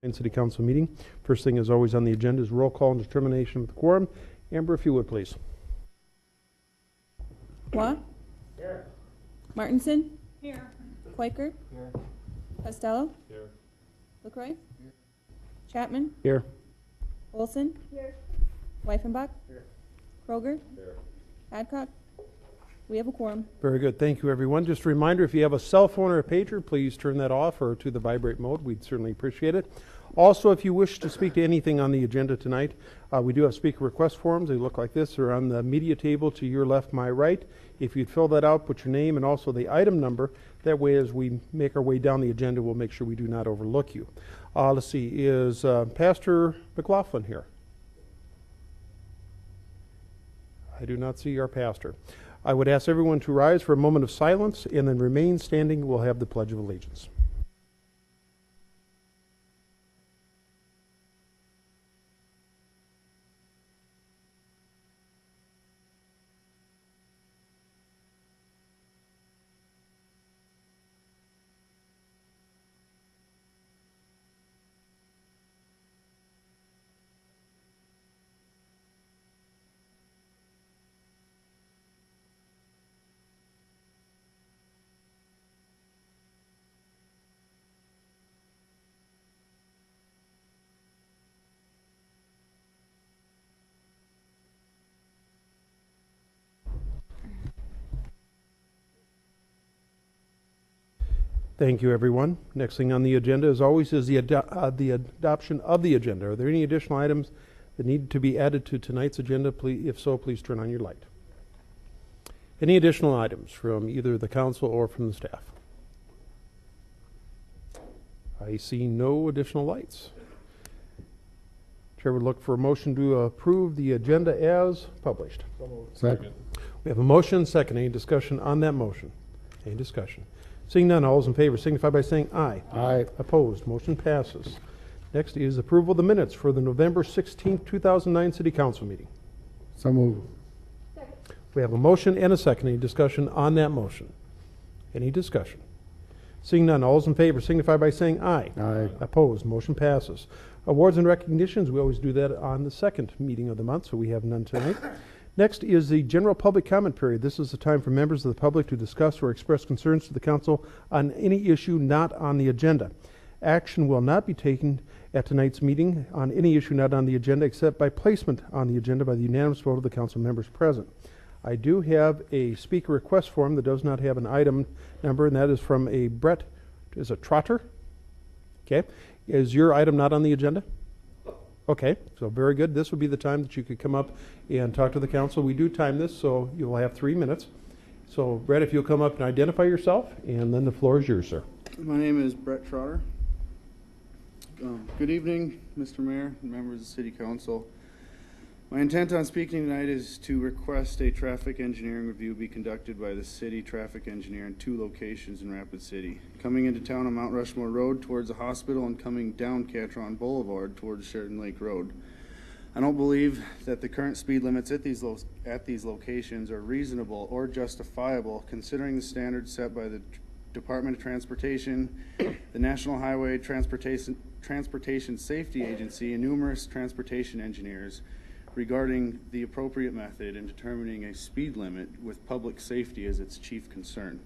City Council meeting. First thing, as always, on the agenda is roll call and determination of the quorum. Amber, if you would, please. Waugh? Here. Martinson? Here. Quaker? Here. Costello? Here. LaCroix? Here. Chapman? Here. Olson? Here. Weifenbach? Here. Kroger? Here. Adcock? We have a quorum. Very good. Thank you, everyone. Just a reminder, if you have a cell phone or a pager, please turn that off or to the vibrate mode. We'd certainly appreciate it. Also, if you wish to speak to anything on the agenda tonight, we do have speaker request forms. They look like this. They're on the media table to your left, my right. If you'd fill that out, put your name and also the item number. That way, as we make our way down the agenda, we'll make sure we do not overlook you. Let's see, is Pastor McLaughlin here? I do not see our pastor. I would ask everyone to rise for a moment of silence and then remain standing. We'll have the Pledge of Allegiance. Thank you, everyone. Next thing on the agenda, as always, is the adoption of the agenda. Are there any additional items that need to be added to tonight's agenda? Please, if so, please turn on your light. Any additional items from either the council or from the staff? I see no additional lights. Chair would look for a motion to approve the agenda as published. Second. We have a motion, second. Any discussion on that motion? Any discussion? Seeing none, all those in favor signify by saying aye. Aye. Opposed, motion passes. Next is approval of the minutes for the November 16th, 2009 City Council meeting. So move. We have a motion and a second. Any discussion on that motion? Any discussion? Seeing none, all those in favor signify by saying aye. Aye. Opposed, motion passes. Awards and recognitions, we always do that on the second meeting of the month, so we have none tonight. Next is the general public comment period. This is the time for members of the public to discuss or express concerns to the council on any issue not on the agenda. Action will not be taken at tonight's meeting on any issue not on the agenda except by placement on the agenda by the unanimous vote of the council members present. I do have a speaker request form that does not have an item number, and that is from a Brett, is it Trotter? Okay. Is your item not on the agenda? Okay, so very good. This would be the time that you could come up and talk to the council. We do time this, so you'll have 3 minutes. So, Brett, if you'll come up and identify yourself, and then the floor is yours, sir. My name is Brett Trotter. Good evening, Mr. Mayor and members of the City Council. My intent on speaking tonight is to request a traffic engineering review be conducted by the city traffic engineer in 2 locations in Rapid City. Coming into town on Mount Rushmore Road towards the hospital and coming down Catron Boulevard towards Sheridan Lake Road. I don't believe that the current speed limits at these locations are reasonable or justifiable considering the standards set by the Department of Transportation, the National Highway Transportation Safety Agency, and numerous transportation engineers regarding the appropriate method in determining a speed limit with public safety as its chief concern.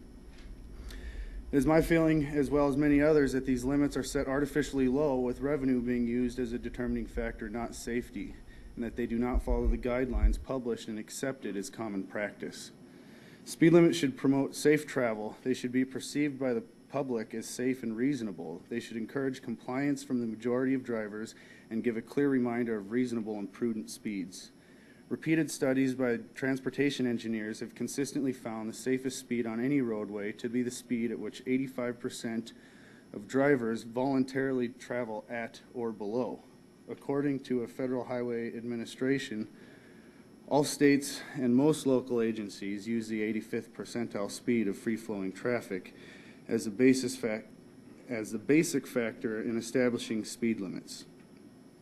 It is my feeling, as well as many others, that these limits are set artificially low with revenue being used as a determining factor, not safety, and that they do not follow the guidelines published and accepted as common practice. Speed limits should promote safe travel. They should be perceived by the public as safe and reasonable. They should encourage compliance from the majority of drivers and give a clear reminder of reasonable and prudent speeds. Repeated studies by transportation engineers have consistently found the safest speed on any roadway to be the speed at which 85% of drivers voluntarily travel at or below. According to a Federal Highway Administration, all states and most local agencies use the 85th percentile speed of free-flowing traffic as the basic factor in establishing speed limits.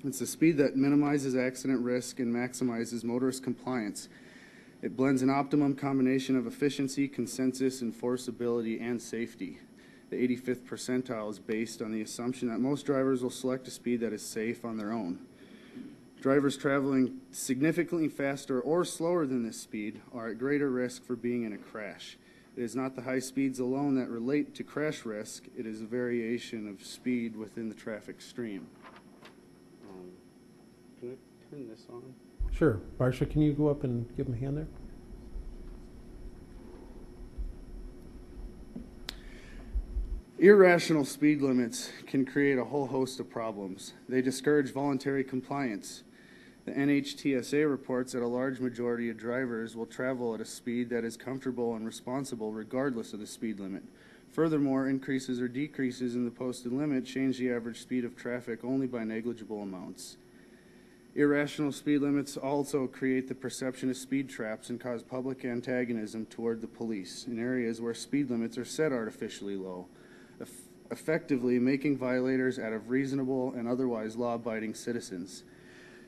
It's a speed that minimizes accident risk and maximizes motorist compliance. It blends an optimum combination of efficiency, consensus, enforceability, and safety. The 85th percentile is based on the assumption that most drivers will select a speed that is safe on their own. Drivers traveling significantly faster or slower than this speed are at greater risk for being in a crash. It is not the high speeds alone that relate to crash risk. It is a variation of speed within the traffic stream. Can I turn this on? Sure. Marcia, can you go up and give him a hand there? Irrational speed limits can create a whole host of problems. They discourage voluntary compliance. The NHTSA reports that a large majority of drivers will travel at a speed that is comfortable and responsible regardless of the speed limit. Furthermore, increases or decreases in the posted limit change the average speed of traffic only by negligible amounts. Irrational speed limits also create the perception of speed traps and cause public antagonism toward the police in areas where speed limits are set artificially low, effectively making violators out of reasonable and otherwise law-abiding citizens.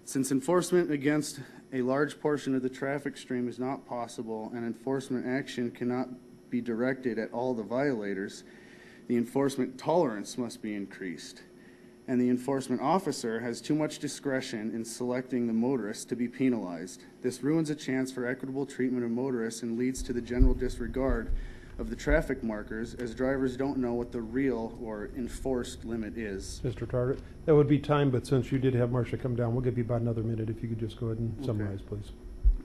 Since enforcement against a large portion of the traffic stream is not possible and enforcement action cannot be directed at all the violators, the enforcement tolerance must be increased, and the enforcement officer has too much discretion in selecting the motorist to be penalized. This ruins a chance for equitable treatment of motorists and leads to the general disregard of the traffic markers, as drivers don't know what the real or enforced limit is. Mr. Target, that would be time, but since you did have Marcia come down, we'll give you about another minute if you could just go ahead and summarize, please.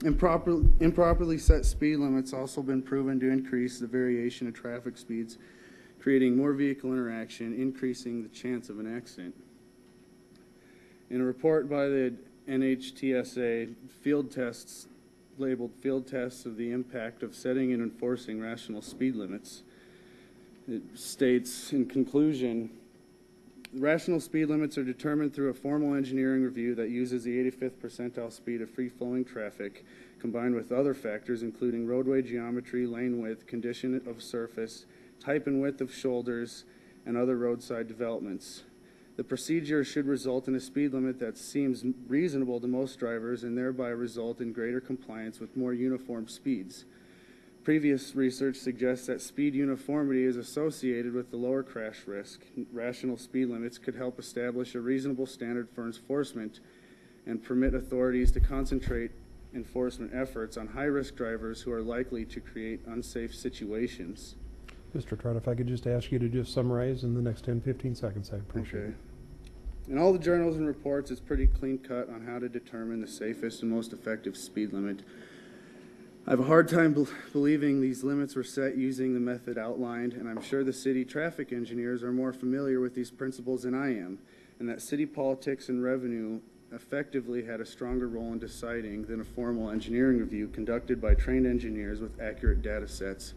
Improperly set speed limits also been proven to increase the variation of traffic speeds, creating more vehicle interaction, increasing the chance of an accident. In a report by the NHTSA, field tests labeled Field Tests of the Impact of Setting and Enforcing Rational Speed Limits, it states, in conclusion, rational speed limits are determined through a formal engineering review that uses the 85th percentile speed of free-flowing traffic, combined with other factors including roadway geometry, lane width, condition of surface, type and width of shoulders, and other roadside developments. The procedure should result in a speed limit that seems reasonable to most drivers and thereby result in greater compliance with more uniform speeds. Previous research suggests that speed uniformity is associated with the lower crash risk. Rational speed limits could help establish a reasonable standard for enforcement and permit authorities to concentrate enforcement efforts on high-risk drivers who are likely to create unsafe situations. Mr. Trout, if I could just ask you to just summarize in the next 10, 15 seconds, I appreciate it. In all the journals and reports, it's pretty clean cut on how to determine the safest and most effective speed limit. I have a hard time believing these limits were set using the method outlined, and I'm sure the city traffic engineers are more familiar with these principles than I am, and that city politics and revenue effectively had a stronger role in deciding than a formal engineering review conducted by trained engineers with accurate data sets.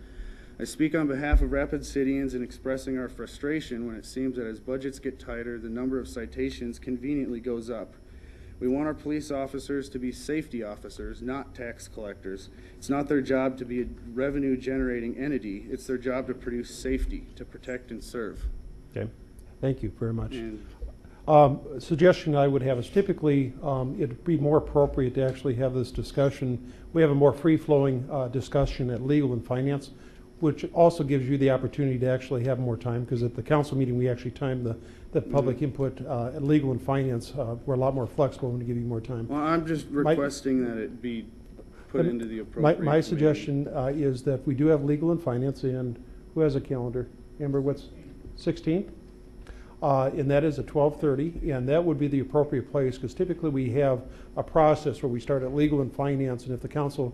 I speak on behalf of Rapid Cityans in expressing our frustration when it seems that as budgets get tighter, the number of citations conveniently goes up. We want our police officers to be safety officers, not tax collectors. It's not their job to be a revenue-generating entity. It's their job to produce safety, to protect and serve. Okay, thank you very much. And Suggestion I would have is typically it'd be more appropriate to actually have this discussion. We have a more free-flowing discussion at Legal and Finance, which also gives you the opportunity to actually have more time, because at the council meeting we actually timed the public input. At Legal and Finance, we're a lot more flexible and to give you more time. well, I'm just requesting that it be put into the appropriate My suggestion is that we do have Legal and Finance, and who has a calendar? Amber, what's 16th? And that is at 12:30, and that would be the appropriate place, because typically we have a process where we start at Legal and Finance, and if the council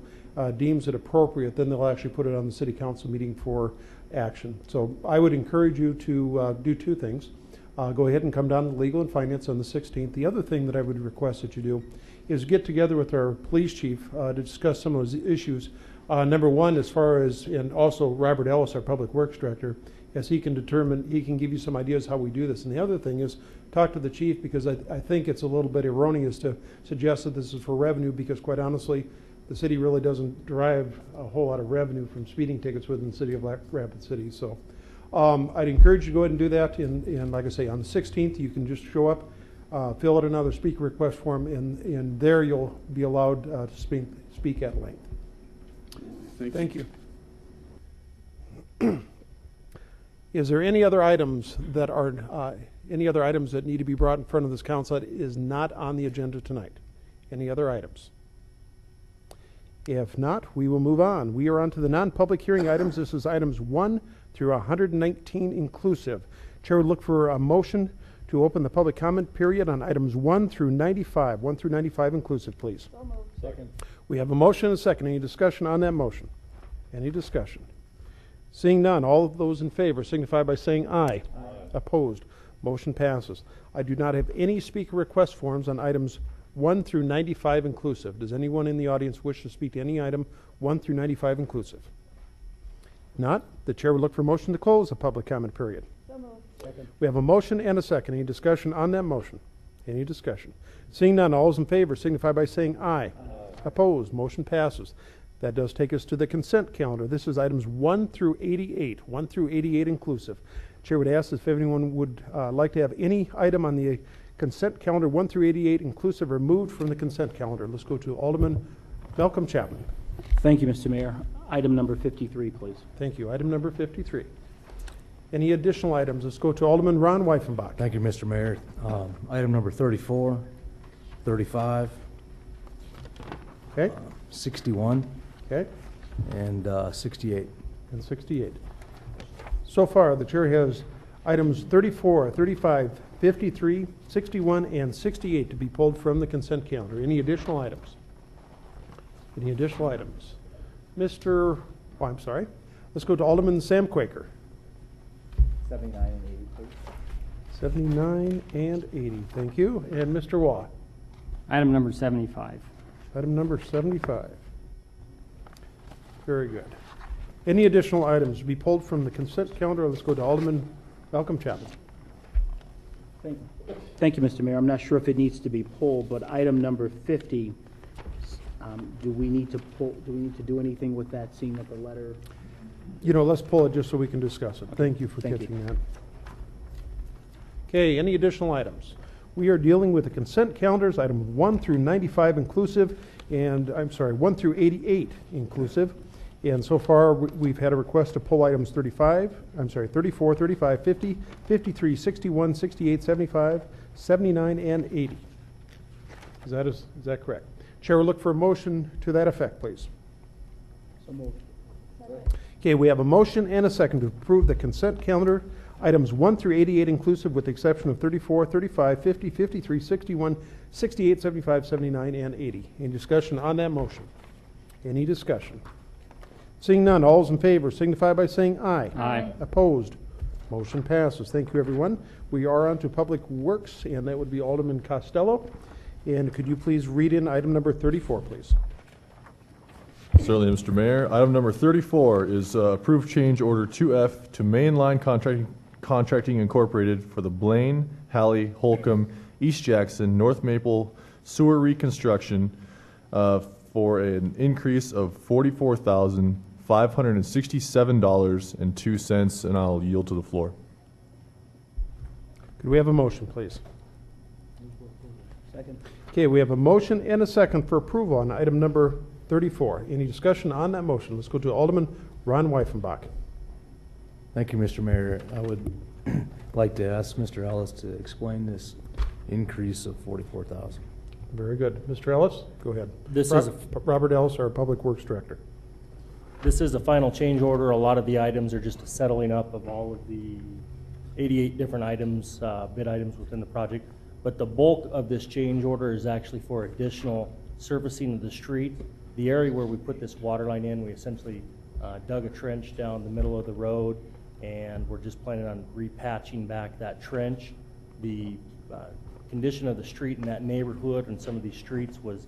deems it appropriate, then they'll actually put it on the city council meeting for action. So I would encourage you to do two things. Go ahead and come down to Legal and Finance on the 16th. The other thing that I would request that you do is get together with our police chief to discuss some of those issues. Number one, as far as, and also Robert Ellis, our public works director, as he can determine, he can give you some ideas how we do this. And the other thing is talk to the chief, because I think it's a little bit erroneous to suggest that this is for revenue, because quite honestly, the city really doesn't derive a whole lot of revenue from speeding tickets within the city of Rapid City. So I'd encourage you to go ahead and do that. And like I say, on the 16th, you can just show up, fill out another speaker request form, and there you'll be allowed to speak at length. Thank you. Is there any other items that need to be brought in front of this council that is not on the agenda tonight? Any other items? If not, we will move on. We are on to the non-public hearing items. This is items 1 through 119 inclusive. Chair would look for a motion to open the public comment period on items 1 through 95. 1 through 95 inclusive, please. Second. We have a motion and a second. Any discussion on that motion? Any discussion? Seeing none, all of those in favor signify by saying aye. Opposed? Motion passes. I do not have any speaker request forms on items 1 through 95 inclusive. Does anyone in the audience wish to speak to any item 1 through 95 inclusive? Not, the chair would look for a motion to close the public comment period. Second. We have a motion and a second. Any discussion on that motion? Any discussion? Seeing none, all those in favor signify by saying aye. Opposed? Motion passes. That does take us to the consent calendar. This is items 1 through 88. 1 through 88 inclusive. Chair would ask if anyone would like to have any item on the consent calendar 1 through 88 inclusive removed from the consent calendar. Let's go to Alderman Malcolm Chapman. Thank you, Mr. Mayor. Item number 53, please. Thank you. Item number 53. Any additional items? Let's go to Alderman Ron Weifenbach. Thank you, Mr. Mayor. Item number 34, 35, Okay? 61, Okay? and 68. And 68. So far, the chair has items 34, 35, 53, 61, and 68 to be pulled from the consent calendar. Any additional items? Any additional items? I'm sorry. Let's go to Alderman Sam Quaker. 79 and 80, please. 79 and 80. Thank you. And Mr. Waugh. Item number 75. Item number 75. Very good. Any additional items to be pulled from the consent calendar? Let's go to Alderman Malcolm Chapman. Thank you, Mr. Mayor. I'm not sure if it needs to be pulled, but item number 50, do we need to do anything with that, seeing that the letter? You know, let's pull it just so we can discuss it. Thank you for Thank you. catching that. Okay, any additional items? We are dealing with the consent calendars, item 1 through 95 inclusive, and, 1 through 88 inclusive. And so far, we've had a request to pull items 34, 35, 50, 53, 61, 68, 75, 79, and 80. Is that correct? Chair will look for a motion to that effect, please. So moved. Okay, we have a motion and a second to approve the consent calendar, items 1 through 88 inclusive, with the exception of 34, 35, 50, 53, 61, 68, 75, 79, and 80. Any discussion on that motion? Any discussion? Seeing none, all those in favor signify by saying aye. Aye. Opposed? Motion passes. Thank you, everyone. We are on to Public Works, and that would be Alderman Costello. And could you please read in item number 34, please? Certainly, Mr. Mayor. Item number 34 is approved change order 2F to Mainline Contracting Incorporated for the Blaine, Halley, Holcomb, East Jackson, North Maple sewer reconstruction for an increase of $44,567.02, and I'll yield to the floor. Could we have a motion, please? Second. Okay, we have a motion and a second for approval on item number 34. Any discussion on that motion? Let's go to Alderman Ron Weifenbach. Thank you, Mr. Mayor. I would like to ask Mr. Ellis to explain this increase of $44,000. Very good. Mr. Ellis, go ahead. This is a- Robert Ellis, our Public Works Director. This is a final change order. A lot of the items are just a settling up of all of the 88 different items, bid items within the project. But the bulk of this change order is actually for additional surfacing of the street. The area where we put this water line in, we essentially dug a trench down the middle of the road, and we're just planning on repatching back that trench. The condition of the street in that neighborhood and some of these streets was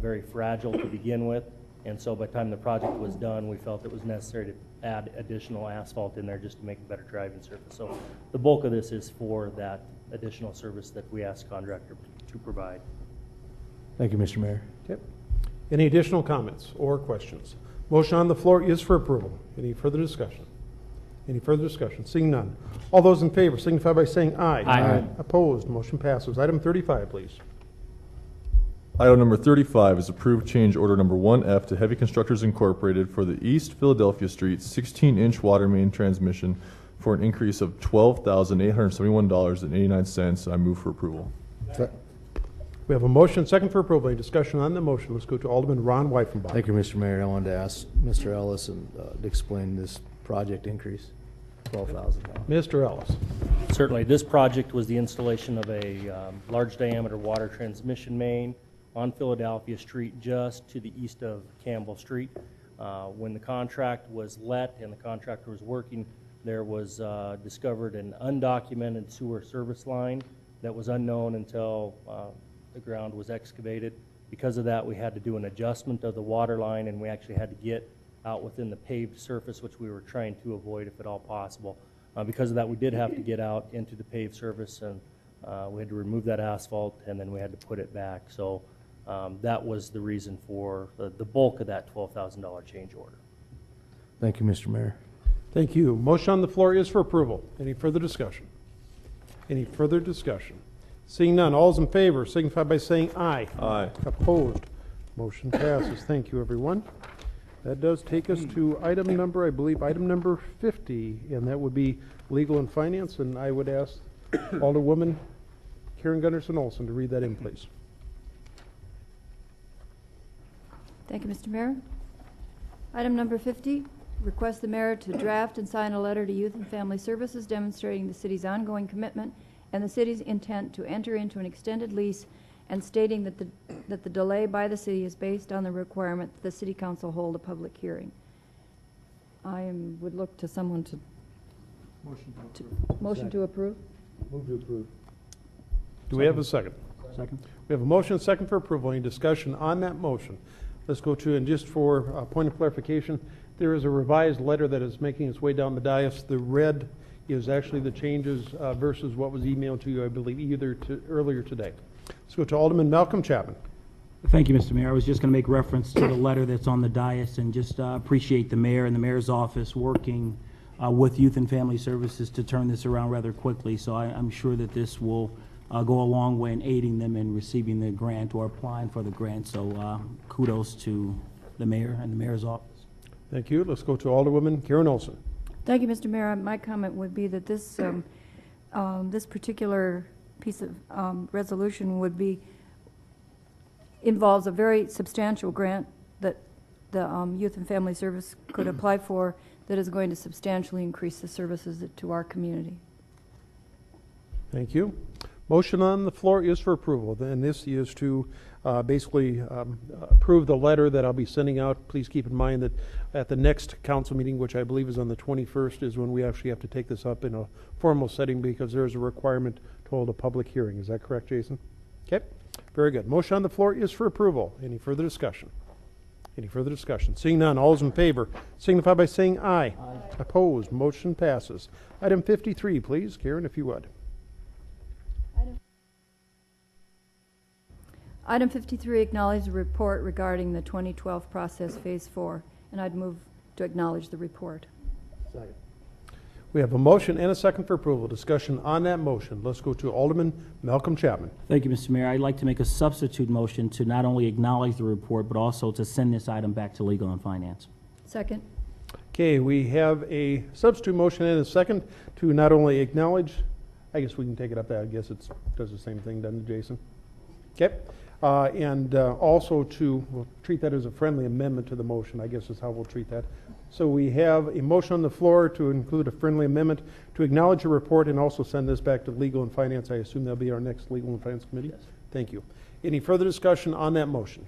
very fragile to begin with. And so by the time the project was done, we felt it was necessary to add additional asphalt in there just to make a better driving surface. So the bulk of this is for that additional service that we asked contractor to provide. Thank you, Mr. Mayor. Okay. Any additional comments or questions? Motion on the floor is for approval. Any further discussion? Any further discussion? Seeing none. All those in favor signify by saying aye. Aye. Opposed? Motion passes. Item 35, please. Item number 35 is approved change order number 1F to Heavy Constructors Incorporated for the East Philadelphia Street 16-inch water main transmission for an increase of $12,871.89. I move for approval. Se- We have a motion, second for approval. Any discussion on the motion? Let's go to Alderman Ron Weifenbach. Thank you, Mr. Mayor. I wanted to ask Mr. Ellis to explain this project increase, $12,000. Mr. Ellis. Certainly, this project was the installation of a large diameter water transmission main on Philadelphia Street, just to the east of Campbell Street. When the contract was let and the contractor was working, there was discovered an undocumented sewer service line that was unknown until the ground was excavated. Because of that, we had to do an adjustment of the water line, and we actually had to get out within the paved surface, which we were trying to avoid if at all possible. Because of that, we did have to get out into the paved surface, and we had to remove that asphalt, and then we had to put it back. So that was the reason for the bulk of that $12,000 change order. Thank you, Mr. Mayor. Thank you. Motion on the floor is for approval. Any further discussion? Any further discussion? Seeing none, all's in favor signify by saying aye. Aye. Opposed? Motion passes. Thank you, everyone. That does take us to item number, I believe, item number 50, and that would be legal and finance, and I would ask Alderwoman Karen Gunderson Olson to read that in, please. Thank you, Mr. Mayor. Item number 50, request the mayor to draft and sign a letter to Youth and Family Services demonstrating the city's ongoing commitment and the city's intent to enter into an extended lease, and stating that the delay by the city is based on the requirement that the city council hold a public hearing. Would look to someone to... Motion to approve? Move to approve. Do we have a second? Second? We have a motion, second for approval. Any discussion on that motion? Let's go to, and just for a point of clarification, there is a revised letter that is making its way down the dais. The red is actually the changes versus what was emailed to you, I believe, earlier today. Let's go to Alderman Malcolm Chapman. Thank you, Mr. Mayor. I was just going to make reference to the letter that's on the dais, and just appreciate the mayor and the mayor's office working with Youth and Family Services to turn this around rather quickly. So I'm sure that this will go a long way in aiding them in receiving the grant or applying for the grant. So kudos to the mayor and the mayor's office. Thank you. Let's go to Alderwoman Karen Olson. Thank you, Mr. Mayor. My comment would be that this, this particular piece of resolution involves a very substantial grant that the Youth and Family Service could apply for, that is going to substantially increase the services to our community. Thank you. Motion on the floor is for approval, and this is to basically approve the letter that I'll be sending out. Please keep in mind that at the next council meeting, which I believe is on the 21st, is when we actually have to take this up in a formal setting, because there is a requirement to hold a public hearing. Is that correct, Jason? Okay, very good. Motion on the floor is for approval. Any further discussion? Any further discussion? Seeing none, all those in favor signify by saying aye. Aye. Opposed? Motion passes. Item 53, please. Karen, if you would. Item 53, acknowledge the report regarding the 2012 process Phase 4, and I'd move to acknowledge the report. Second. We have a motion and a second for approval. Discussion on that motion. Let's go to Alderman Malcolm Chapman. Thank you, Mr. Mayor. I'd like to make a substitute motion to not only acknowledge the report, but also to send this item back to Legal and Finance. Second. Okay, we have a substitute motion and a second to not only acknowledge, I guess we can take it up. I guess it does the same thing, doesn't it, Jason? Okay. And also we'll treat that as a friendly amendment to the motion, I guess is how we'll treat that. So we have a motion on the floor to include a friendly amendment to acknowledge the report and also send this back to Legal and Finance. I assume that'll be our next Legal and Finance Committee? Yes. Thank you. Any further discussion on that motion?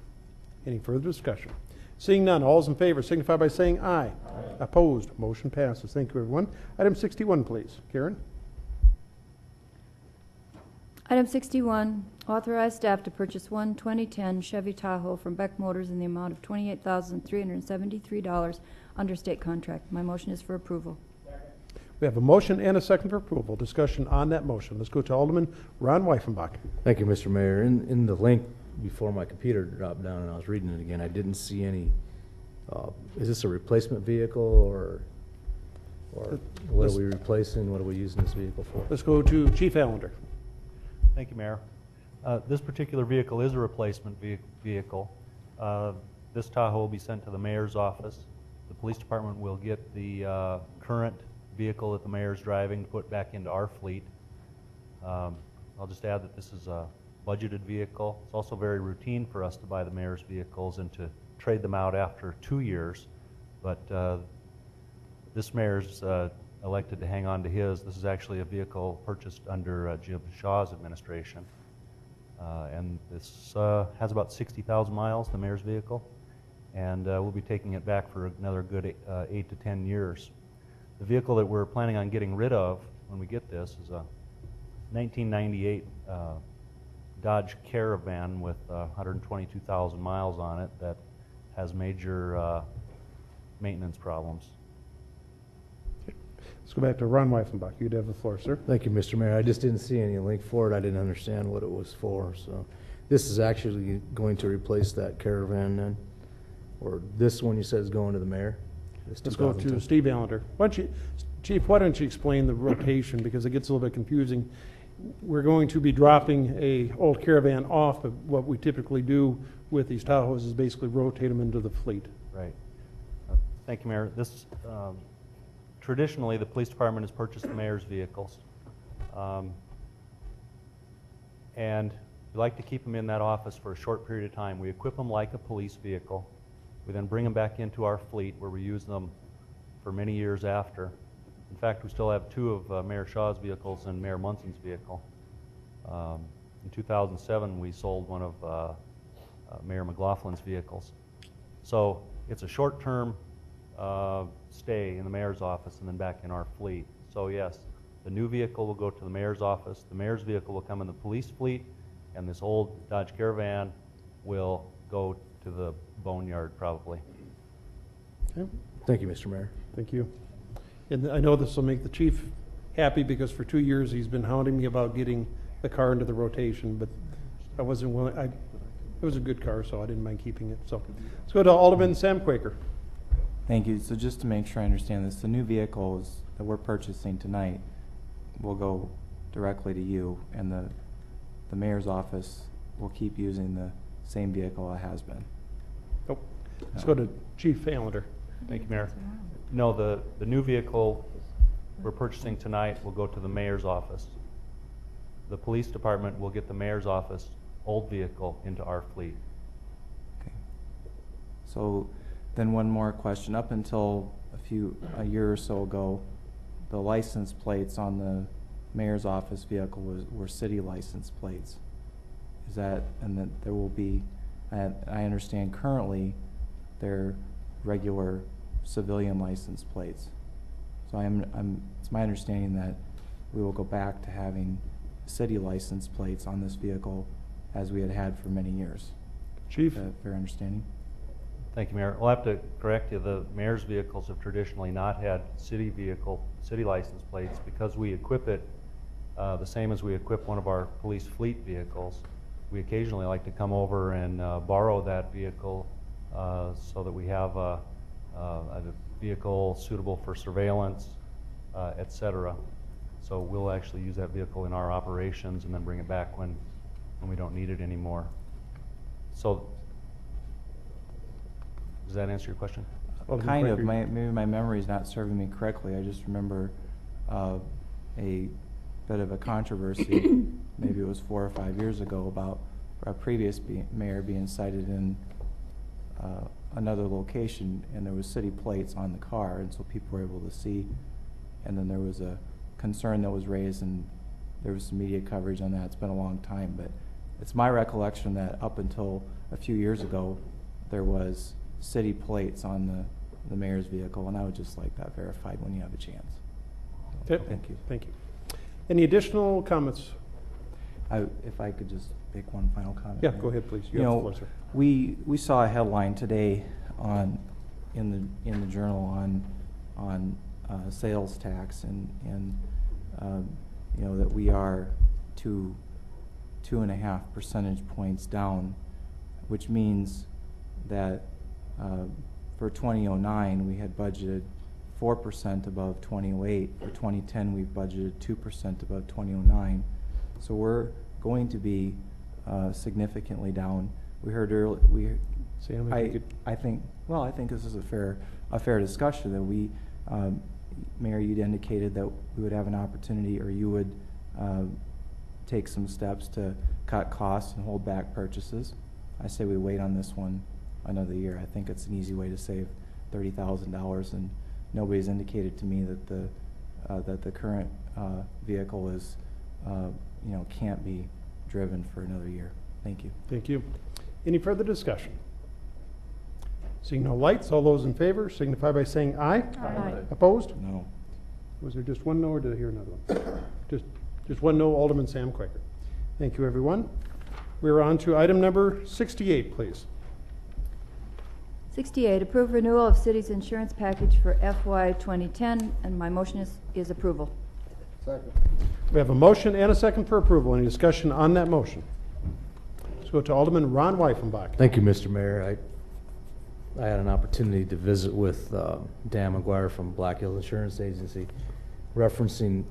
Any further discussion? Seeing none, all's in favor signify by saying aye. Aye. Opposed? Motion passes. Thank you, everyone. Item 61, please. Karen? Item 61, authorize staff to purchase one 2010 Chevy Tahoe from Beck Motors in the amount of $28,373 under state contract. My motion is for approval. We have a motion and a second for approval. Discussion on that motion. Let's go to Alderman Ron Weifenbach. Thank you, Mr. Mayor. In the link before my computer dropped down and I was reading it again, I didn't see any, is this a replacement vehicle or what are we replacing? What are we using this vehicle for? Let's go to Chief Allender. Thank you, Mayor. This particular vehicle is a replacement vehicle. This Tahoe will be sent to the mayor's office. The police department will get the current vehicle that the mayor's driving to put back into our fleet. I'll just add that this is a budgeted vehicle. It's also very routine for us to buy the mayor's vehicles and to trade them out after 2 years. But this mayor's elected to hang on to his. This is actually a vehicle purchased under Jim Shaw's administration. And this has about 60,000 miles, the mayor's vehicle. And we'll be taking it back for another good 8 to 10 years. The vehicle that we're planning on getting rid of when we get this is a 1998 Dodge Caravan with 122,000 miles on it that has major maintenance problems. Let's go back to Ron Weifenbach. You'd have the floor, sir. Thank you, Mr. Mayor. I just didn't see any link for it. I didn't understand what it was for, so. This is actually going to replace that Caravan then? Or this one you said is going to the mayor? This Let's go to 2010. Steve Allender. Chief, why don't you explain the rotation, because it gets a little bit confusing. We're going to be dropping a old Caravan off, but what we typically do with these Tahoes is basically rotate them into the fleet. Right. Thank you, Mayor. This, traditionally, the police department has purchased the mayor's vehicles. And we like to keep them in that office for a short period of time. We equip them like a police vehicle. We then bring them back into our fleet where we use them for many years after. In fact, we still have 2 of Mayor Shaw's vehicles and Mayor Munson's vehicle. In 2007, we sold one of Mayor McLaughlin's vehicles. So it's a short-term stay in the mayor's office and then back in our fleet. So yes, the new vehicle will go to the mayor's office, the mayor's vehicle will come in the police fleet, and this old Dodge Caravan will go to the boneyard probably. Okay, Thank you, Mr. Mayor. thank you. And I know this will make the chief happy, because for 2 years he's been hounding me about getting the car into the rotation, but I wasn't willing. It was a good car, so I didn't mind keeping it. So let's go to Alderman Sam Quaker. Thank you. So just to make sure I understand this, the new vehicles that we're purchasing tonight will go directly to you, and the mayor's office will keep using the same vehicle it has been. Nope. Let's go to Chief Allender. Thank you, Mayor. No, the new vehicle we're purchasing tonight will go to the mayor's office. The police department will get the mayor's office old vehicle into our fleet. Okay. So then one more question. Up until a year or so ago, the license plates on the mayor's office vehicle were city license plates. Is that, and that there will be, I understand currently they're regular civilian license plates. So it's my understanding that we will go back to having city license plates on this vehicle as we had for many years. Chief? Is that a fair understanding? Thank you, Mayor. I'll have to correct you. The mayor's vehicles have traditionally not had city license plates because we equip it the same as we equip one of our police fleet vehicles. We occasionally like to come over and borrow that vehicle so that we have a vehicle suitable for surveillance, et cetera. So we'll actually use that vehicle in our operations and then bring it back when we don't need it anymore. So, does that answer your question? Alderman Kind of. Quaker. Maybe my memory is not serving me correctly. I just remember a bit of a controversy, maybe it was 4 or 5 years ago, about a previous mayor being cited in another location, and there was city plates on the car, and so people were able to see. And then there was a concern that was raised, and there was some media coverage on that. It's been a long time, but it's my recollection that up until a few years ago, there was city plates on the mayor's vehicle, and I would just like that verified when you have a chance. So, Okay. thank you. Thank you. Any additional comments? If I could just make one final comment. Yeah, Mayor. go ahead, please. You have the know, floor, sir. we saw a headline today in the journal on sales tax and you know, that we are 2.5 percentage points down, which means that for 2009 we had budgeted 4% above 2008. For 2010 we've budgeted 2% above 2009. So we're going to be significantly down. We heard earlier. Sam, if you could- I think this is a fair discussion that we, Mayor, you'd indicated that we would have an opportunity, or you would take some steps to cut costs and hold back purchases. I say we wait on this one another year. I think it's an easy way to save $30,000, and nobody's indicated to me that the current vehicle is, can't be driven for another year. Thank you. Thank you. Any further discussion? Seeing no lights, all those in favor signify by saying aye. Aye. Opposed? No. Was there just one no, or did I hear another one? Just one no, Alderman Sam Quaker. Thank you, everyone. We're on to item number 68, please. 68, approve renewal of city's insurance package for FY 2010, and my motion is approval. Second. We have a motion and a second for approval. Any discussion on that motion? Let's go to Alderman Ron Weifenbach. Thank you, Mr. Mayor. I had an opportunity to visit with Dan McGuire from Black Hills Insurance Agency, referencing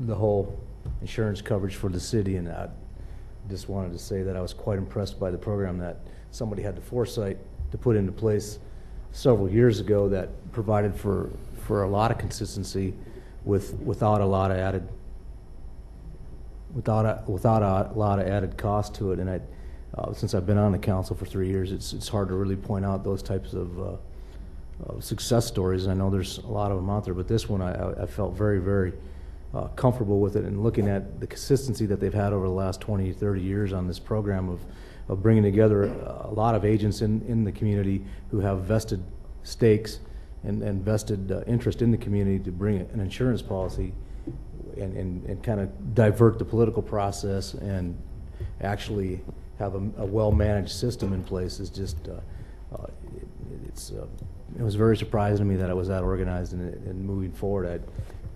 the whole insurance coverage for the city, and I just wanted to say that I was quite impressed by the program that somebody had the foresight to put into place several years ago that provided for a lot of consistency without a lot of added cost to it. And since I've been on the council for 3 years, it's hard to really point out those types of success stories. I know there's a lot of them out there, but this one I felt very, very comfortable with it, and looking at the consistency that they've had over the last 20, 30 years on this program of bringing together a lot of agents in the community who have vested stakes and vested interest in the community to bring an insurance policy and kind of divert the political process and actually have a well-managed system in place is just, it was very surprising to me that it was that organized, and moving forward,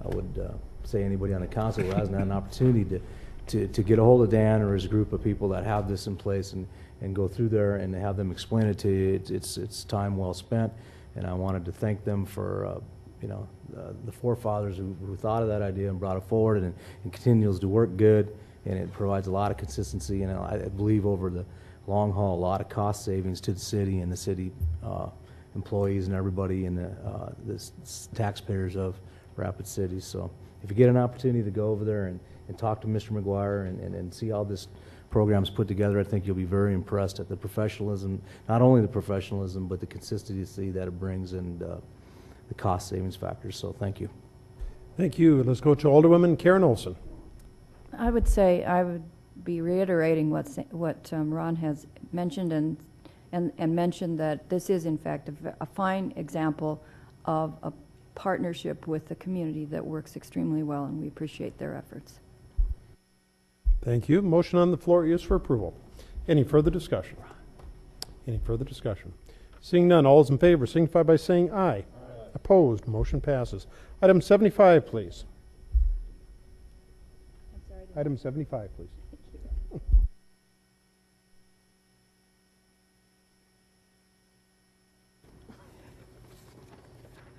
I would say anybody on the council who hasn't had an opportunity to get a hold of Dan or his group of people that have this in place and go through there and have them explain it to you, it's time well spent. And I wanted to thank them for the forefathers who thought of that idea and brought it forward, and continues to work good, and it provides a lot of consistency, and I believe over the long haul a lot of cost savings to the city and the city employees and everybody and the taxpayers of Rapid City. So if you get an opportunity to go over there and talk to Mr. McGuire and see how this program's put together, I think you'll be very impressed at the professionalism, not only the professionalism, but the consistency that it brings and the cost savings factors. So thank you. Thank you. Let's go to Alderwoman Karen Olson. I would say I would be reiterating what Ron has mentioned and mentioned that this is in fact a fine example of a partnership with the community that works extremely well, and we appreciate their efforts. Thank you. Motion on the floor is for approval. Any further discussion? Any further discussion? Seeing none, all those in favor signify by saying aye. Opposed, motion passes. Item 75, please. Item 75, please.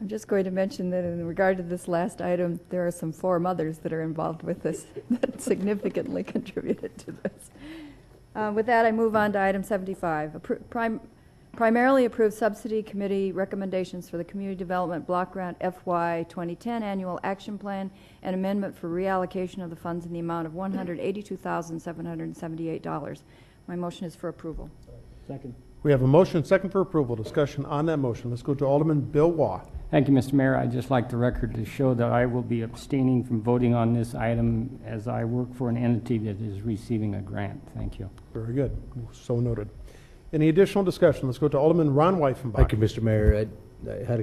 I'm just going to mention that in regard to this last item, there are some four mothers that are involved with this that significantly contributed to this. With that, I move on to item 75. Primarily approve subsidy committee recommendations for the Community Development Block Grant FY 2010 Annual Action Plan and amendment for reallocation of the funds in the amount of $182,778. My motion is for approval. Second. We have a motion second for approval. Discussion on that motion. Let's go to Alderman Bill Waugh. Thank you, Mr. Mayor. I'd just like the record to show that I will be abstaining from voting on this item as I work for an entity that is receiving a grant. Thank you. Very good. So noted. Any additional discussion? Let's go to Alderman Ron Weifenbach. Thank you, Mr. Mayor.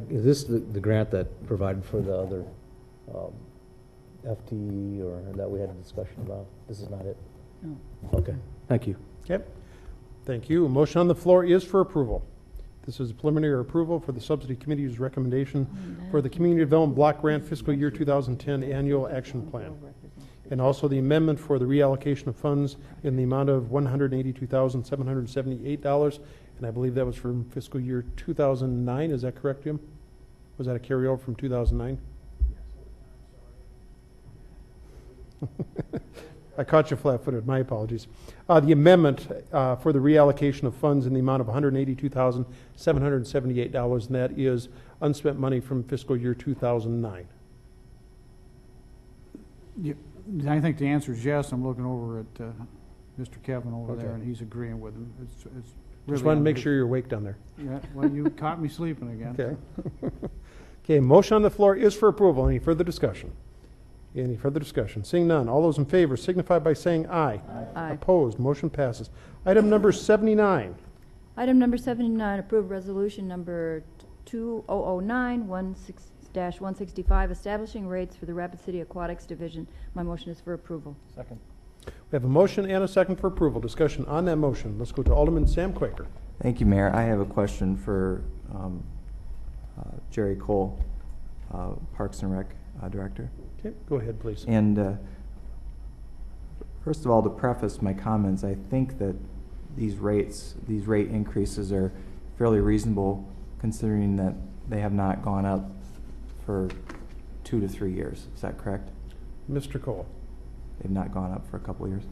Is this the grant that provided for the other FTE or that we had a discussion about? This is not it? No. Okay. Thank you. Okay. Thank you. A motion on the floor is for approval. This is a preliminary approval for the Subsidy Committee's recommendation for the Community Development Block Grant Fiscal Year 2010 Annual Action Plan, and also the amendment for the reallocation of funds in the amount of $182,778, and I believe that was from fiscal year 2009. Is that correct, Jim? Was that a carryover from 2009? I caught you flat-footed, my apologies. The amendment for the reallocation of funds in the amount of $182,778, and that is unspent money from fiscal year 2009. I think the answer is yes. I'm looking over at Mr. Kevin over Okay. there, and he's agreeing with him. It's Just really wanted to make unbelievable. sure you're awake down there. Yeah, well, you caught me sleeping again. Okay. Okay, motion on the floor is for approval. Any further discussion? Any further discussion? Seeing none, all those in favor signify by saying aye. Aye. Opposed, motion passes. Item number 79. Item number 79, approve resolution number 2009-165, establishing rates for the Rapid City Aquatics Division. My motion is for approval. Second. We have a motion and a second for approval. Discussion on that motion. Let's go to Alderman Sam Quaker. Thank you, Mayor. I have a question for Jerry Cole, Parks and Rec Director. Okay, go ahead, please. And first of all, to preface my comments, I think that these rate increases are fairly reasonable considering that they have not gone up for 2 to 3 years. Is that correct? Mr. Cole. They've not gone up for a couple of years.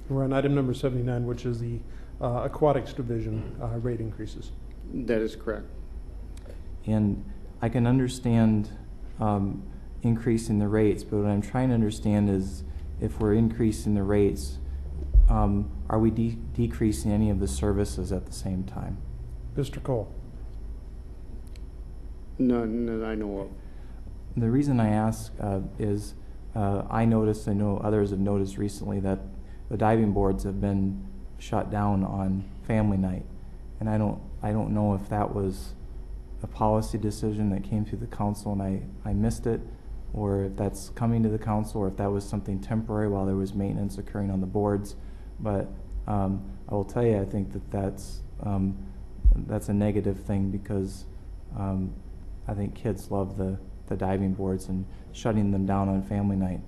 We're on item number 79, which is the Aquatics Division rate increases. That is correct. And I can understand increasing the rates, but what I'm trying to understand is if we're increasing the rates, are we decreasing any of the services at the same time? Mr. Cole. None that I know of. The reason I ask is I noticed, I know others have noticed recently that the diving boards have been shut down on family night, and I don't know if that was a policy decision that came through the council and I missed it, or if that's coming to the council, or if that was something temporary while there was maintenance occurring on the boards. But I will tell you, I think that that's a negative thing because I think kids love the diving boards, and shutting them down on family night,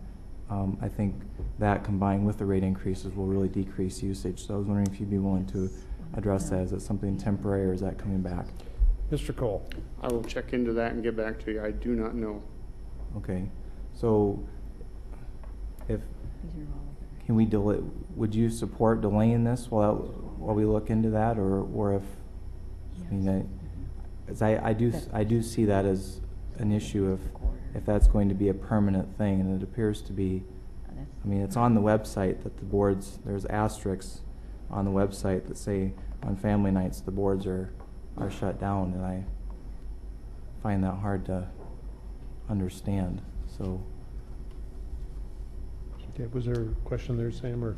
I think that combined with the rate increases will really decrease usage. So I was wondering if you'd be willing to address that. Is it something temporary or is that coming back? Mr. Cole. I will check into that and get back to you. I do not know. Okay, so can we delay? Would you support delaying this while we look into that, or if I mean, I do see that as an issue if that's going to be a permanent thing, and it appears to be. I mean, it's on the website that the boards, there's asterisks on the website that say on family nights the boards are shut down, and I find that hard to understand. So Okay, was there a question there, Sam, or?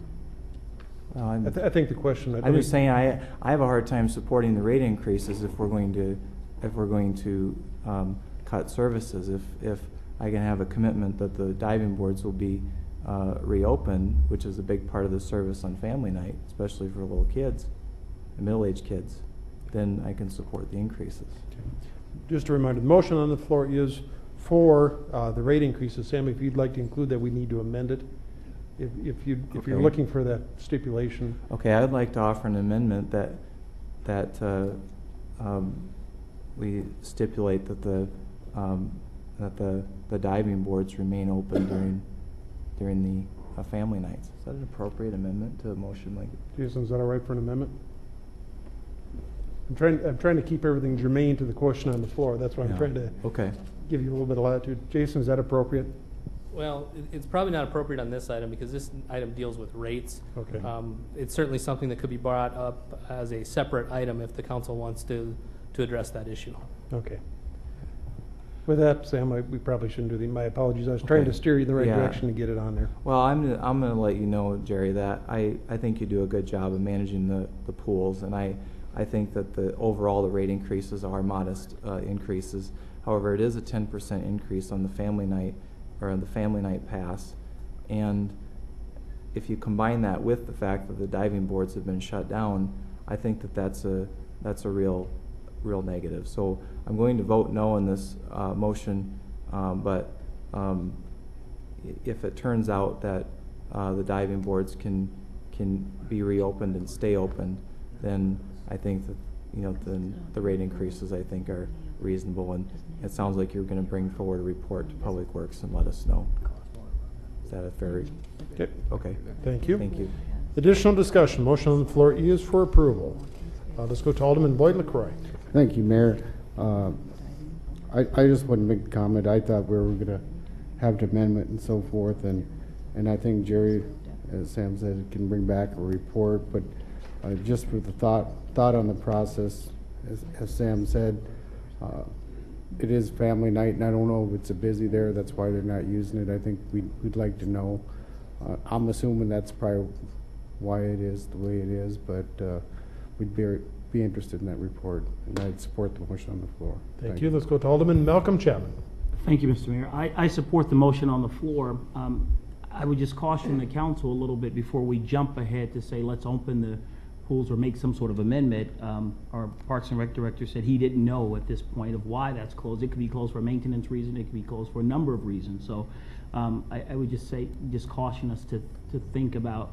I'm I think the question. I'm just saying I have a hard time supporting the rate increases if we're going to cut services. If I can have a commitment that the diving boards will be reopened, which is a big part of the service on family night, especially for little kids and middle-aged kids, then I can support the increases. Just a reminder, the motion on the floor is for the rate increases. Sam, if you'd like to include that, we need to amend it. If you're Okay. looking for that stipulation. Okay, I would like to offer an amendment that we stipulate that the diving boards remain open during the family nights. Is that an appropriate amendment to a motion like? Jason, is that all right for an amendment? I'm trying to keep everything germane to the question on the floor. That's why I'm Yeah. trying to Okay. give you a little bit of latitude. Jason, is that appropriate? Well, it's probably not appropriate on this item because this item deals with rates. Okay. It's certainly something that could be brought up as a separate item if the council wants to address that issue. Okay. With that, Sam, we probably shouldn't do my apologies. I was trying Okay. to steer you in the right Yeah. direction to get it on there. Well, I'm going to let you know, Jerry, that I think you do a good job of managing the pools, and I think that the rate increases are modest increases. However, it is a 10% increase on the family night or the family night pass, and if you combine that with the fact that the diving boards have been shut down, I think that that's a real negative. So I'm going to vote no on this motion, but if it turns out that the diving boards can be reopened and stay open, then I think that the rate increases I think are reasonable, and it sounds like you're going to bring forward a report to Public Works and let us know. Is that a fair? Okay, Okay, thank you. thank you. Additional discussion. Motion on the floor is for approval. Let's go to Alderman Boyd LaCroy. Thank you, Mayor. I just want to make a comment. I thought we were going to have an amendment and so forth, and I think Jerry, as Sam said, can bring back a report, but just for the thought on the process, as Sam said, it is family night, and I don't know if it's a busy there, that's why they're not using it. I think we'd like to know. I'm assuming that's probably why it is the way it is, but we'd be interested in that report, and I'd support the motion on the floor. Thank you. Let's go to Alderman Malcolm Chapman. Thank you, Mr. Mayor. I support the motion on the floor. I would just caution the council a little bit before we jump ahead to say, let's open the pools or make some sort of amendment. Our Parks and Rec director said he didn't know at this point of why that's closed. It could be closed for a maintenance reason. It could be closed for a number of reasons. So I would just say, just caution us to think about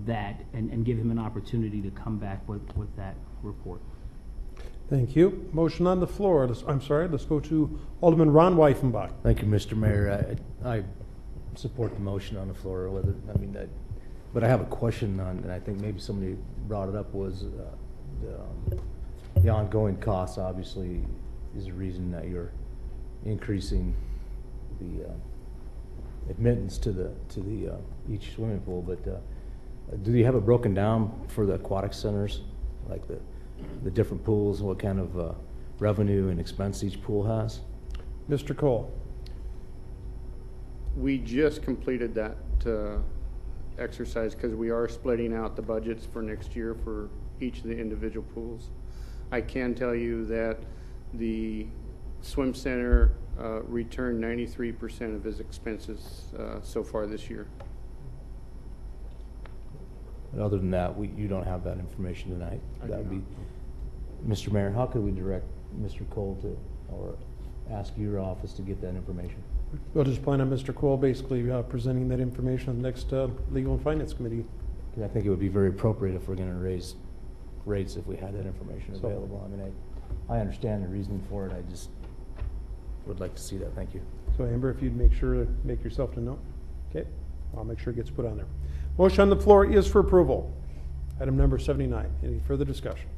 that and give him an opportunity to come back with that report. Thank you. Motion on the floor. Let's go to Alderman Ron Weifenbach. Thank you, Mr. Mayor. I support the motion on the floor, but I have a question on, and I think maybe somebody brought it up, was the ongoing costs obviously is the reason that you're increasing the admittance to each swimming pool, but do you have it broken down for the aquatic centers, like the different pools, what kind of revenue and expense each pool has? Mr. Cole. We just completed that exercise because we are splitting out the budgets for next year for each of the individual pools. I can tell you that the swim center returned 93% of his expenses so far this year. But other than that, you don't have that information tonight. That would be, Mr. Mayor, how could we direct Mr. Cole to, or ask your office to get that information? We'll just plan on Mr. Cole basically presenting that information on the next Legal and Finance Committee. Because I think it would be very appropriate if we're going to raise rates if we had that information available. I mean, I understand the reasoning for it. I just would like to see that. Thank you. So Amber, if you'd make yourself to know. Okay, I'll make sure it gets put on there. Motion on the floor is for approval. Item number 79. Any further discussion?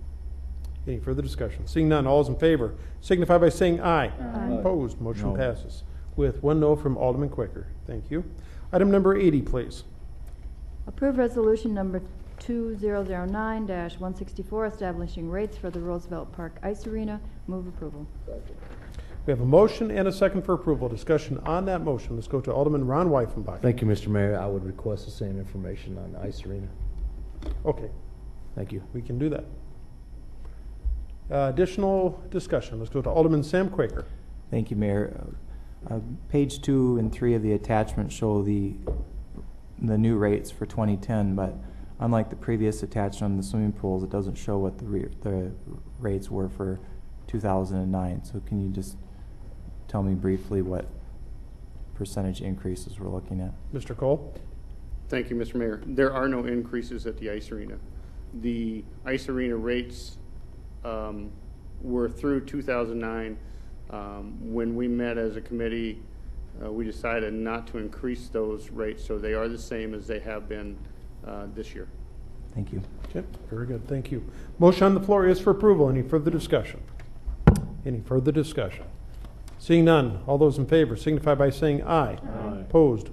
Any further discussion? Seeing none, all is in favor signify by saying aye. Aye. Opposed, motion No. passes. With one no from Alderman Quaker. Thank you. Item number 80, please. Approve resolution number 2009-164, establishing rates for the Roosevelt Park Ice Arena. Move approval. We have a motion and a second for approval. Discussion on that motion. Let's go to Alderman Ron Weifenbach. Thank you, Mr. Mayor. I would request the same information on the ice arena. Okay, Thank you. we can do that. Additional discussion. Let's go to Alderman Sam Quaker. Thank you, Mayor. Page 2 and 3 of the attachment show the new rates for 2010, but unlike the previous attachment on the swimming pools, it doesn't show what the rates were for 2009. So can you just tell me briefly what percentage increases we're looking at? Mr. Cole? Thank you, Mr. Mayor. There are no increases at the ice arena. The ice arena rates were through 2009. When we met as a committee, we decided not to increase those rates, so they are the same as they have been this year. Thank you. Okay, very good. Thank you. Motion on the floor is for approval. Any further discussion? Any further discussion? Seeing none, all those in favor signify by saying aye. Aye. Opposed?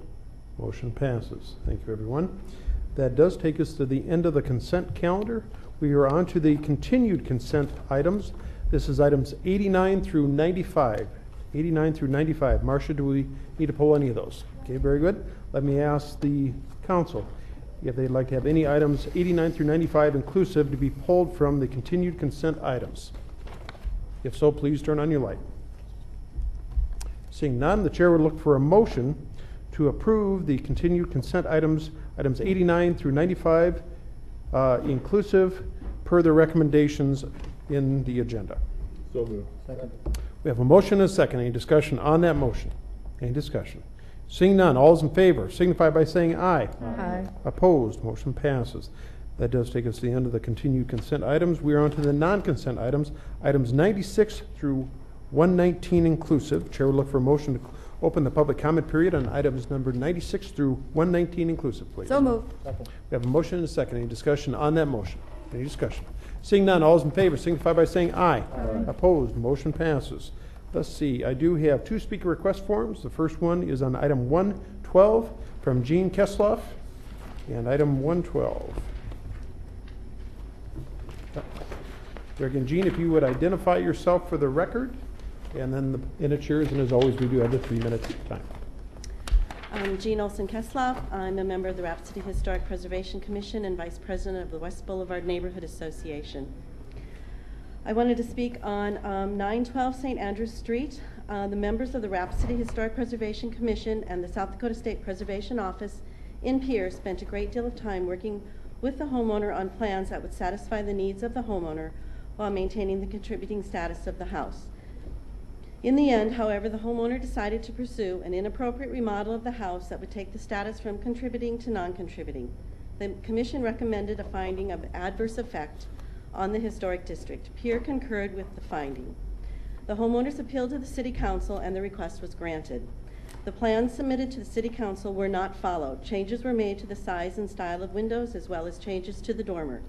Motion passes. Thank you, everyone. That does take us to the end of the consent calendar. We are on to the continued consent items. This is items 89 through 95. 89 through 95. Marcia, do we need to pull any of those? Okay, very good. Let me ask the council if they'd like to have any items 89 through 95 inclusive to be pulled from the continued consent items. If so, please turn on your light. Seeing none, the chair would look for a motion to approve the continued consent items 89 through 95, inclusive, per the recommendations in the agenda. So moved. We have a motion and a second. Any discussion on that motion? Any discussion? Seeing none, all is in favor signify by saying aye. Aye. Opposed, motion passes. That does take us to the end of the continued consent items. We are on to the non-consent items, items 96 through 119 inclusive. Chair would look for a motion to open the public comment period on items number 96 through 119 inclusive, please. So moved. We have a motion and a second. Any discussion on that motion? Any discussion? Seeing none, all those in favor signify by saying aye. Opposed, motion passes. Let's see, I do have two speaker request forms. The first one is on item 112 from Gene Kesloff, and item 112. There again, Gene, if you would identify yourself for the record, and then it's yours, and as always, we do have the 3 minutes time. I'm Jean Olson-Kessloff. I'm a member of the Rapid City Historic Preservation Commission and Vice President of the West Boulevard Neighborhood Association. I wanted to speak on 912 St. Andrews Street. The members of the Rapid City Historic Preservation Commission and the South Dakota State Preservation Office in Pierre spent a great deal of time working with the homeowner on plans that would satisfy the needs of the homeowner while maintaining the contributing status of the house. In the end, however, the homeowner decided to pursue an inappropriate remodel of the house that would take the status from contributing to non-contributing. The commission recommended a finding of adverse effect on the historic district. Pierre concurred with the finding. The homeowners appealed to the city council and the request was granted. The plans submitted to the city council were not followed. Changes were made to the size and style of windows as well as changes to the dormer.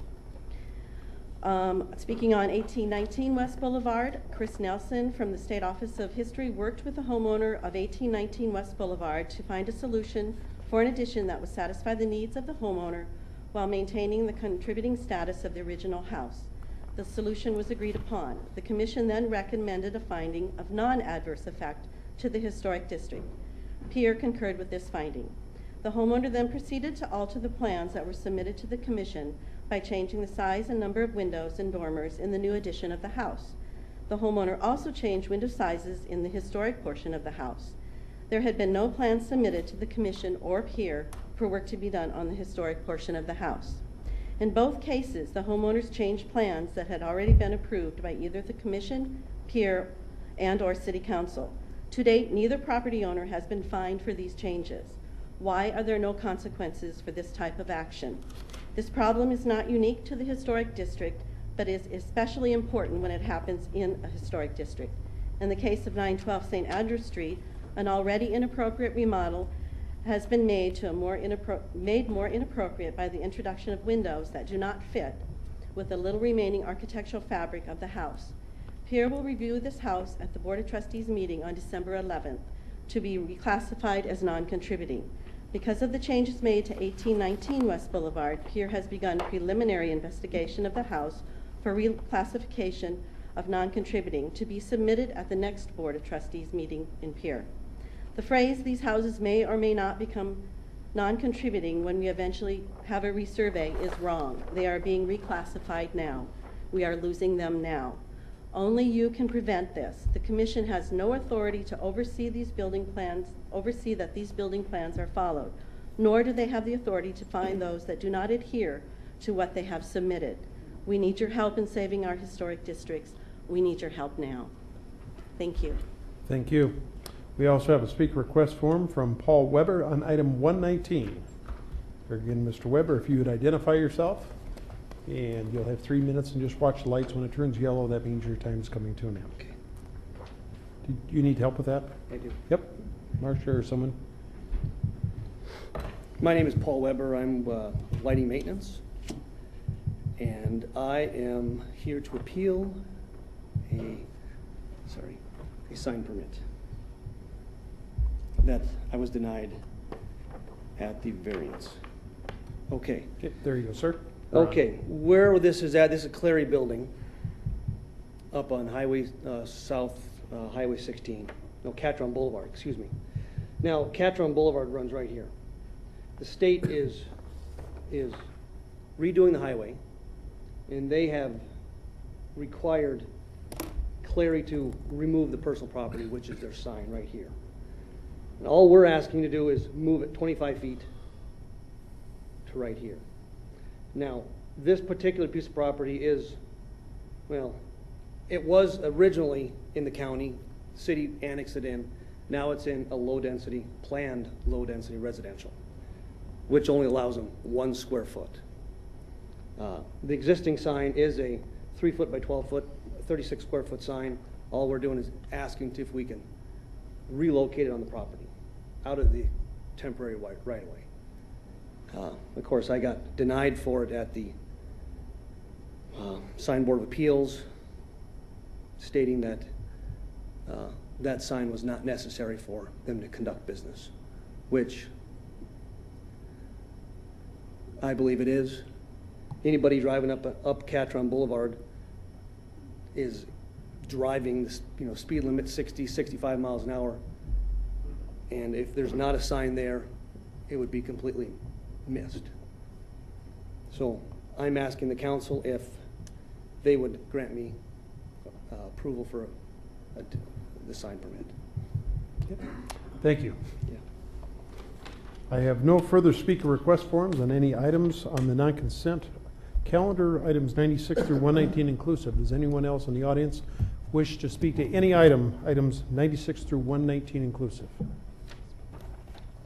Speaking on 1819 West Boulevard, Chris Nelson from the State Office of History worked with the homeowner of 1819 West Boulevard to find a solution for an addition that would satisfy the needs of the homeowner while maintaining the contributing status of the original house. The solution was agreed upon. The commission then recommended a finding of non-adverse effect to the historic district. Pierre concurred with this finding. The homeowner then proceeded to alter the plans that were submitted to the commission by changing the size and number of windows and dormers in the new addition of the house. The homeowner also changed window sizes in the historic portion of the house. There had been no plans submitted to the commission or Pierre for work to be done on the historic portion of the house. In both cases, the homeowners changed plans that had already been approved by either the commission, Pierre, and or city council. To date, neither property owner has been fined for these changes. Why are there no consequences for this type of action? This problem is not unique to the historic district, but is especially important when it happens in a historic district. In the case of 912 St. Andrews Street, an already inappropriate remodel has been made more inappropriate by the introduction of windows that do not fit with the little remaining architectural fabric of the house. Pierre will review this house at the Board of Trustees meeting on December 11th to be reclassified as non-contributing. Because of the changes made to 1819 West Boulevard, Pierre has begun preliminary investigation of the house for reclassification of non-contributing to be submitted at the next Board of Trustees meeting in Pierre. The phrase, "these houses may or may not become non-contributing when we eventually have a resurvey," is wrong. They are being reclassified now. We are losing them now. Only you can prevent this. The commission has no authority to oversee that these building plans are followed, nor do they have the authority to fine those that do not adhere to what they have submitted. We need your help in saving our historic districts. We need your help now. Thank you. Thank you. We also have a speaker request form from Paul Weber on item 119. Again, Mr. Weber, if you would identify yourself, and you'll have 3 minutes, and just watch the lights. When it turns yellow, that means your time is coming to an end. Okay. Do you need help with that? I do. Yep. Marcia or someone? My name is Paul Weber. I'm lighting maintenance, and I am here to appeal a sign permit that I was denied at the variance. Okay. Okay, there you go, sir. Okay, where this is at, this is Clary Building up on Highway Highway 16. No, Catron Boulevard, excuse me. Now, Catron Boulevard runs right here. The state is redoing the highway, and they have required Clary to remove the personal property, which is their sign right here. And all we're asking to do is move it 25 feet to right here. Now, this particular piece of property is, well, it was originally in the county, city annexed it in. Now it's in a planned low-density residential, which only allows them 1 square foot. The existing sign is a 3 foot by 12 foot, 36 square foot sign. All we're doing is asking if we can relocated on the property, out of the temporary right-of-way. Of course, I got denied for it at the Sign Board of Appeals, stating that that sign was not necessary for them to conduct business, which I believe it is. Anybody driving up Catron Boulevard is driving the speed limit 60, 65 miles an hour. And if there's not a sign there, it would be completely missed. So I'm asking the council if they would grant me approval for the sign permit. Thank you. Yeah. I have no further speaker request forms on any items on the non-consent calendar, items 96 through 119 inclusive. Does anyone else in the audience wish to speak to any item, items 96 through 119 inclusive?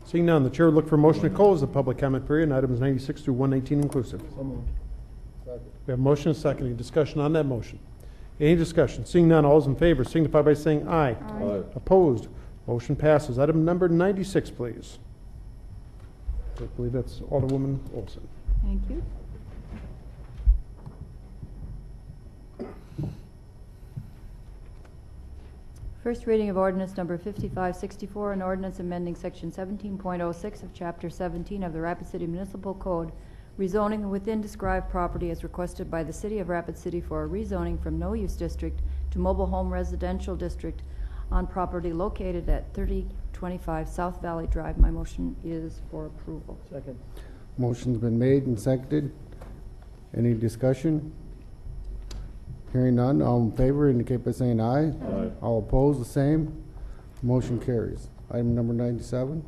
Seeing none, the chair would look for a motion to close the public comment period on items 96 through 119 inclusive. We have a motion and a second. Any discussion on that motion? Any discussion? Seeing none, all those in favor signify by saying aye. Aye. Opposed? Motion passes. Item number 96, please. I believe that's Alderwoman Olson. Thank you. First reading of ordinance number 5564, an ordinance amending section 17.06 of chapter 17 of the Rapid City Municipal Code, rezoning the within described property as requested by the City of Rapid City for a rezoning from no use district to mobile home residential district on property located at 3025 South Valley Drive. My motion is for approval. Second. Motion's been made and seconded. Any discussion? Hearing none, all in favor indicate by saying aye. Aye. All opposed, the same. Motion carries. Item number 97.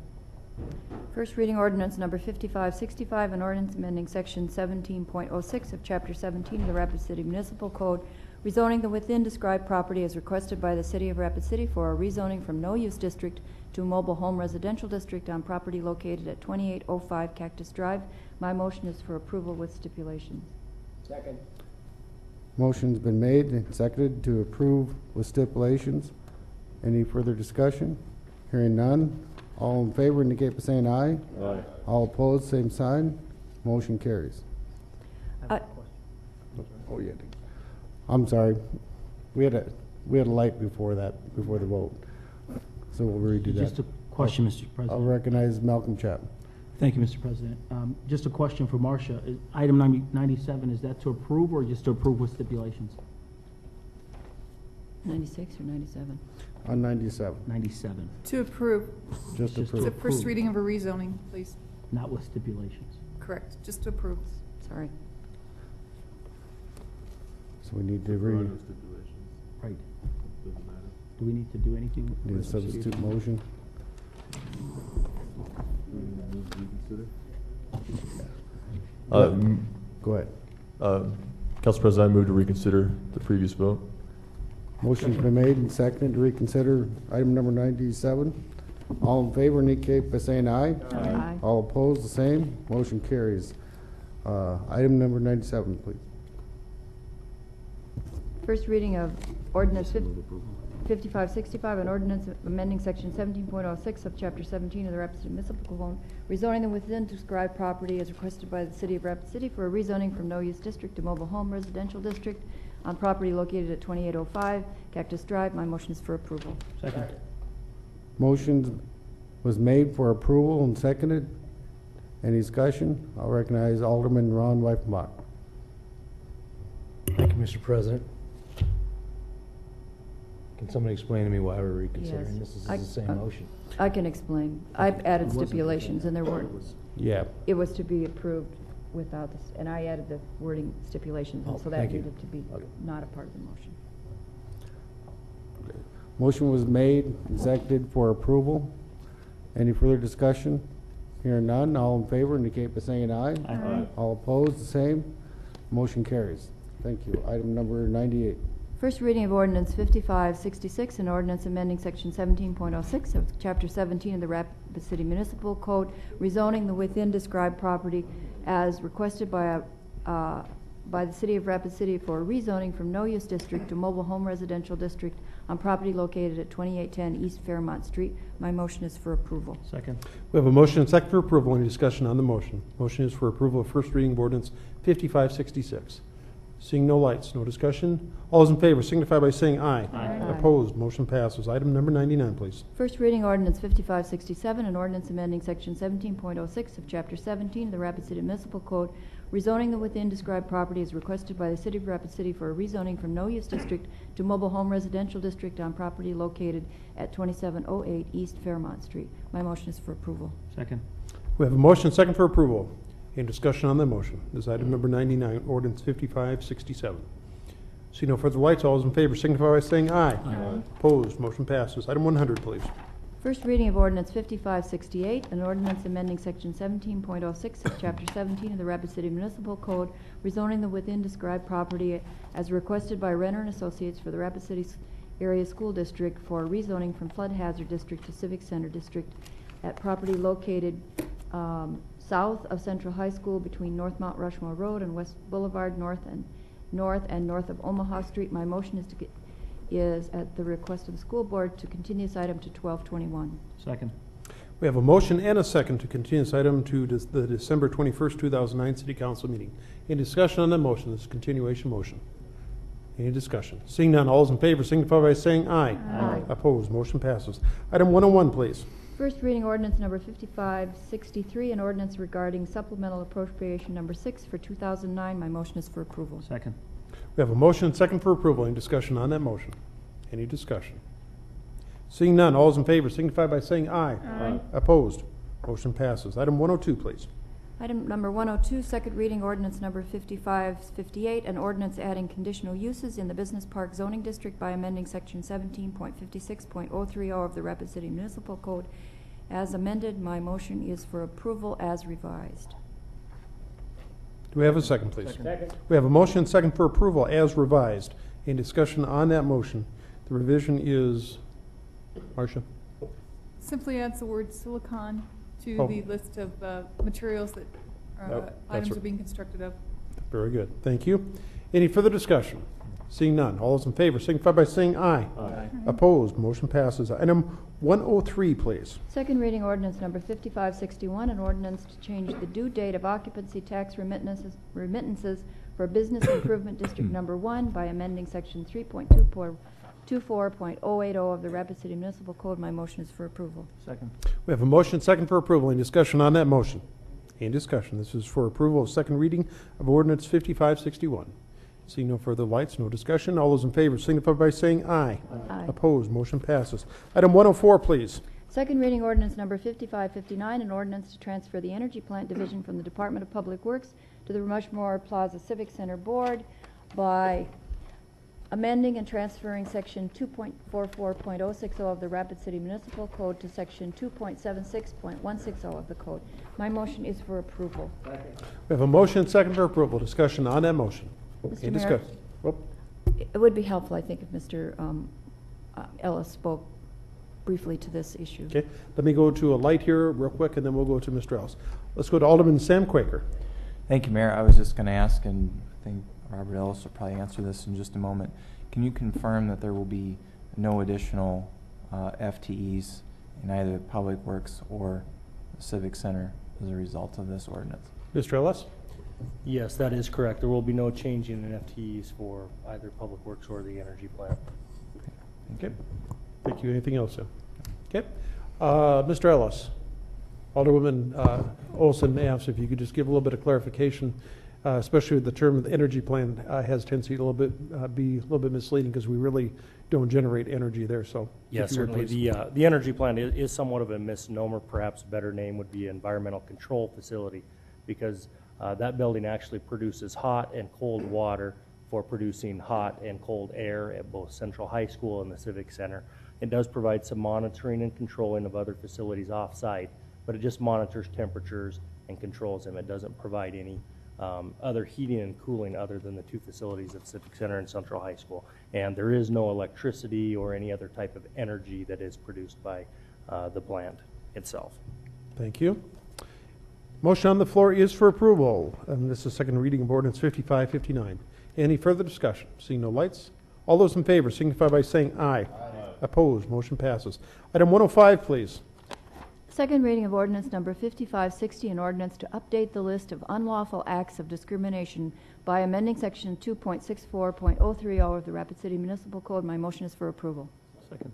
First reading ordinance number 5565, an ordinance amending section 17.06 of chapter 17 of the Rapid City Municipal Code, rezoning the within described property as requested by the City of Rapid City for a rezoning from no use district to a mobile home residential district on property located at 2805 Cactus Drive. My motion is for approval with stipulations. Second. Motion's been made and seconded to approve with stipulations. Any further discussion? Hearing none, all in favor indicate by saying aye. Aye. All opposed, same sign. Motion carries. Oh, yeah. I'm sorry. We had a light before that, before the vote. So we'll redo that. Just a question, Mr. I'll President. recognize Malcolm Chapman. Thank you, Mr. President. Just a question for Marcia. Item 97, is that to approve or just to approve with stipulations? 96 or 97? On 97. 97, To approve. Just Just approve. It's a first approve. reading of a rezoning, please. not with stipulations. Correct, just to approve. Sorry. So we need to read Right. Do we need to do anything? need a with substitute procedure? motion. Go ahead. Council President, I move to reconsider the previous vote. Motion's been made and seconded to reconsider item number 97. All in favor indicate by saying aye. Aye. All opposed, the same. Motion carries. Item number 97, please. First reading of ordinance 5565, an ordinance amending section 17.06 of chapter 17 of the Rapid City Municipal Code, rezoning the within described property as requested by the City of Rapid City for a rezoning from no use district to mobile home residential district on property located at 2805 Cactus Drive. My motion is for approval. Second. Motion was made for approval and seconded. Any discussion? I'll recognize Alderman Ron Weifenbach. Thank you, Mr. President. Can somebody explain to me why we're reconsidering? Yes. This is I- the same motion. I can explain. I've added stipulations, and there weren't. Yeah. It was to be approved without this, and I added the wording stipulations, and Oh, so that thank you. needed to be Okay. not a part of the motion. Motion was made and seconded for approval. Any further discussion? Hearing none, all in favor indicate by saying aye. Aye. All opposed, the same. Motion carries. Thank you. Item number 98. First reading of ordinance 5566, an ordinance amending section 17.06 of chapter 17 of the Rapid City Municipal Code, rezoning the within described property as requested by by the City of Rapid City for rezoning from no-use district to mobile home residential district on property located at 2810 East Fairmont Street. My motion is for approval. Second. We have a motion and second for approval. Any discussion on the motion? Motion is for approval of first reading of ordinance 5566. Seeing no lights, no discussion. All those in favor signify by saying aye. Aye. Opposed, motion passes. Item number 99, please. First reading ordinance 5567, an ordinance amending section 17.06 of chapter 17 of the Rapid City Municipal Code, rezoning the within described property as requested by the City of Rapid City for a rezoning from no-use district to mobile home residential district on property located at 2708 East Fairmont Street. My motion is for approval. Second. We have a motion and second for approval. Any discussion on the motion? This is item number 99, ordinance 5567. See no further lights. All those in favor signify by saying aye. Aye. Opposed, motion passes. Item 100, please. First reading of ordinance 5568, an ordinance amending section 17.06 of chapter 17 of the Rapid City Municipal Code, rezoning the within described property as requested by Renner and Associates for the Rapid City Area School District for rezoning from flood hazard district to civic center district at property located south of Central High School between North Mount Rushmore Road and West Boulevard, north and north of Omaha Street. My motion is at the request of the school board to continue this item to 12/21. Second. We have a motion and a second to continue this item to the December 21st, 2009 City Council meeting. Any discussion on that motion? This is a continuation motion. Any discussion? Seeing none, all those in favor signify by saying aye. Aye. Opposed, motion passes. Item 101, please. First reading ordinance number 5563, an ordinance regarding supplemental appropriation number 6 for 2009. My motion is for approval. Second. We have a motion and second for approval. Any discussion on that motion? Any discussion? Seeing none, all those in favor signify by saying aye. Aye. Opposed, motion passes. Item 102, please. Item number 102, second reading ordinance number 5558, an ordinance adding conditional uses in the Business Park zoning district by amending section 17.56.030 of the Rapid City Municipal Code as amended. My motion is for approval as revised. Do we have a second, please? Second. We have a motion and second for approval as revised. Any discussion on that motion? The revision is, Marcia? Simply adds the word silicon to Oh. the list of materials that That's items right. are being constructed of. Very good. Thank you. Any further discussion? Seeing none, all those in favor signify by saying aye. Aye. Opposed, motion passes. Item 103, please. Second reading ordinance number 5561, an ordinance to change the due date of occupancy tax remittances for Business Improvement District Number 1 by amending section 3.24.080 of the Rapid City Municipal Code. My motion is for approval. Second. We have a motion second for approval. Any discussion on that motion? Any discussion? This is for approval of second reading of ordinance 5561. Seeing no further lights, no discussion. All those in favor signify by saying aye. Aye. Opposed, motion passes. Item 104, please. Second reading ordinance number 5559, an ordinance to transfer the Energy Plant Division from the Department of Public Works to the Rushmore Plaza Civic Center Board by amending and transferring section 2.44.060 of the Rapid City Municipal Code to section 2.76.160 of the code. My motion is for approval. We have a motion and second for approval. Discussion on that motion. Mr. Any Mayor? discussion? Whoop. It would be helpful, I think, if Mr. Ellis spoke briefly to this issue. Okay, let me go to a light here real quick, and then we'll go to Mr. Ellis. Let's go to Alderman Sam Quaker. Thank you, Mayor. I was just going to ask, and I think Robert Ellis will probably answer this in just a moment. Can you confirm that there will be no additional FTEs in either Public Works or the Civic Center as a result of this ordinance? Mr. Ellis? Yes, that is correct. There will be no change in FTEs for either Public Works or the energy plant. Okay. Thank you. Anything else, sir? Okay. Mr. Ellis, Alderwoman Olson asked if you could just give a little bit of clarification, especially with the term the energy plan has tendency to be a little bit misleading because we really don't generate energy there. So Yes, if you would, certainly. please. The energy plant is somewhat of a misnomer. Perhaps a better name would be environmental control facility, because that building actually produces hot and cold water for producing hot and cold air at both Central High School and the Civic Center. It does provide some monitoring and controlling of other facilities off-site, but it just monitors temperatures and controls them. It doesn't provide any other heating and cooling other than the two facilities at Civic Center and Central High School. And there is no electricity or any other type of energy that is produced by the plant itself. Thank you. Motion on the floor is for approval, and this is second reading of ordinance 5559. Any further discussion? Seeing no lights, all those in favor signify by saying aye. Opposed, motion passes. Item 105, please. Second reading of ordinance number 5560, an ordinance to update the list of unlawful acts of discrimination by amending section 2.64.030 of the Rapid City Municipal Code. My motion is for approval. Second.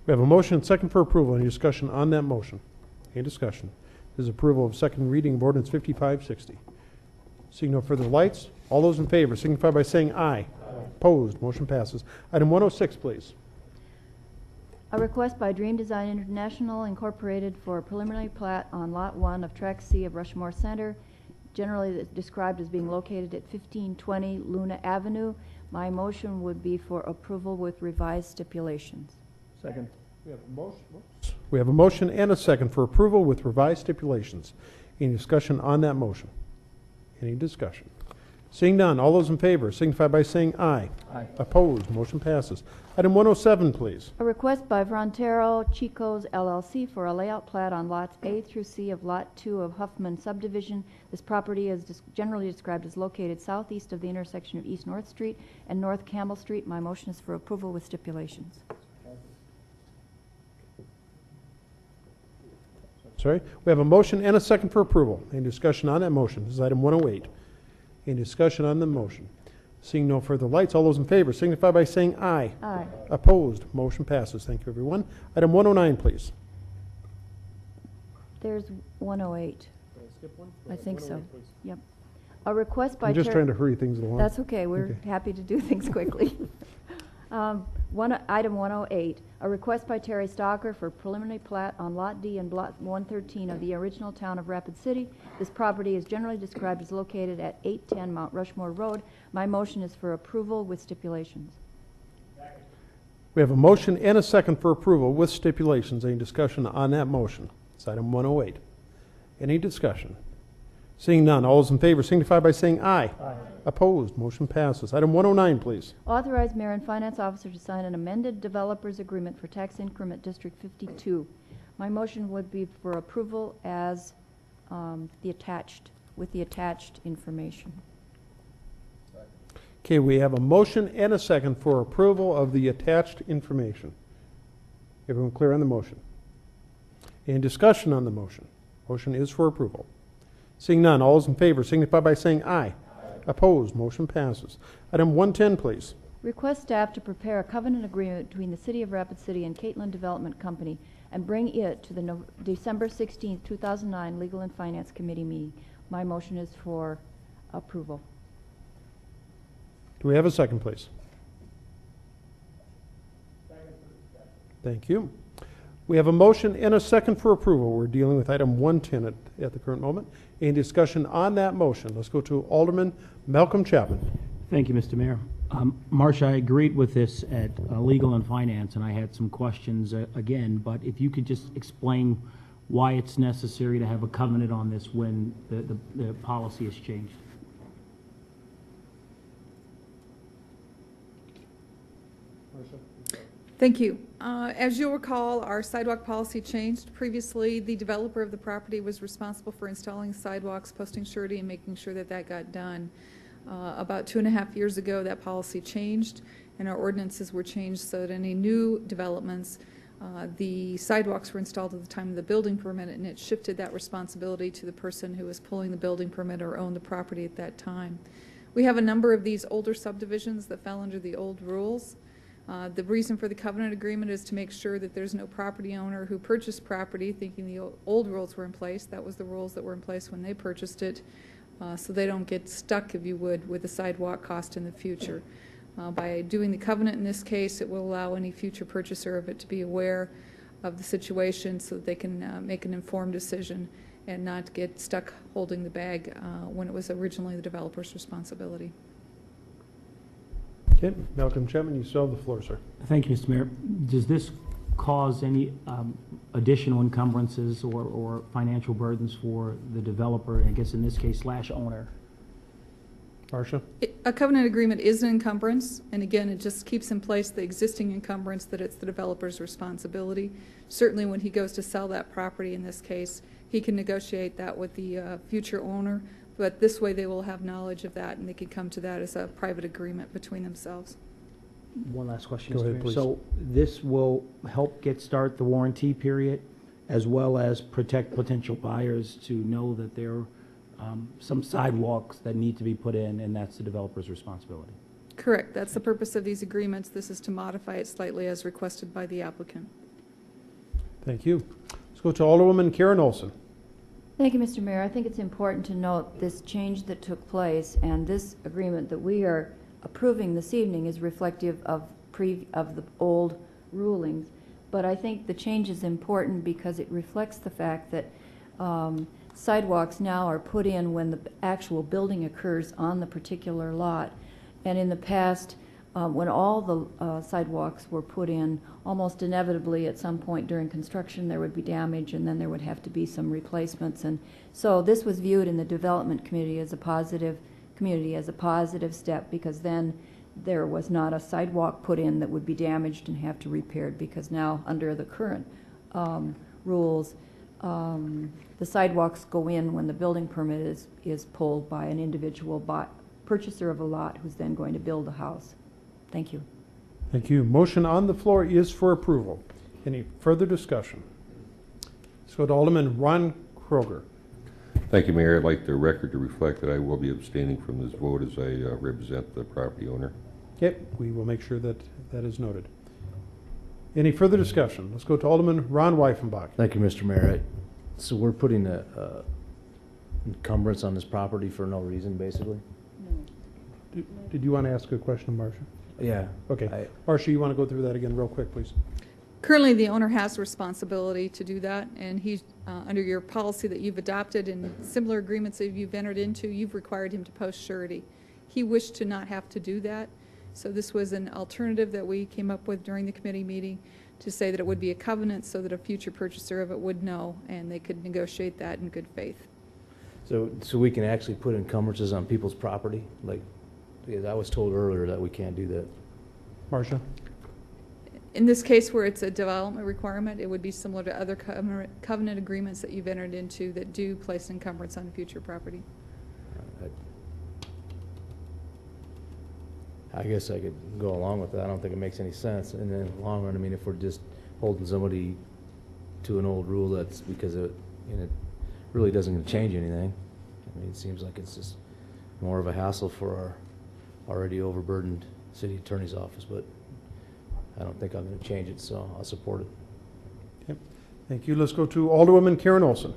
We have a motion and second for approval. Any discussion on that motion? Any discussion? This is approval of second reading of ordinance 5560. Seeing no further lights, all those in favor signify by saying aye. Opposed, motion passes. Item 106, please. A request by Dream Design International Incorporated for a preliminary plat on Lot 1 of Tract C of Rushmore Center, generally described as being located at 1520 Luna Avenue. My motion would be for approval with revised stipulations. Second. We have a motion and a second for approval with revised stipulations. Any discussion on that motion? Any discussion? Seeing none, all those in favor signify by saying aye. Aye. Opposed, motion passes. Item 107, please. A request by Frontero Chicos LLC for a layout plat on lots A through C of Lot 2 of Huffman subdivision. This property is generally described as located southeast of the intersection of East North Street and North Campbell Street. My motion is for approval with stipulations. Sorry. We have a motion and a second for approval. Any discussion on that motion? This is item 108. Any discussion on the motion? Seeing no further lights, all those in favor signify by saying aye. Aye. Opposed, motion passes. Thank you, everyone. Item 109, please. There's 108. I think so. Yep. A request by I'm just Ter- trying to hurry things along. That's okay. We're Okay. happy to do things quickly. Item 108, a request by Terry Stalker for preliminary plat on Lot D and Block 113 of the original town of Rapid City. This property is generally described as located at 810 Mount Rushmore Road. My motion is for approval with stipulations. We have a motion and a second for approval with stipulations. Any discussion on that motion? It's item 108. Any discussion? Seeing none, all those in favor signify by saying aye. Aye. Opposed, motion passes. Item 109, please. Authorize mayor and finance officer to sign an amended developers agreement for tax increment District 52. My motion would be for approval as with the attached information. Okay, we have a motion and a second for approval of the attached information. Everyone clear on the motion? Any discussion on the motion? Motion is for approval. Seeing none, all those in favor signify by saying aye. Opposed, motion passes. Item 110, please. Request staff to prepare a covenant agreement between the City of Rapid City and Catlin Development Company and bring it to the December 16, 2009 Legal and Finance Committee meeting. My motion is for approval. Do we have a second, please? Thank you. We have a motion and a second for approval. We're dealing with item 110 at the current moment. Any discussion on that motion? Let's go to Alderman Malcolm Chapman. Thank you, Mr. Mayor. Marcia, I agreed with this at Legal and Finance, and I had some questions again, but if you could just explain why it's necessary to have a covenant on this when the policy has changed. Thank you. As you'll recall, our sidewalk policy changed. Previously, the developer of the property was responsible for installing sidewalks, posting surety, and making sure that that got done. About 2.5 years ago, that policy changed, and our ordinances were changed so that any new developments, the sidewalks were installed at the time of the building permit, and it shifted that responsibility to the person who was pulling the building permit or owned the property at that time. We have a number of these older subdivisions that fell under the old rules. The reason for the covenant agreement is to make sure that there's no property owner who purchased property thinking the old rules were in place. That was the rules that were in place when they purchased it, so they don't get stuck, if you would, with the sidewalk cost in the future. By doing the covenant in this case, it will allow any future purchaser of it to be aware of the situation so that they can make an informed decision and not get stuck holding the bag when it was originally the developer's responsibility. Okay, Malcolm Chapman, you still have the floor, sir. Thank you, Mr. Mayor. Does this cause any additional encumbrances or financial burdens for the developer, I guess in this case, / owner? Marcia? A covenant agreement is an encumbrance, and again, it just keeps in place the existing encumbrance that it's the developer's responsibility. Certainly when he goes to sell that property in this case, he can negotiate that with the future owner, but this way they will have knowledge of that, and they can come to that as a private agreement between themselves. One last question, Go Mr. ahead, Mayor. please. So this will help start the warranty period, as well as protect potential buyers to know that there are some sidewalks that need to be put in, and that's the developer's responsibility. Correct. That's the purpose of these agreements. This is to modify it slightly as requested by the applicant. Thank you. Let's go to Alderwoman Karen Olson. Thank you, Mr. Mayor. I think it's important to note this change that took place, and this agreement that we are approving this evening is reflective of the old rulings. But I think the change is important because it reflects the fact that sidewalks now are put in when the actual building occurs on the particular lot. And in the past, when all the sidewalks were put in, almost inevitably at some point during construction there would be damage, and then there would have to be some replacements. And so this was viewed in the development committee as a positive step, because then there was not a sidewalk put in that would be damaged and have to be repaired, because now under the current rules, the sidewalks go in when the building permit is pulled by an individual purchaser of a lot who's then going to build a house. Thank you. Thank you. Motion on the floor is for approval. Any further discussion? Let's go to Alderman Ron Kroger. Thank you, Mayor. I'd like the record to reflect that I will be abstaining from this vote as I represent the property owner. Okay, we will make sure that that is noted. Any further discussion? Let's go to Alderman Ron Weifenbach. Thank you, Mr. Mayor. So we're putting a encumbrance on this property for no reason, basically? Did you want to ask a question, Marcia? Yeah. Okay. Marcia, you want to go through that again real quick, please? Currently, the owner has responsibility to do that, and he's, under your policy that you've adopted and similar agreements that you've entered into, you've required him to post surety. He wished to not have to do that, so this was an alternative that we came up with during the committee meeting to say that it would be a covenant so that a future purchaser of it would know, and they could negotiate that in good faith. So we can actually put encumbrances on people's property? Like, because I was told earlier that we can't do that. Marcia? In this case where it's a development requirement, it would be similar to other covenant agreements that you've entered into that do place encumbrance on future property. I guess I could go along with that. I don't think it makes any sense. And then in the long run, I mean, if we're just holding somebody to an old rule, that's because it really doesn't change anything. I mean, it seems like it's just more of a hassle for our already overburdened city attorney's office, but I don't think I'm going to change it, so I'll support it. Okay. Thank you. Let's go to Alderwoman Karen Olson.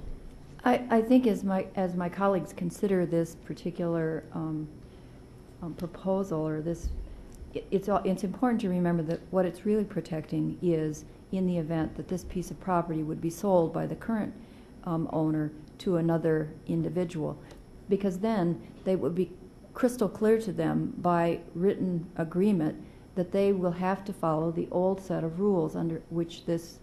I think as my colleagues consider this particular proposal or this, it's important to remember that what it's really protecting is in the event that this piece of property would be sold by the current owner to another individual, because then they would be crystal clear to them by written agreement that they will have to follow the old set of rules under which this,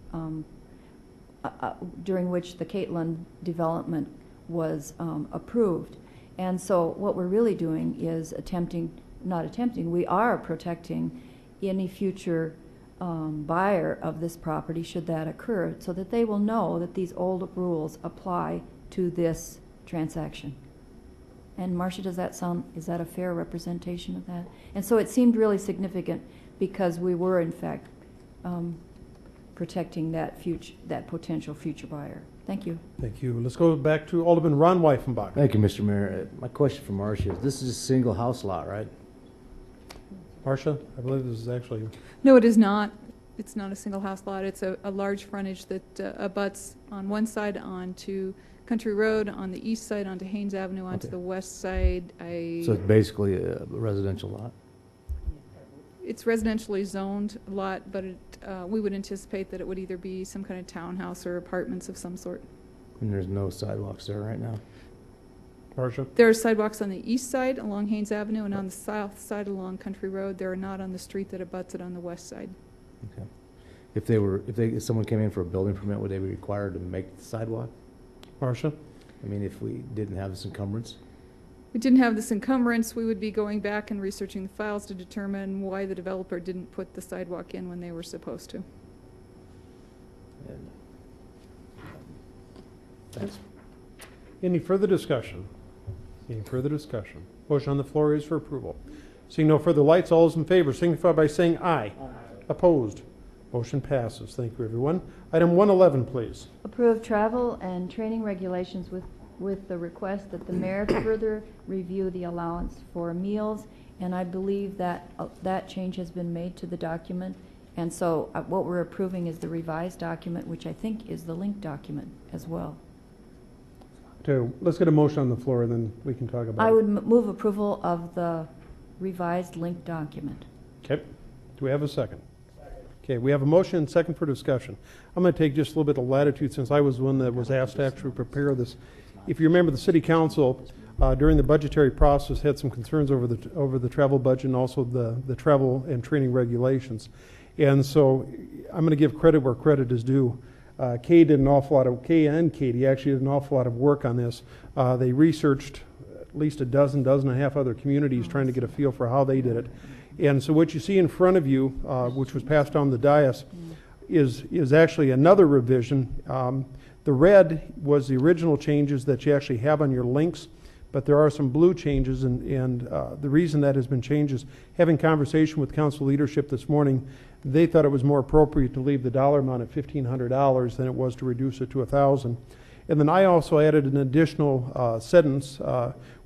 during which the Caitlan development was approved. And so what we're really doing is we are protecting any future buyer of this property should that occur, so that they will know that these old rules apply to this transaction. And Marcia, is that a fair representation of that? And so it seemed really significant because we were in fact protecting that potential future buyer. Thank you. Thank you. Let's go back to Alderman Ron Weifenbach. Thank you, Mr. Mayor. My question for Marcia is, this is a single house lot, right? Marcia, I believe this is actually... No, it is not. It's not a single house lot. It's a large frontage that abuts on one side onto Country Road, on the east side onto Haynes Avenue, onto the west side. So it's basically a residential lot? It's residentially zoned lot, but we would anticipate that it would either be some kind of townhouse or apartments of some sort. And there's no sidewalks there right now? Marcia? There are sidewalks on the east side along Haynes Avenue and on the south side along Country Road. There are not on the street that abuts it on the west side. Okay. If someone came in for a building permit, would they be required to make the sidewalk? Marcia? I mean, if we didn't have this encumbrance? If we didn't have this encumbrance, we would be going back and researching the files to determine why the developer didn't put the sidewalk in when they were supposed to. Thanks. Any further discussion? Any further discussion? Motion on the floor is for approval. Seeing no further lights, all those in favor signify by saying aye. Opposed? Motion passes. Thank you, everyone. Item 111, please. Approve travel and training regulations with the request that the mayor further review the allowance for meals, and I believe that that change has been made to the document, and so what we're approving is the revised document, which I think is the link document as well. So let's get a motion on the floor, and then we can talk about I it. would move approval of the revised link document. Okay. Do we have a second? Okay, we have a motion and second for discussion. I'm going to take just a little bit of latitude since I was the one that was asked to actually prepare this. If you remember, the city council during the budgetary process had some concerns over the travel budget and also the travel and training regulations. And so I'm going to give credit where credit is due. Kay and Katie actually did an awful lot of work on this. They researched at least a dozen and a half other communities trying to get a feel for how they did it. And so what you see in front of you, which was passed on the dais, is actually another revision. The red was the original changes that you actually have on your links, but there are some blue changes, and the reason that has been changed is having conversation with council leadership this morning, they thought it was more appropriate to leave the dollar amount at $1,500 than it was to reduce it to $1,000. And then I also added an additional sentence,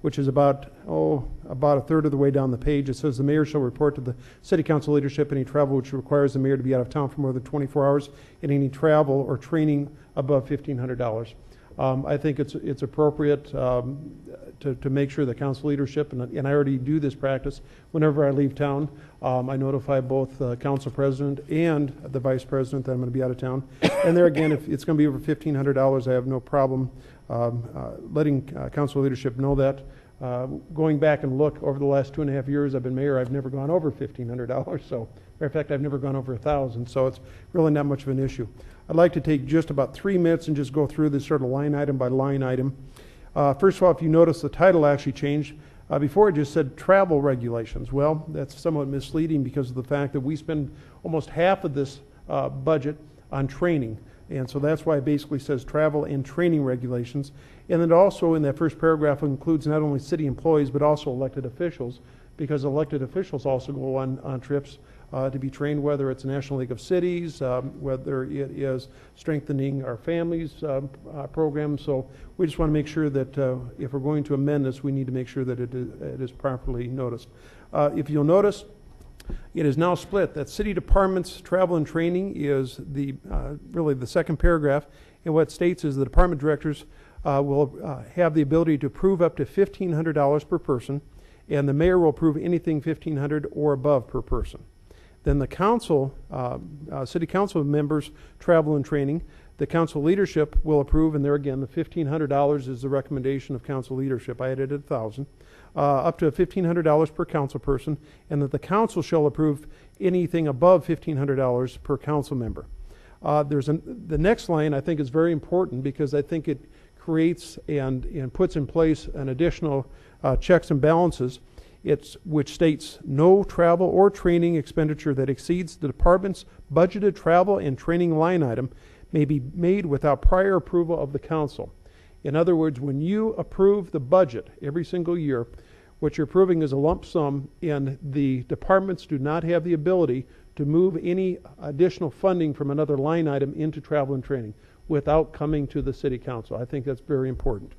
which is about a third of the way down the page. It says the mayor shall report to the city council leadership any travel which requires the mayor to be out of town for more than 24 hours and any travel or training above $1,500. I think it's appropriate to make sure the council leadership, and I already do this practice whenever I leave town. I notify both the council president and the vice president that I'm going to be out of town. And there again, if it's going to be over $1,500, I have no problem letting council leadership know that. Going back and look over the last 2.5 years I've been mayor, I've never gone over $1,500. So, matter of fact, I've never gone over $1,000. So it's really not much of an issue. I'd like to take just about 3 minutes and just go through this sort of line item by line item. First of all, if you notice, the title actually changed. Before it just said travel regulations. Well, that's somewhat misleading because of the fact that we spend almost half of this budget on training. And so that's why it basically says travel and training regulations. And then also in that first paragraph includes not only city employees but also elected officials, because elected officials also go on trips to be trained, whether it's National League of Cities, whether it is strengthening our families program. So we just want to make sure that if we're going to amend this, we need to make sure that it is properly noticed. If you'll notice, it is now split. That city departments travel and training is really the second paragraph. And what it states is the department directors will have the ability to approve up to $1,500 per person, and the mayor will approve anything $1,500 or above per person. Then the council, city council members travel and training, the council leadership will approve, and there again, the $1,500 is the recommendation of council leadership. I added $1,000. Up to $1,500 per council person, and that the council shall approve anything above $1,500 per council member. The next line I think is very important because I think it creates and puts in place an additional checks and balances. Which states no travel or training expenditure that exceeds the department's budgeted travel and training line item may be made without prior approval of the council. In other words, when you approve the budget every single year, what you're approving is a lump sum, and the departments do not have the ability to move any additional funding from another line item into travel and training without coming to the city council. I think that's very important.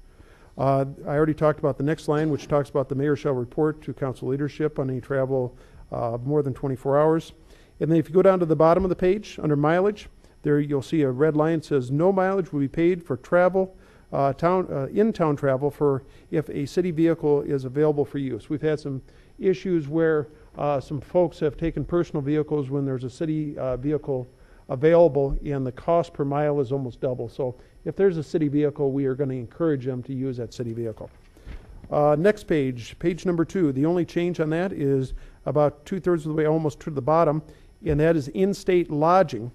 I already talked about the next line, which talks about the mayor shall report to council leadership on any travel more than 24 hours. And then if you go down to the bottom of the page, under mileage, there you'll see a red line that says no mileage will be paid for travel, in-town travel for if a city vehicle is available for use. We've had some issues where some folks have taken personal vehicles when there's a city vehicle available, and the cost per mile is almost double. So if there's a city vehicle, we are going to encourage them to use that city vehicle. Next page, page number 2. The only change on that is about 2/3 of the way almost to the bottom, and that is in-state lodging.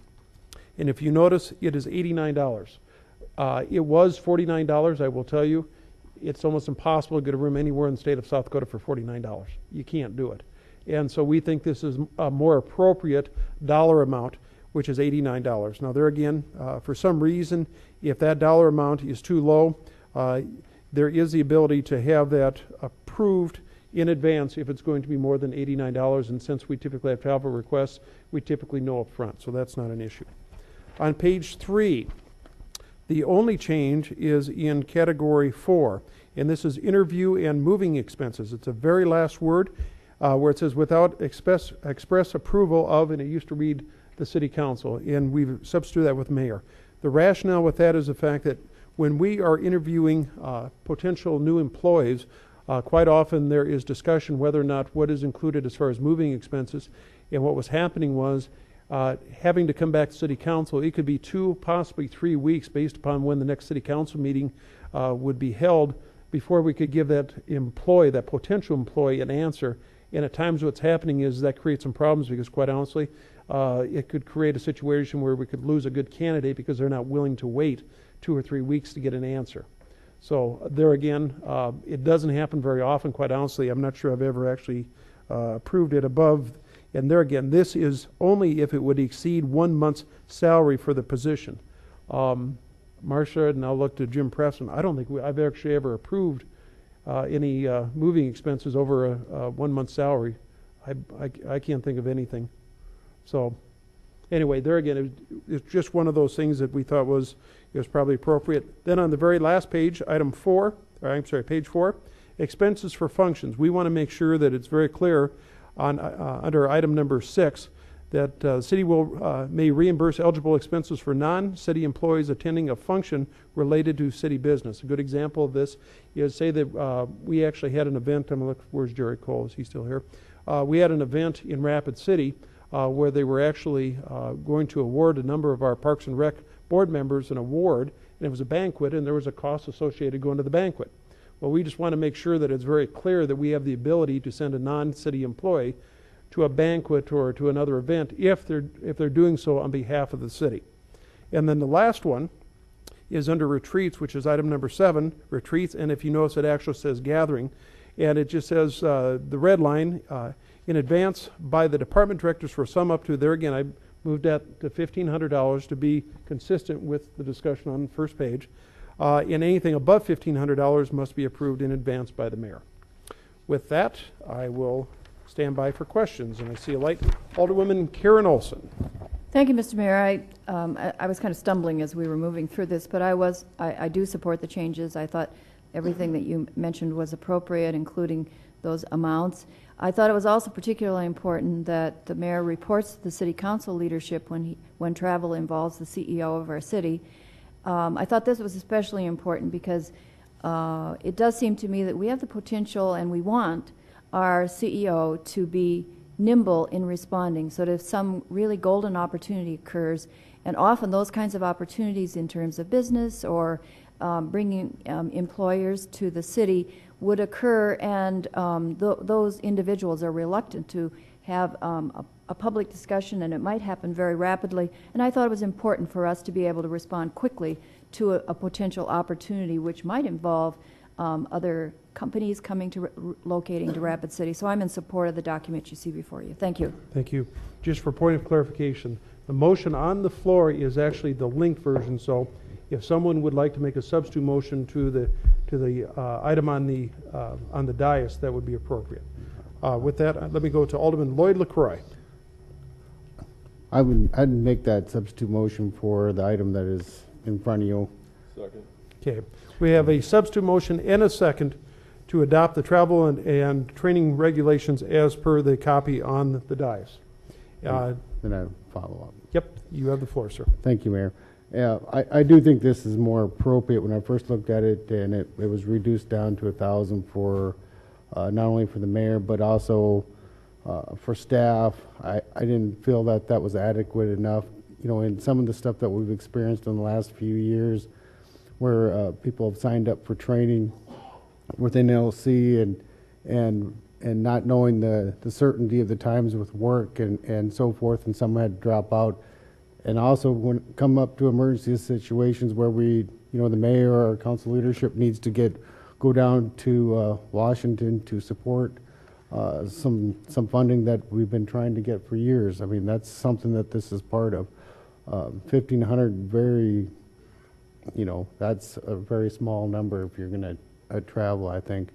And if you notice, it is $89. It was $49, I will tell you. It's almost impossible to get a room anywhere in the state of South Dakota for $49. You can't do it. And so we think this is a more appropriate dollar amount, which is $89. Now there again, for some reason, If that dollar amount is too low, there is the ability to have that approved in advance if it's going to be more than $89. And since we typically have travel requests, we typically know up front, so that's not an issue. On page 3, the only change is in category 4, and this is interview and moving expenses. It's the very last word where it says without express approval of, and it used to read the city council, and we've substituted that with mayor. The rationale with that is the fact that when we are interviewing potential new employees, quite often there is discussion whether or not what is included as far as moving expenses. And what was happening was having to come back to city council. It could be 2, possibly 3 weeks based upon when the next city council meeting would be held before we could give that employee, that potential employee, an answer. And at times what's happening is that creates some problems because quite honestly, it could create a situation where we could lose a good candidate because they're not willing to wait 2 or 3 weeks to get an answer. So there again, it doesn't happen very often, quite honestly. I'm not sure I've ever actually approved it above. And there again, this is only if it would exceed 1 month's salary for the position. Marcia, and I'll look to Jim Preston, I don't think I've actually ever approved any moving expenses over a 1 month salary. I can't think of anything. So anyway, there again, it's just one of those things that we thought was probably appropriate. Then on the very last page, page 4, expenses for functions. We want to make sure that it's very clear on under item number 6 that the city will may reimburse eligible expenses for non-city employees attending a function related to city business. A good example of this is, say that we actually had an event. I'm looking, where's Jerry Cole? Is he still here? We had an event in Rapid City where they were actually going to award a number of our Parks and Rec board members an award, and it was a banquet, and there was a cost associated going to the banquet. Well, we just want to make sure that it's very clear that we have the ability to send a non-city employee to a banquet or to another event if they're doing so on behalf of the city. And then the last one is under retreats, which is item number 7, retreats, and if you notice it actually says gathering, and it just says the red line, in advance by the department directors for sum up to, there again, I moved that to $1,500 to be consistent with the discussion on the first page. And anything above $1,500 must be approved in advance by the mayor. With that, I will stand by for questions, and I see a light. Alderwoman Karen Olson. Thank you, Mr. Mayor. I was kind of stumbling as we were moving through this, but I do support the changes. I thought everything that you mentioned was appropriate, including those amounts. I thought it was also particularly important that the mayor reports to the city council leadership when travel involves the CEO of our city. I thought this was especially important because it does seem to me that we have the potential and we want our CEO to be nimble in responding, so that if some really golden opportunity occurs, and often those kinds of opportunities in terms of business or bringing employers to the city would occur, and those individuals are reluctant to have a public discussion, and it might happen very rapidly. And I thought it was important for us to be able to respond quickly to a potential opportunity which might involve other companies coming to locating to Rapid City. So I'm in support of the document you see before you. Thank you. Thank you. Just for point of clarification, the motion on the floor is actually the linked version, so if someone would like to make a substitute motion to the item on the dais, that would be appropriate. With that, let me go to Alderman Lloyd LaCroix. I'd make that substitute motion for the item that is in front of you. Second. Okay. We have a substitute motion and a second to adopt the travel and training regulations as per the copy on the dais. Then I follow up. Yep, you have the floor, sir. Thank you, Mayor. I do think this is more appropriate. When I first looked at it, and it was reduced down to 1,000 for not only for the mayor but also for staff. I didn't feel that was adequate enough. You know, in some of the stuff that we've experienced in the last few years, where people have signed up for training within LC and not knowing the certainty of the times with work and so forth, and some had to drop out. And also when it come up to emergency situations where the mayor or council leadership needs to go down to Washington to support some funding that we've been trying to get for years. I mean, that's something that this is part of. 1,500 very you know, that's a very small number if you're going to travel, I think.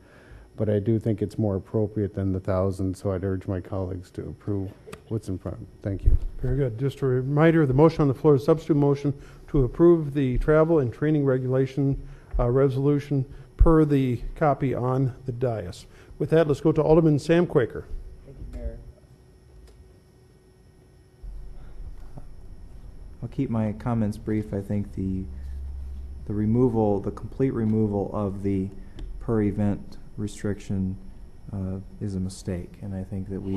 But I do think it's more appropriate than the 1,000, so I'd urge my colleagues to approve what's in front. Thank you. Very good. Just a reminder, the motion on the floor is substitute motion to approve the travel and training regulation resolution per the copy on the dais. With that, let's go to Alderman Sam Quaker. Thank you, Mayor. I'll keep my comments brief. I think the complete removal of the per event restriction is a mistake, and I think that we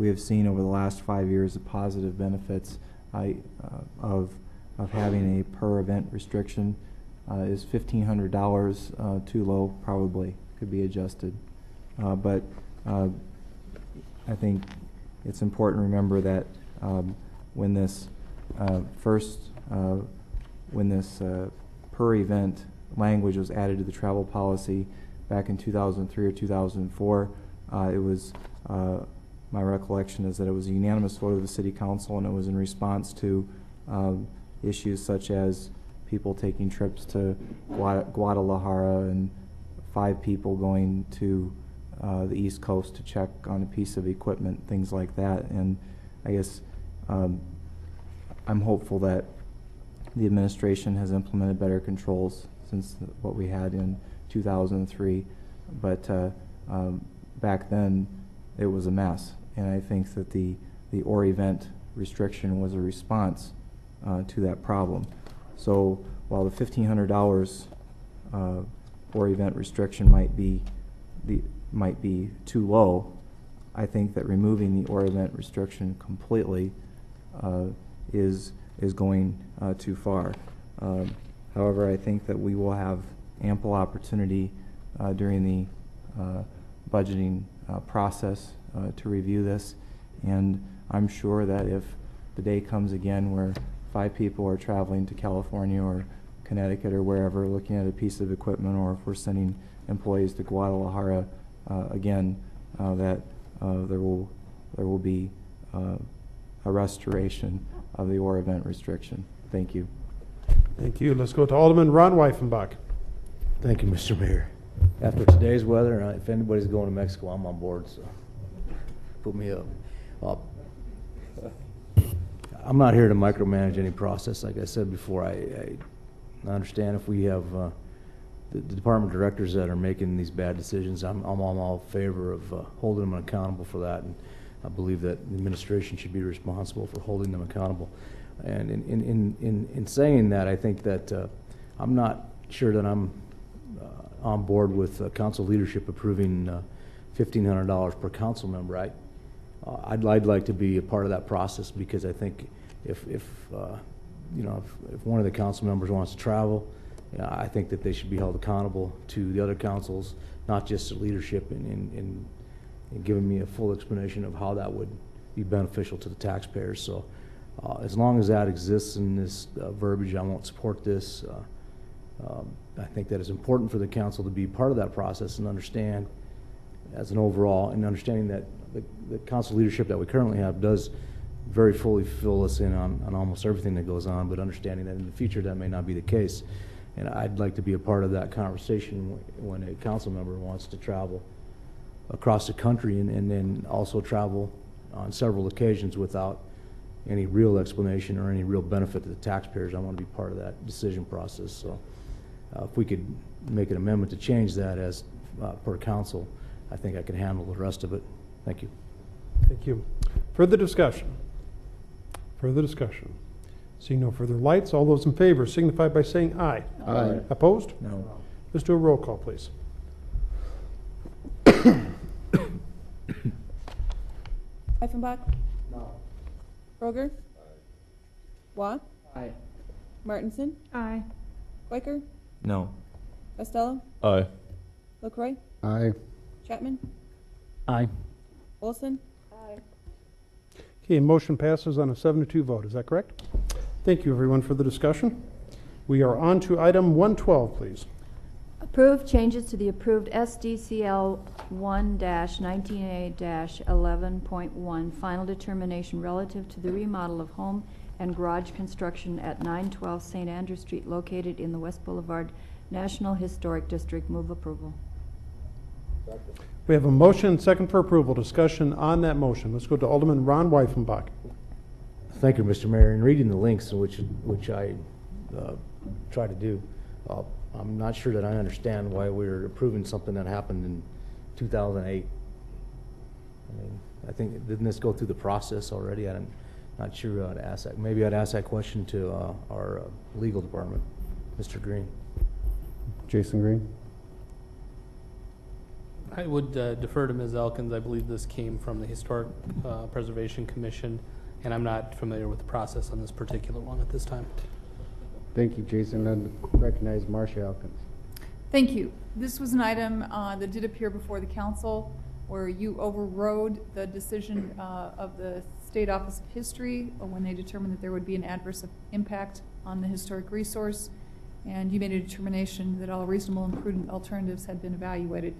have seen over the last 5 years the positive benefits of having a per event restriction. Is $1,500 too low? Probably could be adjusted, but I think it's important to remember that when this per event language was added to the travel policy back in 2003 or 2004, it was my recollection is that it was a unanimous vote of the City Council, and it was in response to issues such as people taking trips to Guadalajara and 5 people going to the East Coast to check on a piece of equipment, things like that. And I guess I'm hopeful that the administration has implemented better controls since what we had in 2003, but back then it was a mess, and I think that the or event restriction was a response to that problem. So while the $1,500 or event restriction might be too low, I think that removing the or event restriction completely is going too far. However, I think that we will have ample opportunity during the budgeting process to review this, and I'm sure that if the day comes again where 5 people are traveling to California or Connecticut or wherever looking at a piece of equipment, or if we're sending employees to Guadalajara again, that there will be a restoration of the or event restriction. Thank you. Thank you. Let's go to Alderman Ron Weifenbach. Thank you, Mr. Mayor. After today's weather, if anybody's going to Mexico, I'm on board, so put me up. I'm not here to micromanage any process. Like I said before, I understand if we have the department directors that are making these bad decisions. I'm all in favor of holding them accountable for that, and I believe that the administration should be responsible for holding them accountable. And in saying that, I think that I'm not sure that I'm on board with council leadership approving $1,500 per council member. I'd like to be a part of that process, because I think if one of the council members wants to travel, I think that they should be held accountable to the other councils, not just the leadership, in giving me a full explanation of how that would be beneficial to the taxpayers. So as long as that exists in this verbiage, I won't support this. I think that it's important for the council to be part of that process and understand as an overall, and understanding that the council leadership that we currently have does very fully fill us in on almost everything that goes on, but understanding that in the future that may not be the case. And I'd like to be a part of that conversation when a council member wants to travel across the country, and then also travel on several occasions without any real explanation or any real benefit to the taxpayers. I want to be part of that decision process. So if we could make an amendment to change that as per council, I think I can handle the rest of it. Thank you. Thank you. Further discussion? Further discussion? Seeing no further lights, all those in favor signify by saying aye. Aye. Opposed? No. Let's do a roll call, please. Eifenbach? No. Kroger? Waugh? Aye. Martinson? Aye. Quaker? No. Costello? Aye. LaCroy? Aye. Chapman? Aye. Olson? Okay, motion passes on a 7-2 vote. Is that correct? Thank you, everyone, for the discussion. We are on to item 112, please. Approve changes to the approved SDCL 1-19A-11.1 final determination relative to the remodel of home and garage construction at 912 St. Andrew Street located in the West Boulevard National Historic District. Move approval. We have a motion and second for approval. Discussion on that motion. Let's go to Alderman Ron Weifenbach. Thank you, Mr. Mayor. In reading the links, which I try to do, I'm not sure that I understand why we're approving something that happened in 2008. I mean, I think, didn't this go through the process already? I'm not sure how to ask that. Maybe I'd ask that question to our legal department, Mr. Green. Jason Green? I would defer to Ms. Elkins. I believe this came from the Historic Preservation Commission, and I'm not familiar with the process on this particular one at this time. Thank you, Jason. I recognize Marcia Elkins. Thank you. This was an item that did appear before the council where you overrode the decision of the State Office of History when they determined that there would be an adverse impact on the historic resource, and you made a determination that all reasonable and prudent alternatives had been evaluated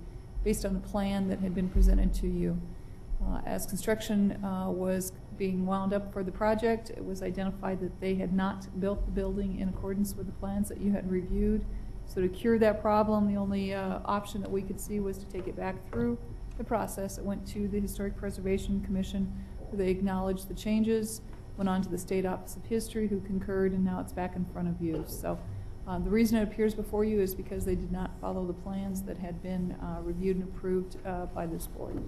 based on the plan that had been presented to you. As construction was being wound up for the project, it was identified that they had not built the building in accordance with the plans that you had reviewed. So to cure that problem, the only option that we could see was to take it back through the process. It went to the Historic Preservation Commission, where they acknowledged the changes, went on to the State Office of History, who concurred, and now it's back in front of you. So the reason it appears before you is because they did not follow the plans that had been reviewed and approved by this board.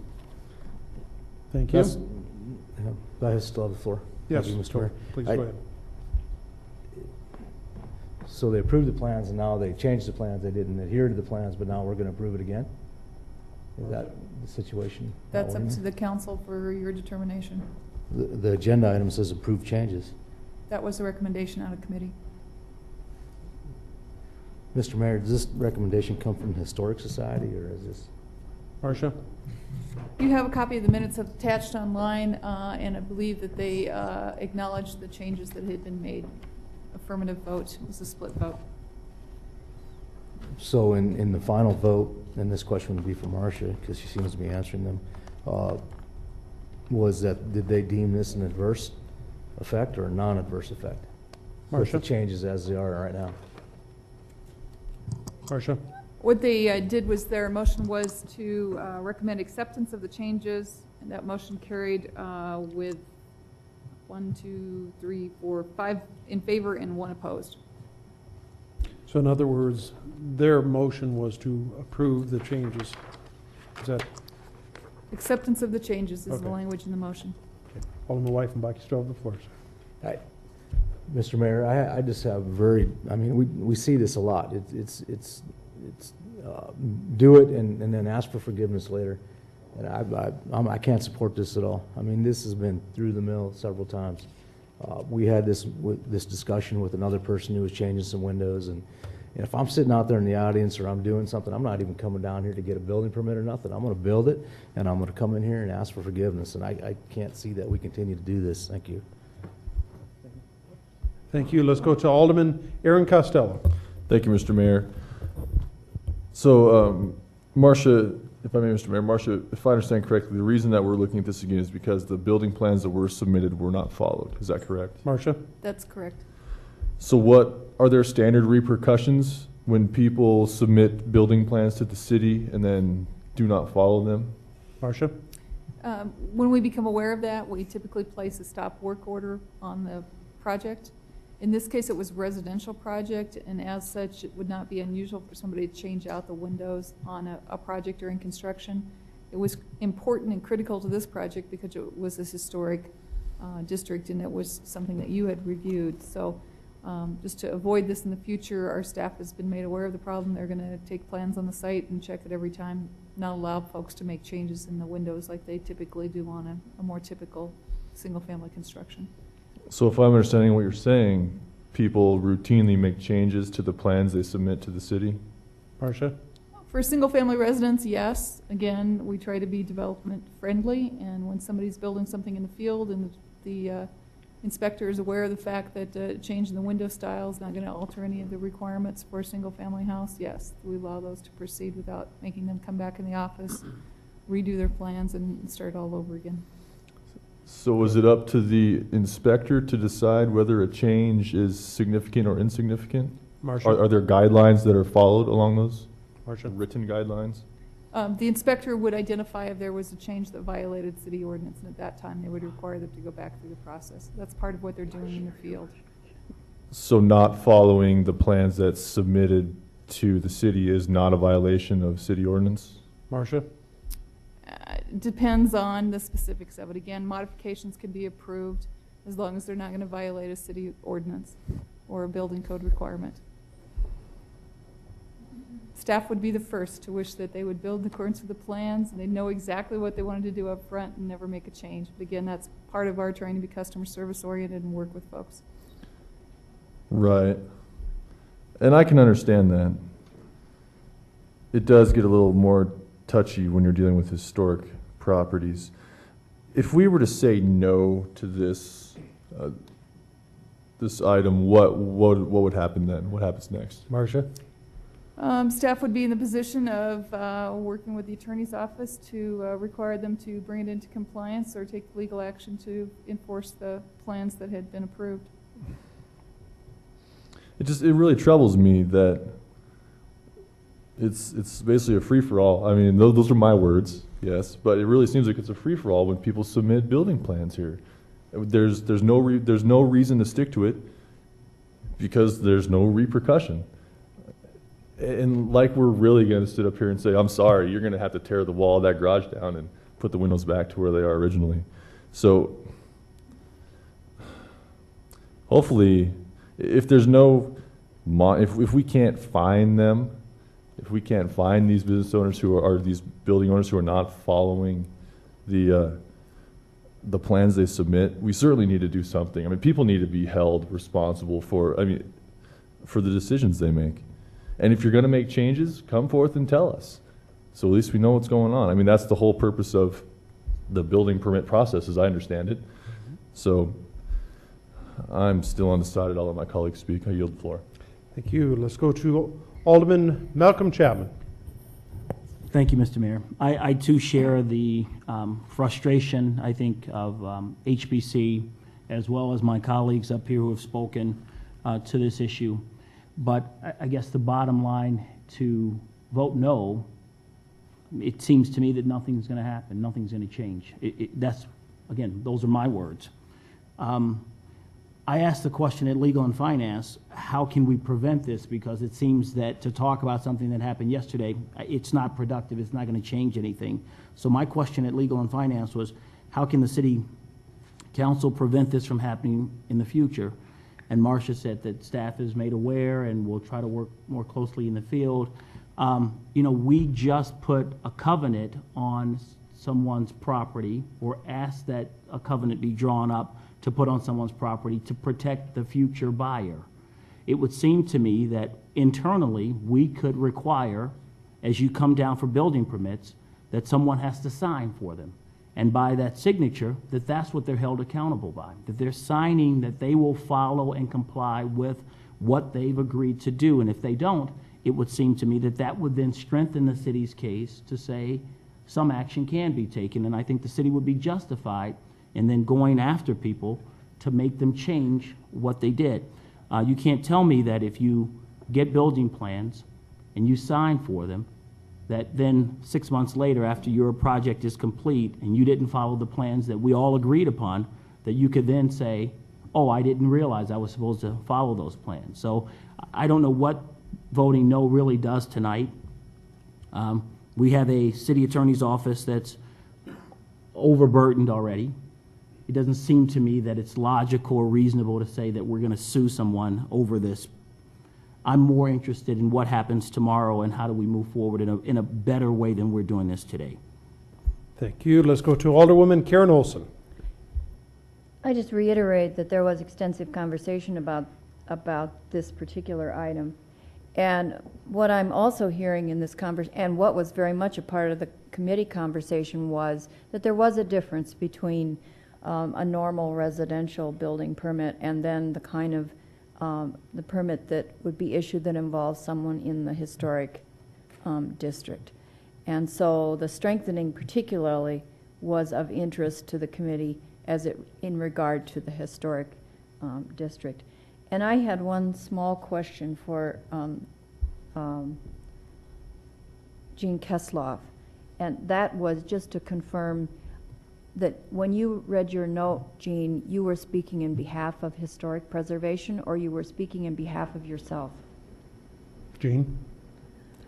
Thank you. I still have the floor. Yes, Thank you, Mr. Mayor. please go ahead. So they approved the plans, and now they changed the plans. They didn't adhere to the plans, but now we're going to approve it again? Is that the situation? That's up to the council for your determination. The agenda item says approve changes. That was the recommendation out of committee. Mr. Mayor, does this recommendation come from the Historic Society, or is this? Marcia? You have a copy of the minutes attached online, and I believe that they acknowledged the changes that had been made. Affirmative vote. It was a split vote. So in the final vote, and this question would be for Marcia, because she seems to be answering them, was that, did they deem this an adverse effect or a non-adverse effect? With the changes as they are right now. Marcia? What they did was their motion was to recommend acceptance of the changes, and that motion carried with 1, 2, 3, 4, 5 in favor and 1 opposed. So in other words, their motion was to approve the changes. Is that? Acceptance of the changes is the Okay. language in the motion. Okay. Alderman Weifenbach, you still have the floor, sir. Mr. Mayor, I just have I mean, we see this a lot. It's do it and then ask for forgiveness later. And I can't support this at all. I mean, this has been through the mill several times. We had this discussion with another person who was changing some windows, and if I'm sitting out there in the audience or I'm doing something, I'm not even coming down here to get a building permit or nothing. I'm going to build it, and I'm going to come in here and ask for forgiveness, and I can't see that we continue to do this. Thank you. Thank you. Let's go to Alderman Aaron Costello. Thank you, Mr. Mayor. So, Marcia, if I may, Mr. Mayor, Marcia, if I understand correctly, the reason that we're looking at this again is because the building plans that were submitted were not followed. Is that correct? Marcia? That's correct. So are there standard repercussions when people submit building plans to the city and then do not follow them? Marcia? When we become aware of that, we typically place a stop work order on the project. In this case, it was a residential project, and as such, it would not be unusual for somebody to change out the windows on a project during construction. It was important and critical to this project because it was this historic district, and it was something that you had reviewed. So just to avoid this in the future, our staff has been made aware of the problem. They're going to take plans on the site and check it every time, not allow folks to make changes in the windows like they typically do on a more typical single-family construction. So if I'm understanding what you're saying, people routinely make changes to the plans they submit to the city? Marcia? For single-family residents, yes. Again, we try to be development-friendly, and when somebody's building something in the field and the inspector is aware of the fact that change in the window style is not going to alter any of the requirements for a single-family house, yes, we allow those to proceed without making them come back in the office, redo their plans, and start all over again. So is it up to the inspector to decide whether a change is significant or insignificant? Marcia? Are there guidelines that are followed along those? Marcia? Written guidelines? The inspector would identify if there was a change that violated city ordinance, and at that time, they would require them to go back through the process. That's part of what they're doing in the field. So not following the plans that's submitted to the city is not a violation of city ordinance? Marcia? Depends on the specifics of it. Again, modifications can be approved as long as they're not going to violate a city ordinance or a building code requirement. Staff would be the first to wish that they would build in accordance with the plans, and they know exactly what they wanted to do up front and never make a change. But again, that's part of our trying to be customer service oriented and work with folks. Right. And I can understand that. It does get a little more touchy when you're dealing with historic properties. If we were to say no to this, this item, what would happen then? What happens next? Marcia? Staff would be in the position of working with the attorney's office to require them to bring it into compliance or take legal action to enforce the plans that had been approved. It really troubles me that it's basically a free-for-all. I mean, those are my words, yes, but it really seems like it's a free-for-all when people submit building plans here. There's no reason to stick to it because there's no repercussion. And like we're really going to sit up here and say, I'm sorry, you're going to have to tear the wall of that garage down and put the windows back to where they are originally. So hopefully, if there's no, if we can't find them, if we can't find these business owners who are these building owners who are not following the plans they submit, we certainly need to do something. I mean, people need to be held responsible for the decisions they make. And if you're going to make changes, come forth and tell us. So at least we know what's going on. I mean, that's the whole purpose of the building permit process, as I understand it. So I'm still undecided. I'll let my colleagues speak. I yield the floor. Thank you. Let's go to Alderman Malcolm Chapman. Thank you, Mr. Mayor. I too share the frustration, I think, of HBC, as well as my colleagues up here who have spoken to this issue. But I guess the bottom line, to vote no, it seems to me that nothing's going to happen, nothing's going to change. That's, again, those are my words. I asked the question at Legal and Finance, how can we prevent this? Because it seems that to talk about something that happened yesterday, it's not productive, it's not going to change anything. So my question at Legal and Finance was, how can the City Council prevent this from happening in the future? And Marcia said that staff is made aware and will try to work more closely in the field. You know, we just put a covenant on someone's property, or asked that a covenant be drawn up to put on someone's property to protect the future buyer. It would seem to me that internally we could require, as you come down for building permits, that someone has to sign for them. And by that signature, that's what they're held accountable by, that they're signing that they will follow and comply with what they've agreed to do. And if they don't, it would seem to me that that would then strengthen the city's case to say some action can be taken. And I think the city would be justified in then going after people to make them change what they did. You can't tell me that if you get building plans and you sign for them, that then 6 months later, after your project is complete and you didn't follow the plans that we all agreed upon, that you could then say, oh, I didn't realize I was supposed to follow those plans. So I don't know what voting no really does tonight. We have a city attorney's office that's overburdened already. It doesn't seem to me that it's logical or reasonable to say that we're going to sue someone over this. I'm more interested in what happens tomorrow and how do we move forward in a better way than we're doing this today. Thank you. Let's go to Alderwoman Karen Olson. I just reiterate that there was extensive conversation about this particular item. And what I'm also hearing in this conversation, and what was very much a part of the committee conversation, was that there was a difference between a normal residential building permit and then the kind of the permit that would be issued that involves someone in the historic district. And so the strengthening particularly was of interest to the committee in regard to the historic district. And I had one small question for Gene Kesloff, and that was just to confirm that when you read your note, Gene, you were speaking in behalf of historic preservation, or you were speaking in behalf of yourself? Gene?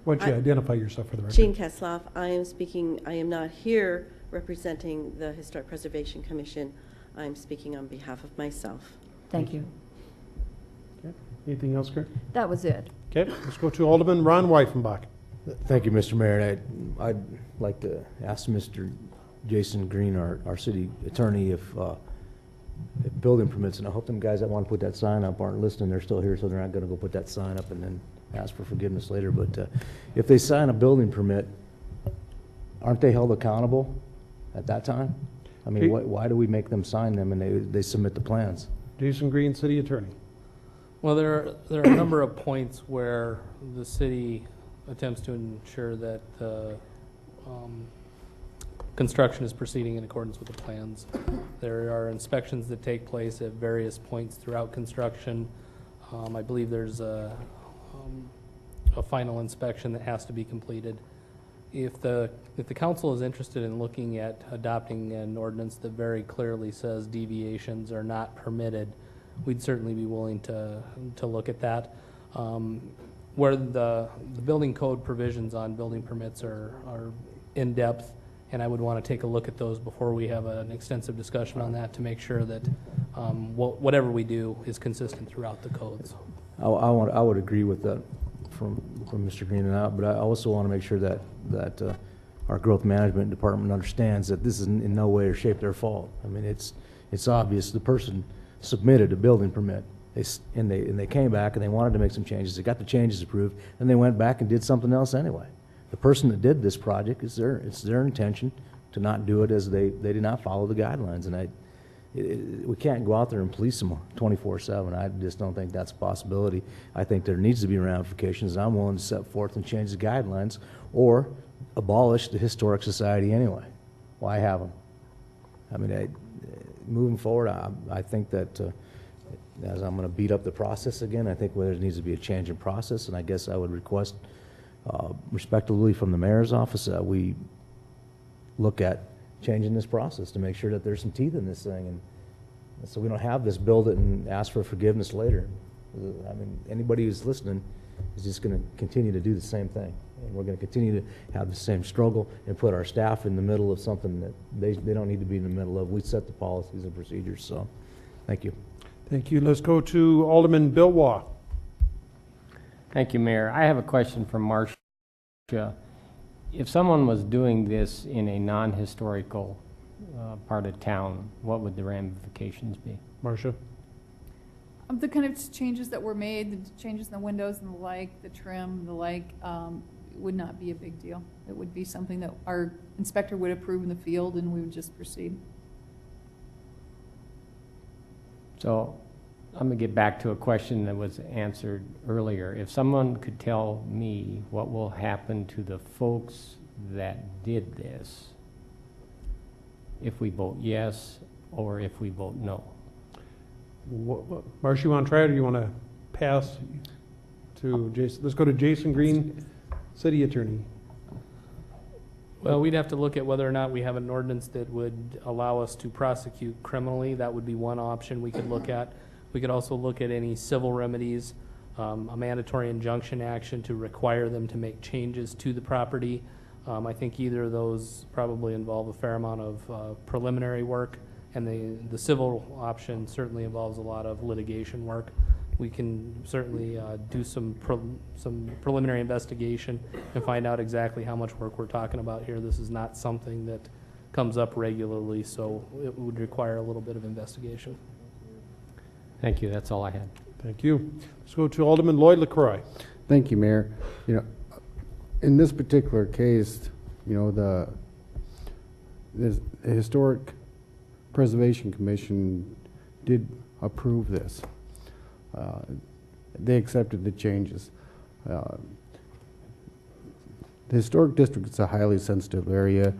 Why don't you identify yourself for the record? Jean Kesloff. I am not here representing the Historic Preservation Commission. I'm speaking on behalf of myself. Thank you. Okay. Anything else, Kurt? That was it. Okay, let's go to Alderman Ron Weifenbach. Thank you, Mr. Mayor. And I'd like to ask Mr. Jason Green, our city attorney, if building permits, and I hope them guys that want to put that sign up aren't listening. They're still here, so they're not going to go put that sign up and then ask for forgiveness later. But if they sign a building permit, aren't they held accountable at that time? I mean, why do we make them sign them and they submit the plans? Jason Green, city attorney. Well, there are a number of points where the city attempts to ensure that the construction is proceeding in accordance with the plans. There are inspections that take place at various points throughout construction. I believe there's a final inspection that has to be completed. If the council is interested in looking at adopting an ordinance that very clearly says deviations are not permitted, we'd certainly be willing to look at that. Where the building code provisions on building permits are in depth, and I would want to take a look at those before we have an extensive discussion on that to make sure that whatever we do is consistent throughout the codes. I would agree with that from Mr. Green and out, but I also want to make sure that our growth management department understands that this is in no way or shape their fault. I mean, it's obvious the person submitted a building permit. They came back and they wanted to make some changes. They got the changes approved, and they went back and did something else anyway. The person that did this project, it's their intention to not do it as they did not follow the guidelines. And we can't go out there and police them 24/7. I just don't think that's a possibility. I think there needs to be ramifications, and I'm willing to set forth and change the guidelines or abolish the Historic Society anyway. Why have them? I mean, moving forward, I think that as I'm going to beat up the process again, I think there needs to be a change in process, and I guess I would request respectively from the mayor's office that we look at changing this process to make sure that there's some teeth in this thing, and so we don't have this build it and ask for forgiveness later. I mean, anybody who's listening is just going to continue to do the same thing, and we're going to continue to have the same struggle and put our staff in the middle of something that they don't need to be in the middle of. We set the policies and procedures. So thank you. Thank you. Let's go to Alderman Bill Waugh. Thank you, Mayor. I have a question for Marcia. If someone was doing this in a non-historical part of town, what would the ramifications be? Marcia? The kind of changes that were made, the changes in the windows and the like, the trim, the like, would not be a big deal. It would be something that our inspector would approve in the field, and we would just proceed. So I'm going to get back to a question that was answered earlier. If someone could tell me what will happen to the folks that did this if we vote yes or if we vote no? Marcia, you want to try it, or you want to pass to Jason? Let's go to Jason Green, city attorney. Well, we'd have to look at whether or not we have an ordinance that would allow us to prosecute criminally. That would be one option we could look at. We could also look at any civil remedies, a mandatory injunction action to require them to make changes to the property. I think either of those probably involve a fair amount of preliminary work, and the civil option certainly involves a lot of litigation work. We can certainly do some preliminary investigation and find out exactly how much work we're talking about here. This is not something that comes up regularly, so it would require a little bit of investigation. Thank you. That's all I had. Thank you. Let's go to Alderman Lloyd LaCroix. Thank you, Mayor. You know, in this particular case, you know, the Historic Preservation Commission did approve this. They accepted the changes. The Historic District is a highly sensitive area,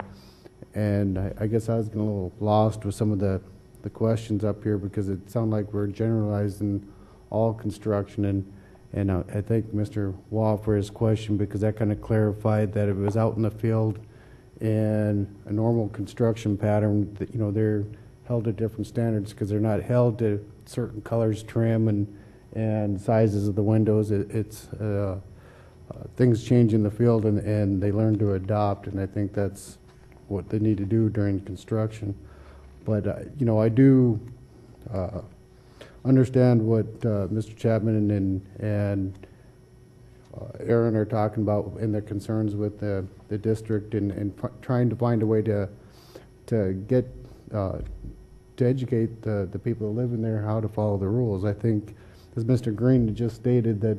and I guess I was getting a little lost with some of the the questions up here because it sounded like we're generalizing all construction, and I thank Mr. Wall for his question because that kind of clarified that if it was out in the field and a normal construction pattern, that, you know, they're held to different standards because they're not held to certain colors, trim, and sizes of the windows. It's things change in the field, and they learn to adopt, and I think that's what they need to do during construction. But you know, I do understand what Mr. Chapman and Aaron are talking about in their concerns with the district and trying to find a way to get to educate the people that live in there how to follow the rules. I think, as Mr. Green just stated, that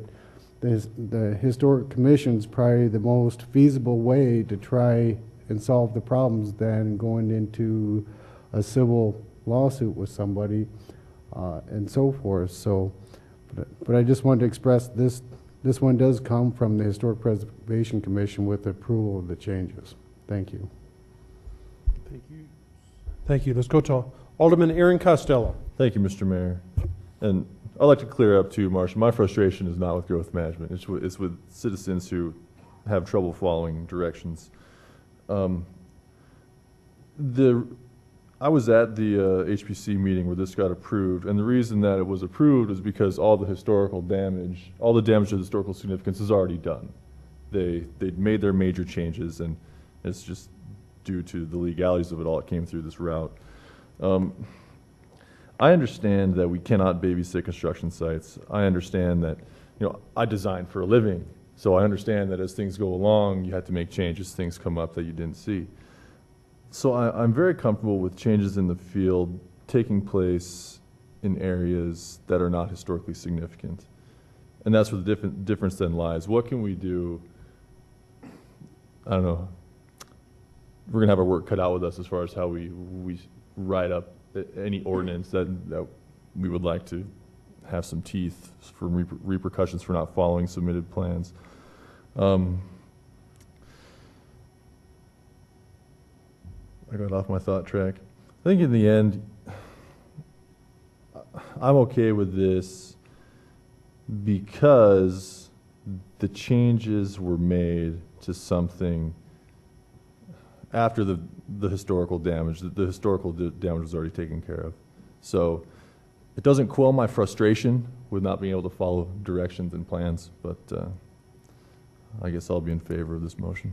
the Historic Commission's probably the most feasible way to try and solve the problems than going into a civil lawsuit with somebody and so forth. So, but I just wanted to express this one does come from the Historic Preservation Commission with approval of the changes. Thank you. Thank you. Thank you. Let's go to Alderman Aaron Costello. Thank you, Mr. Mayor. And I'd like to clear up too, Marcia, my frustration is not with growth management. It's with citizens who have trouble following directions. I was at the HPC meeting where this got approved, and the reason that it was approved is because all the damage to historical significance is already done. They'd made their major changes, and it's just due to the legalities of it all, it came through this route. I understand that we cannot babysit construction sites. I understand that, you know, I design for a living, so I understand that as things go along, you have to make changes, things come up that you didn't see. So I'm very comfortable with changes in the field taking place in areas that are not historically significant. And that's where the difference then lies. What can we do? I don't know. We're going to have our work cut out with us as far as how we write up any ordinance that we would like to have some teeth for repercussions for not following submitted plans. I got off my thought track. I think in the end, I'm okay with this because the changes were made to something after the historical damage. The historical damage was already taken care of. So it doesn't quell my frustration with not being able to follow directions and plans, but I guess I'll be in favor of this motion.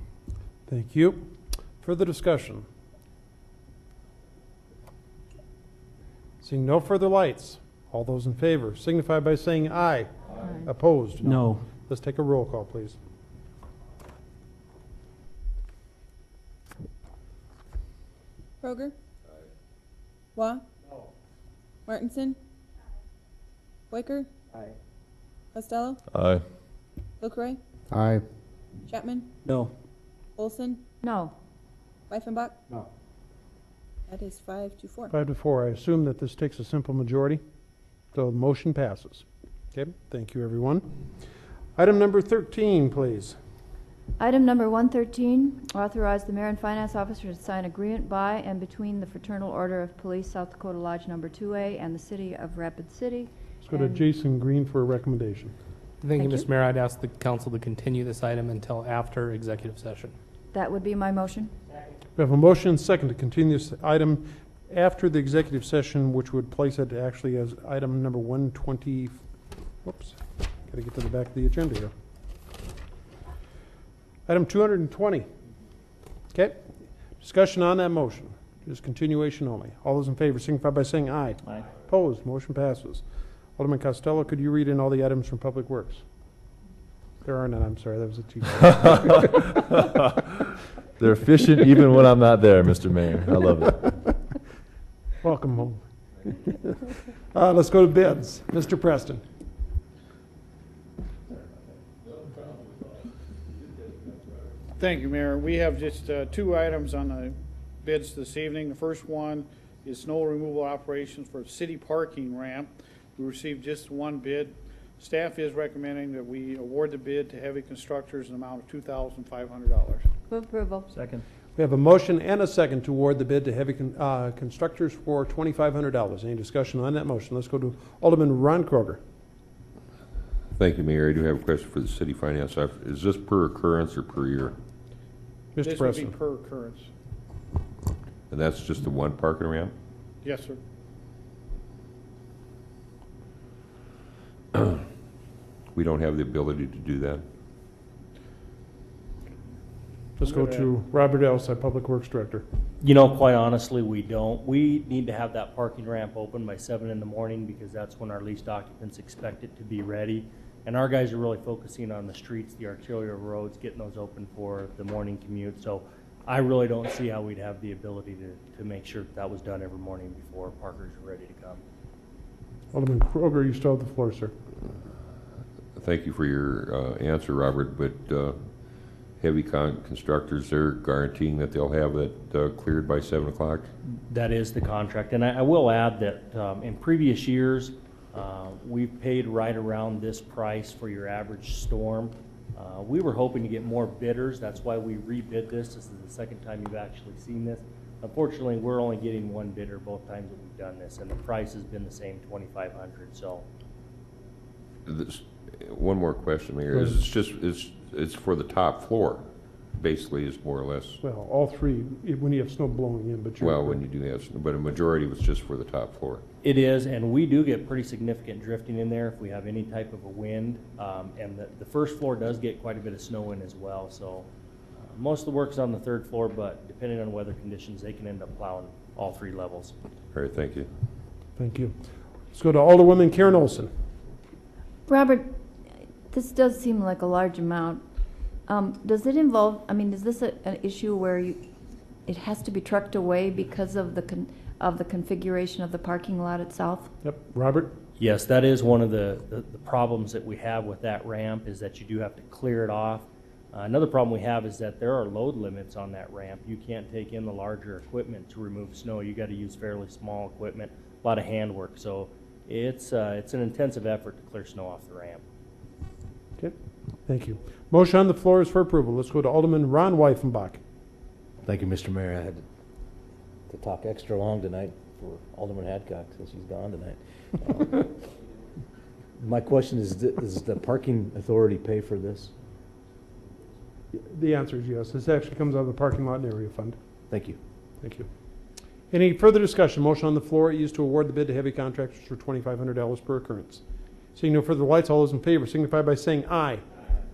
Thank you. Further discussion? Seeing no further lights, all those in favor signify by saying aye. Aye. Opposed? No. Let's take a roll call, please. Kroger. Wah. Martinson. Weicker. Aye. Costello. Aye. LaCroix. Aye. Chapman. No. Olson. No. Reifenbach. No. That is 5-4. 5-4. I assume that this takes a simple majority, so the motion passes. Okay, thank you, everyone. Item number 13, please. Item number 113, authorize the mayor and finance officer to sign agreement by and between the Fraternal Order of Police South Dakota Lodge Number 2A and the City of Rapid City. Let's go to Jason Green for a recommendation. Thank you, Thank Mr. Mayor. I'd ask the council to continue this item until after executive session. That would be my motion. We have a motion and second to continue this item after the executive session, which would place it actually as item number 120. Whoops, got to get to the back of the agenda here. Item 220. Okay, discussion on that motion. Just continuation only. All those in favor signify by saying aye. Aye. Opposed, motion passes. Alderman Costello, could you read in all the items from Public Works? There are none, I'm sorry, that was a cheat. They're efficient even when I'm not there, Mr. Mayor. I love it. Welcome home. Let's go to bids. Mr. Preston. Thank you, Mayor. We have just two items on the bids this evening. The first one is snow removal operations for city parking ramp. We received just one bid. Staff is recommending that we award the bid to Heavy Constructors in an amount of $2,500. Move approval. Second. We have a motion and a second to award the bid to Heavy Constructors for $2,500. Any discussion on that motion? Let's go to Alderman Ron Kroger. Thank you, Mayor. I do have a question for the city finance officer. Is this per occurrence or per year? Mr. This would be Preston. per occurrence. And that's just the one parking ramp? Yes, sir. We don't have the ability to do that? Let's go to Robert Ellis, our Public Works Director. You know, quite honestly, we don't. We need to have that parking ramp open by 7 in the morning because that's when our leased occupants expect it to be ready. And our guys are really focusing on the streets, the arterial roads, getting those open for the morning commute. So I really don't see how we'd have the ability to make sure that was done every morning before parkers are ready to come. Alderman Kroger, you still have the floor, sir. Thank you for your answer, Robert, but Heavy Constructors, they're guaranteeing that they'll have it cleared by 7 o'clock? That is the contract. And I will add that in previous years, we've paid right around this price for your average storm. We were hoping to get more bidders. That's why we rebid this. This is the second time you've actually seen this. Unfortunately, we're only getting one bidder both times that we've done this, and the price has been the same, $2,500. So, one more question, Mayor. Is it's for the top floor, basically, is more or less. Well, all three, when you have snow blowing in, but you're. Well, when you do have, but a majority was just for the top floor. it is, and we do get pretty significant drifting in there if we have any type of a wind. And the first floor does get quite a bit of snow in as well. So most of the work's on the third floor, but depending on weather conditions, they can end up plowing all three levels. All right, thank you. Thank you. Let's go to Alderwoman Karen Olson. Robert, this does seem like a large amount. Does it involve, I mean, is this an issue where it has to be trucked away because of the configuration of the parking lot itself? Yep. Robert? Yes, that is one of the problems that we have with that ramp, is that you do have to clear it off. Another problem we have is that there are load limits on that ramp. You can't take in the larger equipment to remove snow. You got to use fairly small equipment, a lot of handwork. So it's an intensive effort to clear snow off the ramp. Okay. Thank you. Motion on the floor is for approval. Let's go to Alderman Ron Weifenbach. Thank you, Mr. Mayor. I had to talk extra long tonight for Alderman Hadcock since he's gone tonight. My question is, does the parking authority pay for this? The answer is yes. This actually comes out of the parking lot and area fund. Thank you. Thank you. Any further discussion? Motion on the floor is to award the bid to Heavy Contractors for $2,500 per occurrence. Seeing no further lights, all those in favor signify by saying aye.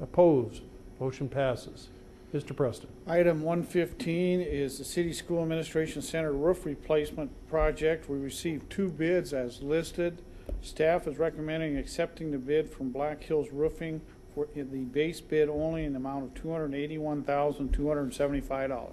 Opposed? Motion passes. Mr. Preston. Item 115 is the City School Administration Center roof replacement project. We received 2 bids as listed. Staff is recommending accepting the bid from Black Hills Roofing for the base bid only in the amount of $281,275.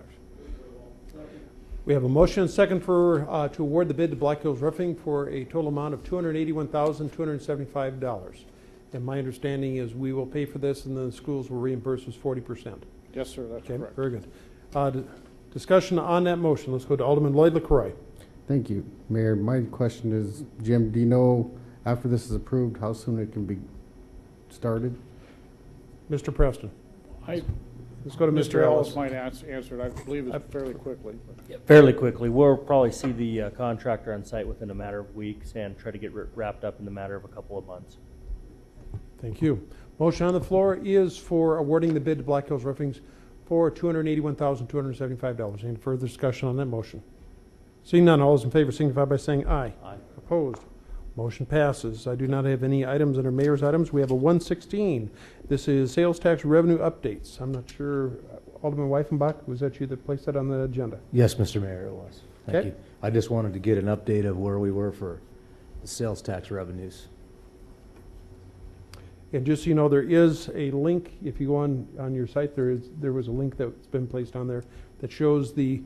We have a motion and second for to award the bid to Black Hills Roofing for a total amount of $281,275. And my understanding is we will pay for this and the schools will reimburse us 40%. Yes, sir, that's Okay, correct. very good. Discussion on that motion. Let's go to Alderman Lloyd LaCroix. Thank you, Mayor. My question is, Jim, do you know after this is approved how soon it can be started? Mr. Preston. Let's go to Mr. Ellis might answer it. I believe it's fairly quickly. Fairly quickly. We'll probably see the contractor on site within a matter of weeks and try to get wrapped up in the matter of a couple of months. Thank you. Motion on the floor is for awarding the bid to Black Hills Roofing for $281,275. Any further discussion on that motion? Seeing none, all those in favor signify by saying aye. Aye. Opposed? Motion passes. I do not have any items under mayor's items. We have a 116. This is sales tax revenue updates. I'm not sure, Alderman Weifenbach, was that you that placed that on the agenda? Yes, Mr. Mayor, it was. Thank Okay. you. I just wanted to get an update of where we were for the sales tax revenues. And just so you know, there is a link, if you go on your site, there was a link that's been placed on there that shows the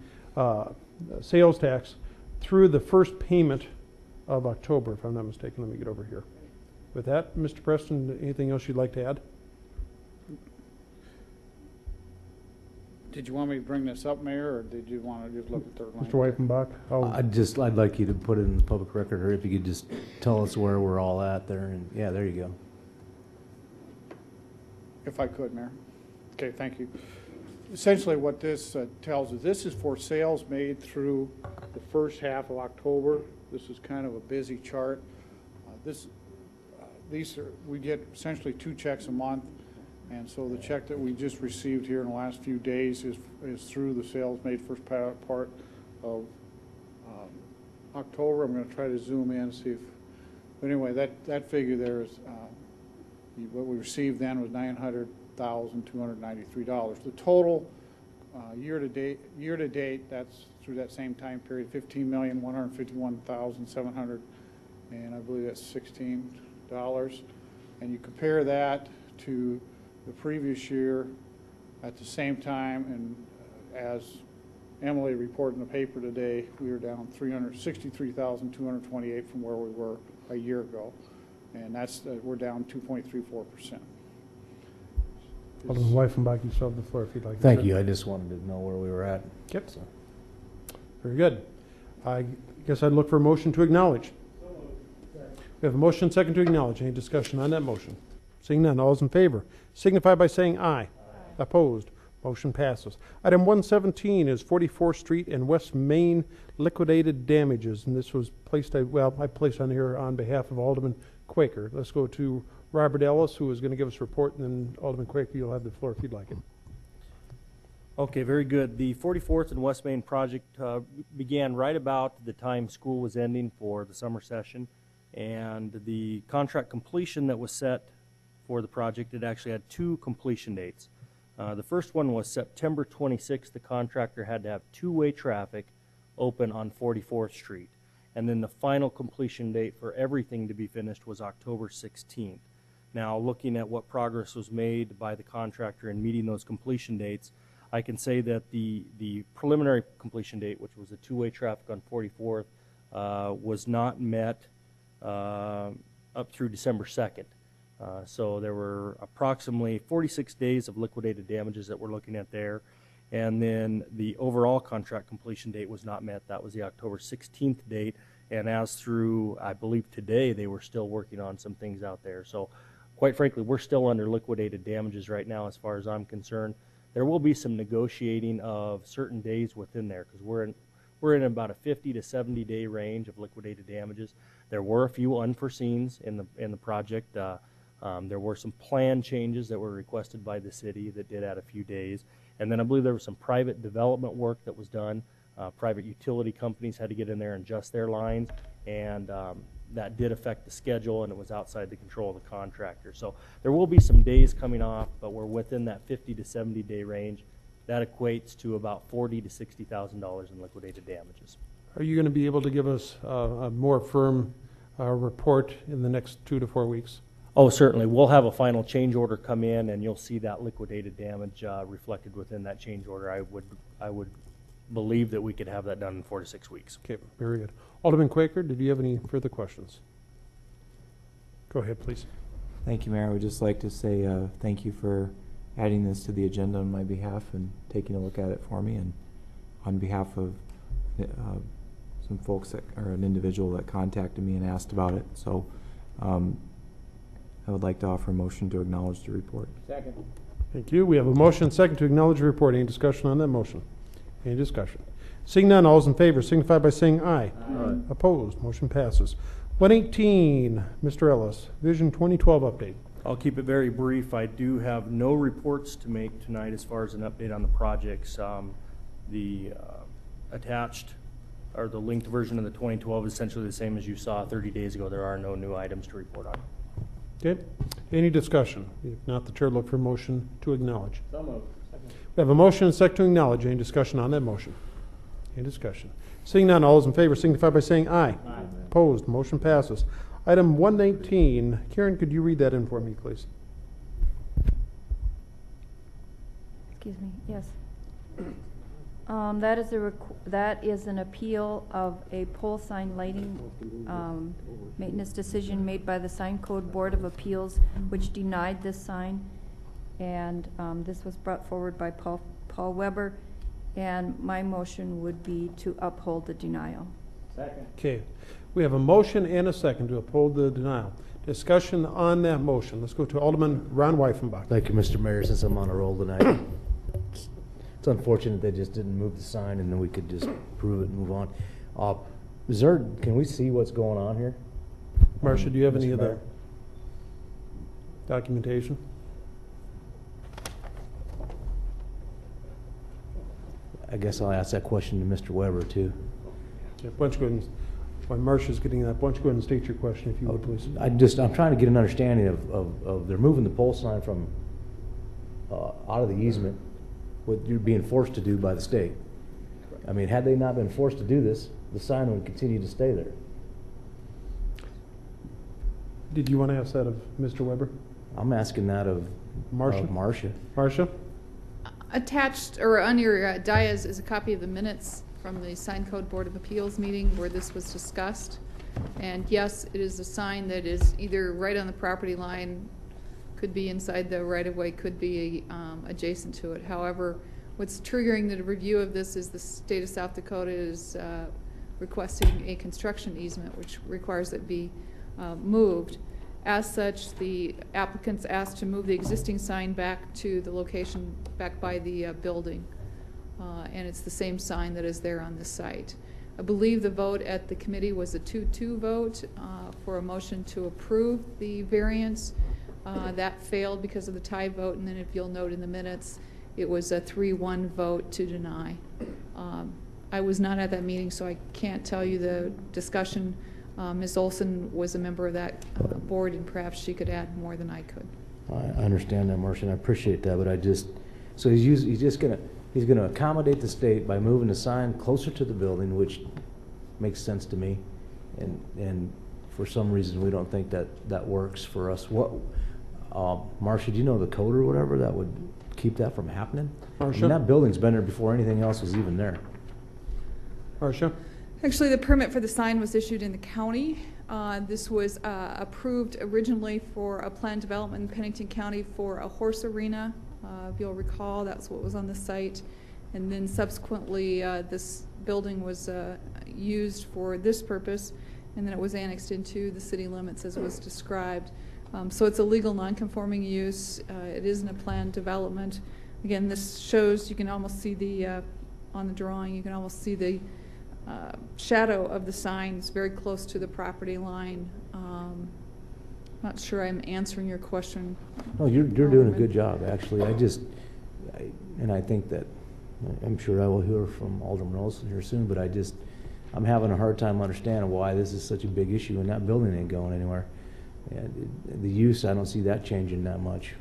sales tax through the first payment of October, if I'm not mistaken. Let me get over here. With that, Mr. Preston, anything else you'd like to add? Did you want me to bring this up, Mayor, or did you want to just look at their line? Mr. Weifenbach? I'd like you to put it in the public record, or if you could just tell us where we're all at there, and yeah, there you go. If I could, Mayor. Okay, thank you. essentially what this tells us, this is for sales made through the first half of October. This is kind of a busy chart. We get essentially 2 checks a month, and so the check that we just received here in the last few days is through the sales made first part of October. I'm going to try to zoom in and see if, but anyway, that figure there is, what we received then was $900,293. The total year to date, that's through that same time period, $15,151,700, and I believe that's $16. And you compare that to the previous year at the same time, and as Emily reported in the paper today, we were down $363,228 from where we were a year ago, and that's we're down 2.34%. Alderman Weifenbach, you still have the floor if you'd like. Thank you. I just wanted to know where we were at. Yep. So. Very good. I guess I'd look for a motion to acknowledge. We have a motion second to acknowledge. Any discussion on that motion? Seeing none, all those in favor signify by saying aye. Opposed? Motion passes. Item 117 is 44th Street and West Main liquidated damages, and this was placed, I placed on here on behalf of Alderman Quaker. Let's go to Robert Ellis, who is going to give us a report, and then Alderman Quaker, you'll have the floor if you'd like it. Okay, very good. The 44th and West Main project began right about the time school was ending for the summer session, and the contract completion that was set for the project, it actually had 2 completion dates. The first one was September 26th. The contractor had to have 2-way traffic open on 44th Street. And then the final completion date for everything to be finished was October 16th. Now, looking at what progress was made by the contractor in meeting those completion dates, I can say that the preliminary completion date, which was the 2-way traffic on 44th, was not met up through December 2nd. So there were approximately 46 days of liquidated damages that we're looking at there. And then the overall contract completion date was not met. That was the October 16th date. And as through, I believe today, they were still working on some things out there. So quite frankly, we're still under liquidated damages right now as far as I'm concerned. There will be some negotiating of certain days within there because we're in about a 50 to 70 day range of liquidated damages. There were a few unforeseens in the project. There were some plan changes that were requested by the city that did add a few days. And then I believe there was some private development work that was done. Private utility companies had to get in there and adjust their lines, and that did affect the schedule, and it was outside the control of the contractor. So there will be some days coming off, but we're within that 50 to 70 day range. That equates to about $40,000 to $60,000 in liquidated damages. Are you going to be able to give us a more firm report in the next 2 to 4 weeks? Oh, certainly. We'll have a final change order come in, and you'll see that liquidated damage reflected within that change order. I would believe that we could have that done in 4 to 6 weeks. Okay, very good. Alderman Quaker, did you have any further questions? Go ahead, please. Thank you, Mayor. I would just like to say thank you for adding this to the agenda on my behalf and taking a look at it for me, and on behalf of some folks or an individual that contacted me and asked about it. So I would like to offer a motion to acknowledge the report. Second. Thank you. We have a motion second to acknowledge the report. Any discussion on that motion? Any discussion? Seeing none, all those in favor signify by saying aye. Aye. Opposed? Motion passes. 118, Mr. Ellis, Vision 2012 update. I'll keep it very brief. I do have no reports to make tonight as far as an update on the projects. The attached or the linked version of the 2012 is essentially the same as you saw 30 days ago. There are no new items to report on. Okay. Any discussion? If not, the chair will look for a motion to acknowledge. So moved. Second. We have a motion and a second to acknowledge. Any discussion on that motion? Any discussion? Seeing none, all those in favor signify by saying aye. Aye. Opposed? Motion passes. Item 119. Karen, could you read that in for me, please? Excuse me, yes. That is an appeal of a pole sign lighting maintenance decision made by the Sign Code Board of Appeals, which denied this sign. And this was brought forward by Paul Weber, and my motion would be to uphold the denial. Second. Okay. We have a motion and a second to uphold the denial. Discussion on that motion. Let's go to Alderman Ron Weifenbach. Thank you, Mr. Mayor. Since I'm on a roll tonight, it's unfortunate they just didn't move the sign and then we could just approve it and move on. Can we see what's going on here? Marcia, do you have any Mr. of the Mayor? documentation? I guess I'll ask that question to Mr. Weber too. Yeah, why don't you go ahead and, while Marcia's getting that, why don't you go ahead and state your question if you would, please? I'm trying to get an understanding of they're moving the pole sign from, out of the easement, what you're being forced to do by the state. I mean, had they not been forced to do this, the sign would continue to stay there. Did you want to ask that of Mr. Weber? I'm asking that of Marcia. Marcia. Marcia? Attached, or on your dais is a copy of the minutes from the Sign Code Board of Appeals meeting where this was discussed. And yes, it is a sign that is either right on the property line, could be inside the right-of-way, could be adjacent to it. However, what's triggering the review of this is the state of South Dakota is requesting a construction easement, which requires it be moved. As such, the applicants asked to move the existing sign back to the location back by the building. And it's the same sign that is there on the site. I believe the vote at the committee was a 2-2 vote for a motion to approve the variance. That failed because of the tie vote, and then if you'll note in the minutes, it was a 3-1 vote to deny. I was not at that meeting, so I can't tell you the discussion. Ms. Olson was a member of that board, and perhaps she could add more than I could. I understand that, Marcia, and I appreciate that, but so he's gonna accommodate the state by moving the sign closer to the building, which makes sense to me, and for some reason we don't think that works for us. What, Marcia, do you know the code or whatever that would keep that from happening? Marcia? I mean, that building's been there before anything else was even there. Marcia? Actually, the permit for the sign was issued in the county. This was approved originally for a planned development in Pennington County for a horse arena. If you'll recall, that's what was on the site. And then subsequently, this building was used for this purpose, and then it was annexed into the city limits as was described. So it's a legal non-conforming use. It isn't a planned development. Again, this shows, you can almost see the, on the drawing, you can almost see the shadow of the sign. It's very close to the property line. Not sure I'm answering your question. No, you're doing a good job, actually. And I think that, I'm sure I will hear from Alderman Olson here soon, but I'm having a hard time understanding why this is such a big issue and that building ain't going anywhere. And the use, I don't see that changing that much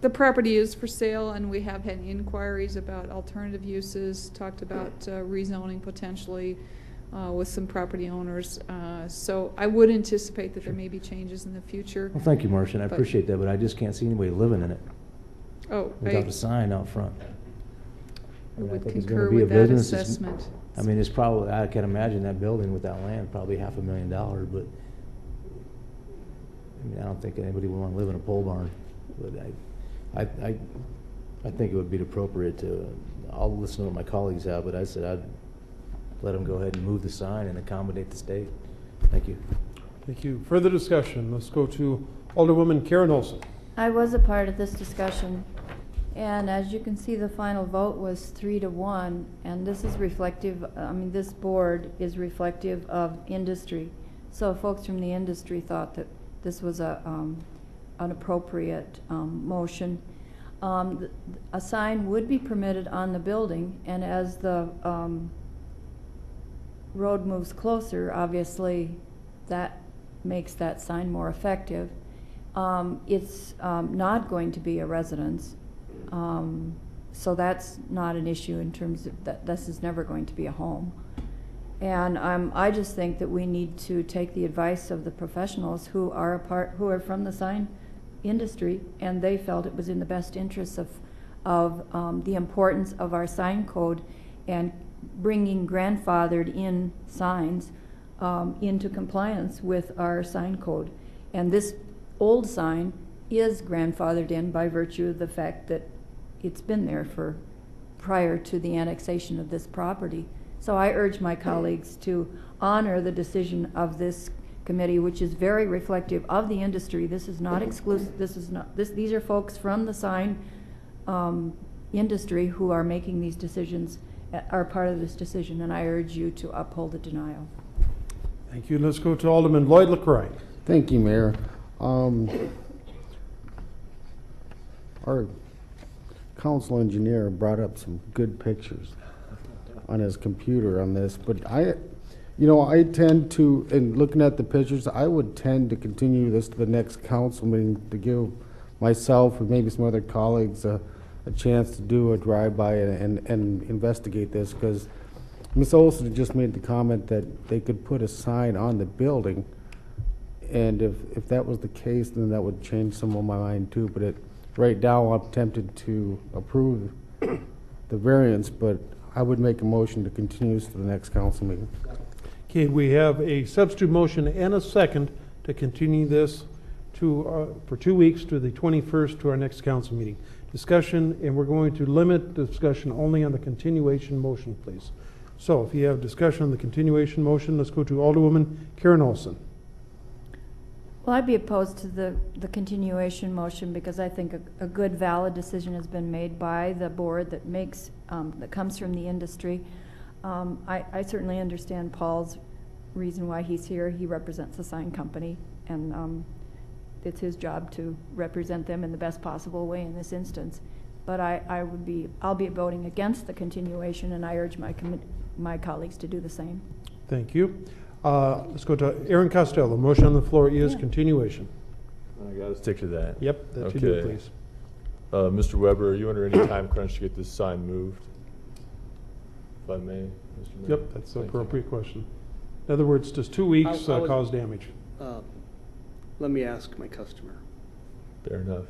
The property is for sale, and we have had inquiries about alternative uses, talked about rezoning potentially with some property owners. So I would anticipate that there may be changes in the future. Well, thank you, Marcia, and I But- appreciate that, but I just can't see anybody living in it Oh, without a sign out front. I would think it's gonna concur be a with that business. assessment. I mean, it's probably, I can imagine that building with that land, probably $500,000, but I mean, I don't think anybody would want to live in a pole barn. But I think it would be appropriate to, I'll listen to what my colleagues have, but I said I'd let them go ahead and move the sign and accommodate the state. Thank you. Thank you. Further discussion. Let's go to Alderwoman Karen Olson. I was a part of this discussion, and as you can see, the final vote was 3-1, and this is reflective, this board is reflective of industry. So folks from the industry thought that this was an appropriate motion. A sign would be permitted on the building, and as the road moves closer, obviously that makes that sign more effective. It's not going to be a residence, so that's not an issue in terms of that. This is never going to be a home. And I just think that we need to take the advice of the professionals who are from the sign industry, and they felt it was in the best interest of the importance of our sign code and bringing grandfathered in signs into compliance with our sign code. And this old sign is grandfathered in by virtue of the fact that it's been there for prior to the annexation of this property. So I urge my colleagues to honor the decision of this committee, which is very reflective of the industry. This is not exclusive. These are folks from the sign industry who are making these decisions, are part of this decision, and I urge you to uphold the denial. Thank you. Let's go to Alderman Lloyd LaCroix. Thank you, Mayor. Our council engineer brought up some good pictures on his computer on this, but I tend to, in looking at the pictures, I would tend to continue this to the next council meeting to give myself and maybe some other colleagues a chance to do a drive-by and investigate this, because Ms. Olson just made the comment that they could put a sign on the building, and if that was the case, then that would change some of my mind too. But right now, I'm tempted to approve the variance, but I would make a motion to continue this to the next council meeting. Okay, we have a substitute motion and a second to continue this for 2 weeks to the 21st to our next council meeting. Discussion, and we're going to limit the discussion only on the continuation motion, please. So if you have discussion on the continuation motion, let's go to Alderwoman Karen Olson. Well, I'd be opposed to the continuation motion because I think a good, valid decision has been made by the board that makes, that comes from the industry. I certainly understand Paul's reason why he's here. He represents the sign company, and it's his job to represent them in the best possible way in this instance. But I'll be voting against the continuation, and I urge my colleagues to do the same. Thank you. Let's go to Aaron Costello. Motion on the floor is continuation. I got to stick to that. Yep, that you do, please. Mr. Weber, are you under any time crunch to get this sign moved? If I may, Mr. Mayor? Yep, that's the appropriate question. In other words, does 2 weeks cause damage? Let me ask my customer. Fair enough.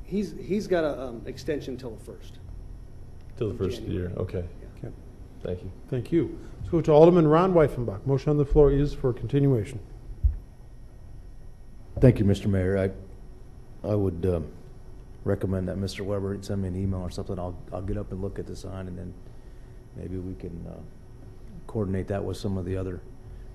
He's got an extension till the 1st. Till the first of the year, okay. Okay. Thank you. Thank you. Let's go to Alderman Ron Weifenbach. Motion on the floor is for continuation. Thank you, Mr. Mayor. I would recommend that Mr. Weber send me an email or something. I'll get up and look at the sign, and then maybe we can coordinate that with some of the other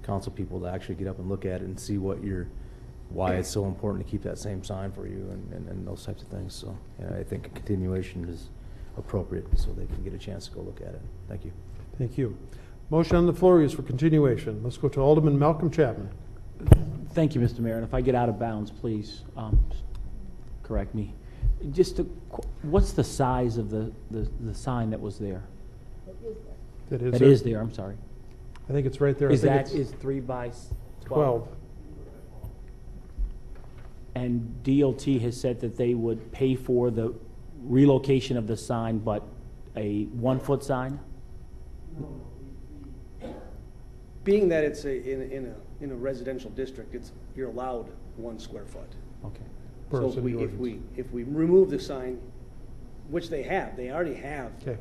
council people to actually get up and look at it and see why it's so important to keep that same sign for you and those types of things. So I think a continuation is appropriate so they can get a chance to go look at it. Thank you. Thank you. Motion on the floor is for continuation. Let's go to Alderman Malcolm Chapman. Thank you, Mr. Mayor. And if I get out of bounds, please correct me. What's the size of the sign that was there? That is there. I'm sorry. I think it's right there. Is 3 by 12? And DOT has said that they would pay for the relocation of the sign, but a 1-foot sign? Being that it's in a residential district, you're allowed 1 square foot. Okay. So if we remove the sign, which they already have. Okay.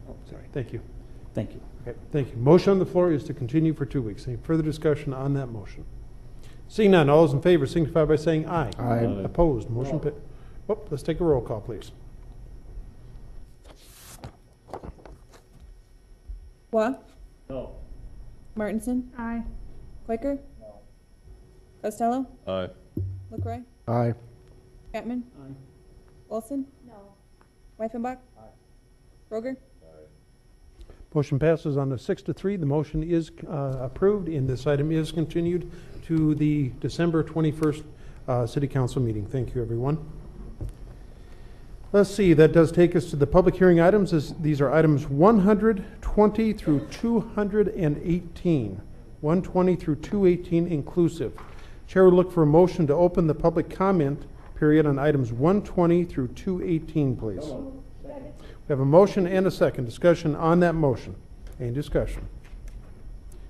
Oh, sorry. Thank you. Thank you. Okay. Thank you. Motion on the floor is to continue for 2 weeks. Any further discussion on that motion? Seeing none, all those in favor signify by saying aye. Aye. Opposed? Motion. Let's take a roll call, please. Waugh. No. Martinson. Aye. Quaker. No. Costello. Aye. LaCroix. Aye. Chapman. Aye. Olson. No. Weifenbach. Aye. Roger. Motion passes on a 6-3. The motion is approved, and this item is continued to the December 21st City Council meeting. Thank you, everyone. Let's see, that does take us to the public hearing items. These are items 120 through 218. 120 through 218 inclusive. Chair would look for a motion to open the public comment period on items 120 through 218, please. We have a motion and a second. Discussion on that motion. Any discussion?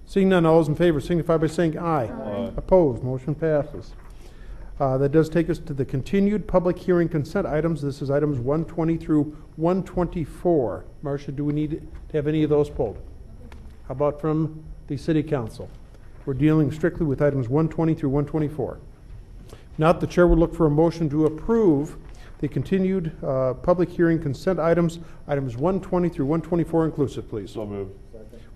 Seeing none, all those in favor signify by saying aye. Aye. Opposed? Motion passes. That does take us to the continued public hearing consent items. This is items 120 through 124. Marcia, do we need to have any of those pulled? How about from the City Council? We're dealing strictly with items 120 through 124. Not, the chair would look for a motion to approve the continued public hearing consent items 120 through 124 inclusive, please. So moved.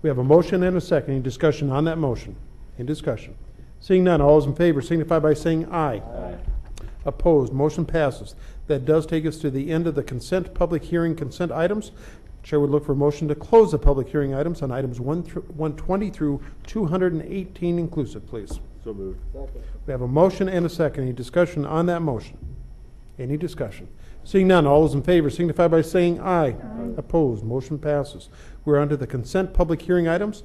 We have a motion and a second. Any discussion on that motion? Any discussion? Seeing none, all those in favor signify by saying aye. Aye. Opposed? Motion passes. That does take us to the end of the consent public hearing consent items. Chair would look for a motion to close the public hearing items on items 120 through 218 inclusive, please. So moved. We have a motion and a second. Any discussion on that motion? Any discussion? Seeing none, all those in favor signify by saying aye. Opposed? Motion passes. We're on to the consent public hearing items.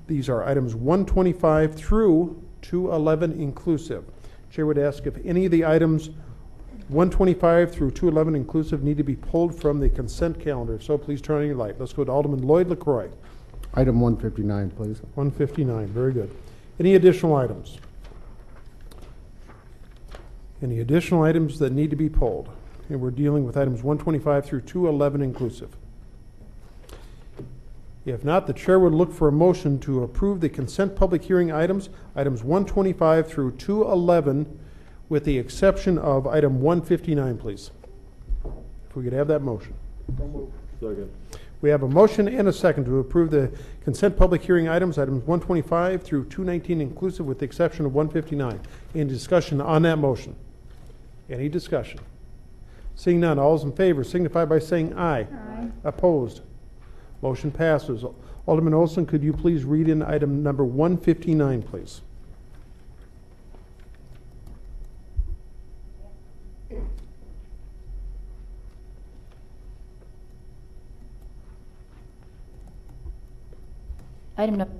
These are items 125 through 211 inclusive. Chair would ask if any of the items 125 through 211 inclusive need to be pulled from the consent calendar. So please turn on your light. Let's go to Alderman Lloyd LaCroix. Item 159, please. 159, very good. Any additional items? Any additional items that need to be pulled? And we're dealing with items 125 through 211 inclusive. If not, the chair would look for a motion to approve the consent public hearing items, items 125 through 211, with the exception of item 159, please. If we could have that motion. Second. We have a motion and a second to approve the consent public hearing items, items 125 through 219 inclusive, with the exception of 159. Any discussion on that motion? Any discussion? Seeing none, all those in favor signify by saying aye. Aye. Opposed? Motion passes. Alderman Olson, could you please read in item number 159, please? Item number.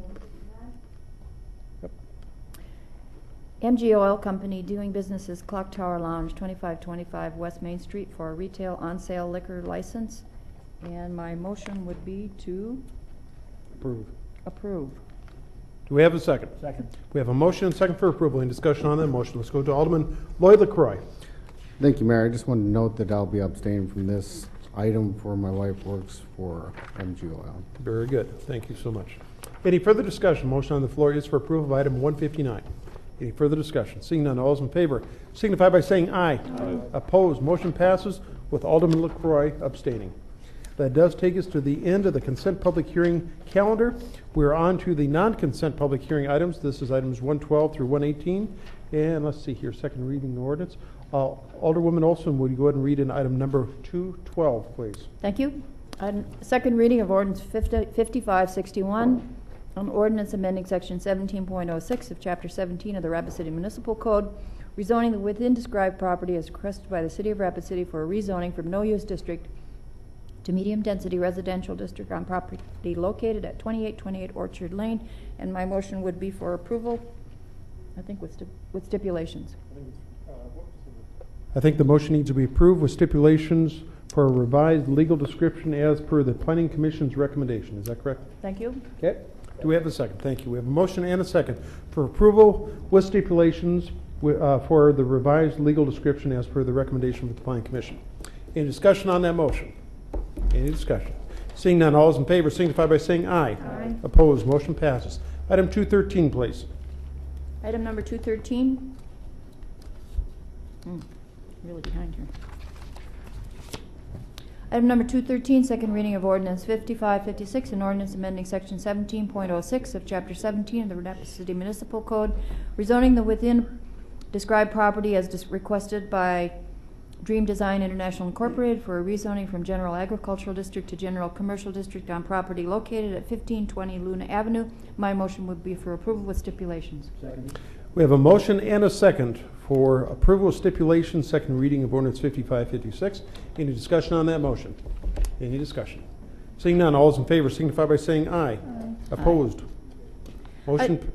MG Oil Company doing business as Clock Tower Lounge, 2525 West Main Street, for a retail on-sale liquor license. And my motion would be to approve. Do we have a second? Second. We have a motion and second for approval. Any discussion on that motion? Let's go to Alderman Lloyd LaCroix. Thank you, Mayor. I just wanted to note that I'll be abstaining from this item, for my wife works for MG Oil. Very good. Thank you so much. Any further discussion? Motion on the floor is for approval of item 159. Any further discussion? Seeing none, all those in favor signify by saying aye. Aye. Opposed? Motion passes with Alderman LaCroix abstaining. That does take us to the end of the consent public hearing calendar. We're on to the non-consent public hearing items. This is items 112 through 118. And let's see here, second reading ordinance. Alderwoman Olson, would you go ahead and read in item number 212, please? Thank you. Second reading of ordinance 5561, an ordinance amending section 17.06 of chapter 17 of the Rapid City Municipal Code, rezoning the within described property as requested by the City of Rapid City for a rezoning from no-use district to medium-density residential district on property located at 2828 Orchard Lane. And my motion would be for approval, I think with stipulations. I think the motion needs to be approved with stipulations for a revised legal description as per the Planning Commission's recommendation. Is that correct? Thank you. Okay. Do we have a second? Thank you. We have a motion and a second for approval with stipulations for the revised legal description as per the recommendation of the Planning Commission. Any discussion on that motion? Any discussion? Seeing none, all those in favor signify by saying aye. Aye. Opposed? Motion passes. Item 213, please. Item number 213. Really behind here. Item number 213, second reading of ordinance 5556, an ordinance amending section 17.06 of chapter 17 of the Rapid City Municipal Code, rezoning the within described property as requested by Dream Design International Incorporated for a rezoning from General Agricultural District to General Commercial District on property located at 1520 Luna Avenue. My motion would be for approval with stipulations. Second. We have a motion and a second for approval of stipulations, second reading of ordinance 5556. Any discussion on that motion? Any discussion? Seeing none, all those in favor signify by saying aye. Aye. Opposed? Motion.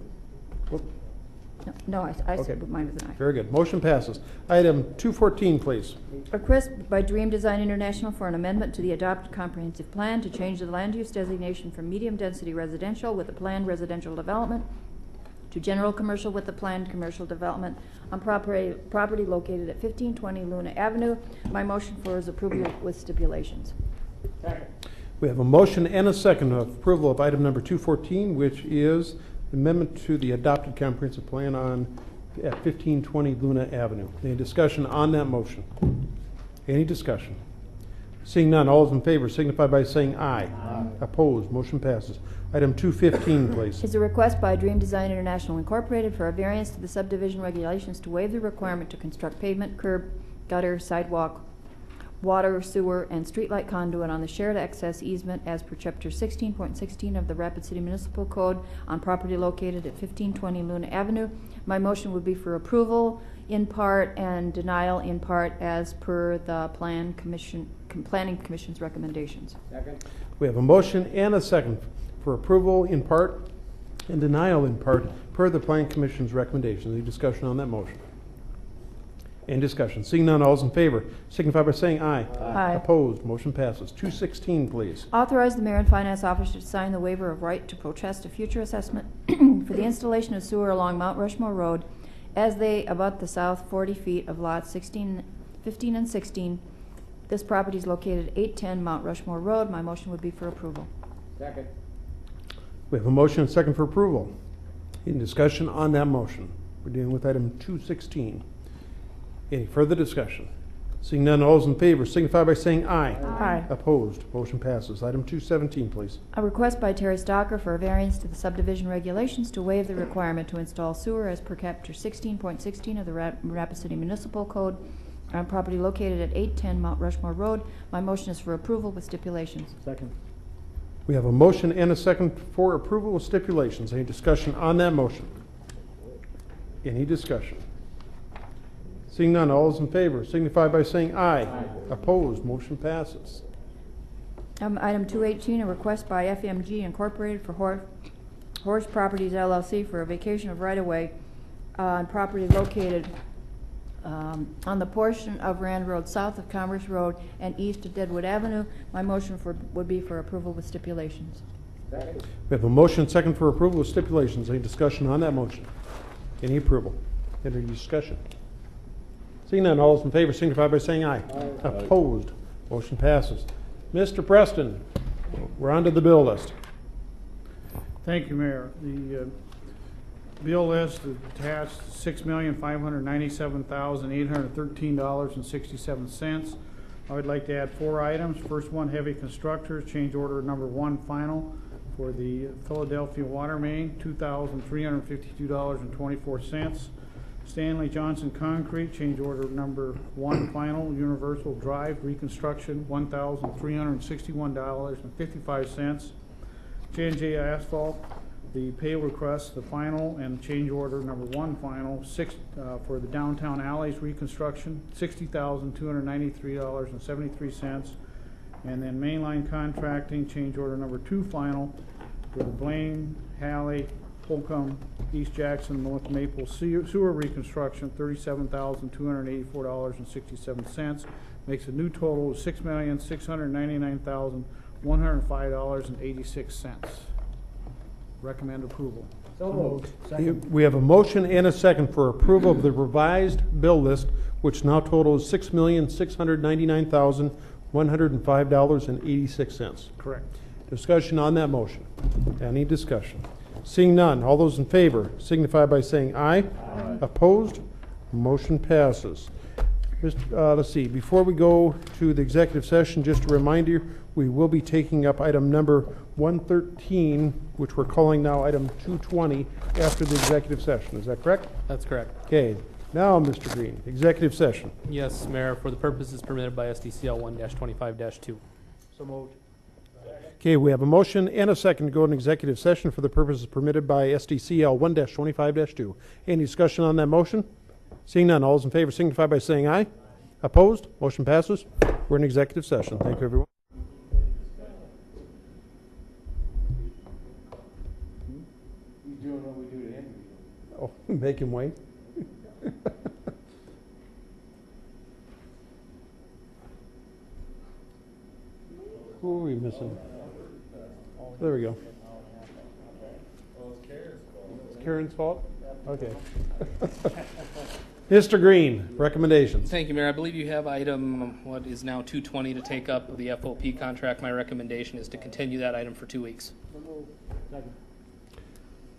No, I Okay. said mine was an aye. Very good. Motion passes. Item 214, please. Request by Dream Design International for an amendment to the adopted comprehensive plan to change the land use designation from medium-density residential with a planned residential development to general commercial with a planned commercial development on property located at 1520 Luna Avenue. My motion for is approval with stipulations. Second. We have a motion and a second of approval of item number 214, which is amendment to the adopted comprehensive plan at 1520 Luna Avenue. Any discussion on that motion? Any discussion? Seeing none, all those in favor signify by saying aye. Opposed, motion passes. Item 215, please. Is a request by Dream Design International Incorporated for a variance to the subdivision regulations to waive the requirement to construct pavement, curb, gutter, sidewalk, water, sewer, and streetlight conduit on the shared access easement as per Chapter 16.16 of the Rapid City Municipal Code on property located at 1520 Luna Avenue. My motion would be for approval in part and denial in part as per the Planning Commission's recommendations. Second. We have a motion and a second for approval in part and denial in part per the Planning Commission's recommendation. Any discussion on that motion? Any discussion? Seeing none, all those in favor signify by saying aye. Aye. Opposed, motion passes. 216, please. Authorize the mayor and finance officer to sign the waiver of right to protest a future assessment for the installation of sewer along Mount Rushmore Road as they abut the south 40 feet of lots 15 and 16. This property is located at 810 Mount Rushmore Road. My motion would be for approval. Second. We have a motion and a second for approval. Any discussion on that motion? We're dealing with item 216. Any further discussion? Seeing none, all those in favor signify by saying aye. Aye. Opposed, motion passes. Item 217, please. A request by Terry Stalker for a variance to the subdivision regulations to waive the requirement to install sewer as per Chapter 16.16 of the Rapid City Municipal Code on property located at 810 Mount Rushmore Road. My motion is for approval with stipulations. Second. We have a motion and a second for approval with stipulations. Any discussion on that motion? Any discussion? Seeing none, all those in favor signify by saying aye. Opposed, motion passes. Item 218, a request by FMG Incorporated for Horse Properties LLC for a vacation of right-of-way on property located on the portion of Rand Road south of Commerce Road and east of Deadwood Avenue. My motion would be for approval with stipulations. Second. We have a motion and second for approval with stipulations. Any discussion on that motion? Any approval? Any discussion? Seeing none, all those in favor signify by saying aye. Opposed, motion passes. Mr. Preston, we're on to the bill list. Thank you, Mayor. The bill list is attached $6,597,813.67. I would like to add 4 items. First one, heavy constructors, change order number 1 final for the Philadelphia water main, $2,352.24. Stanley Johnson Concrete, change order number 1 final, Universal Drive reconstruction, $1,361.55. J&J Asphalt, the pay request, the final and change order number 1 final, for the downtown alleys reconstruction, $60,293.73. And then Mainline Contracting, change order number 2 final for the Blaine, Halley, Holcomb, East Jackson, North Maple sewer reconstruction, $37,284.67. Makes a new total of $6,699,105.86. Recommend approval. So moved. Second. We have a motion and a second for approval of the revised bill list, which now totals $6,699,105.86. Correct. Discussion on that motion. Any discussion? Seeing none, all those in favor signify by saying aye. Opposed? Motion passes. Let's see, before we go to the executive session, just a reminder, we will be taking up item number 113, which we're calling now item 220, after the executive session. Is that correct? That's correct. Okay. Now, Mr. Green, executive session. Yes, Mayor, for the purposes permitted by SDCL 1-25-2. So moved. Okay, we have a motion and a second to go in executive session for the purposes permitted by SDCL 1-25-2. Any discussion on that motion? Seeing none, all those in favor signify by saying aye. Opposed? Motion passes. We're in executive session. Thank you, everyone. He's doing what we do to him. Oh, make him wait. Who are we missing? There we go. It's Karen's fault? Okay. Mr. Green, recommendations. Thank you, Mayor. I believe you have item, what is now 220 to take up the FOP contract. My recommendation is to continue that item for 2 weeks.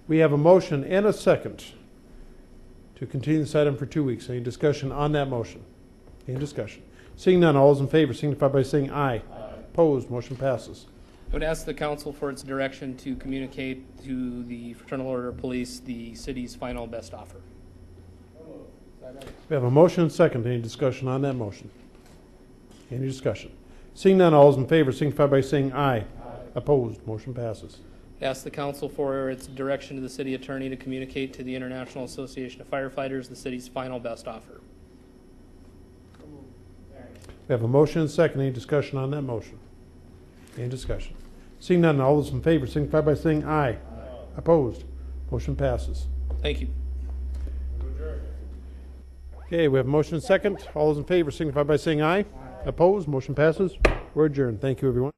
We have a motion and a second to continue this item for 2 weeks. Any discussion on that motion? Any discussion? Seeing none, all those in favor signify by saying aye. Opposed, motion passes. I would ask the council for its direction to communicate to the Fraternal Order of Police the city's final best offer. We have a motion and second. Any discussion on that motion? Any discussion? Seeing none, all those in favor signify by saying aye. Opposed, motion passes. Ask the council for its direction to the city attorney to communicate to the International Association of Firefighters the city's final best offer. We have a motion and second. Any discussion on that motion? Any discussion? Seeing none, all those in favor signify by saying aye. Opposed, motion passes. Thank you. Okay, we have a motion and second. All those in favor signify by saying aye. Opposed, motion passes. We're adjourned. Thank you, everyone.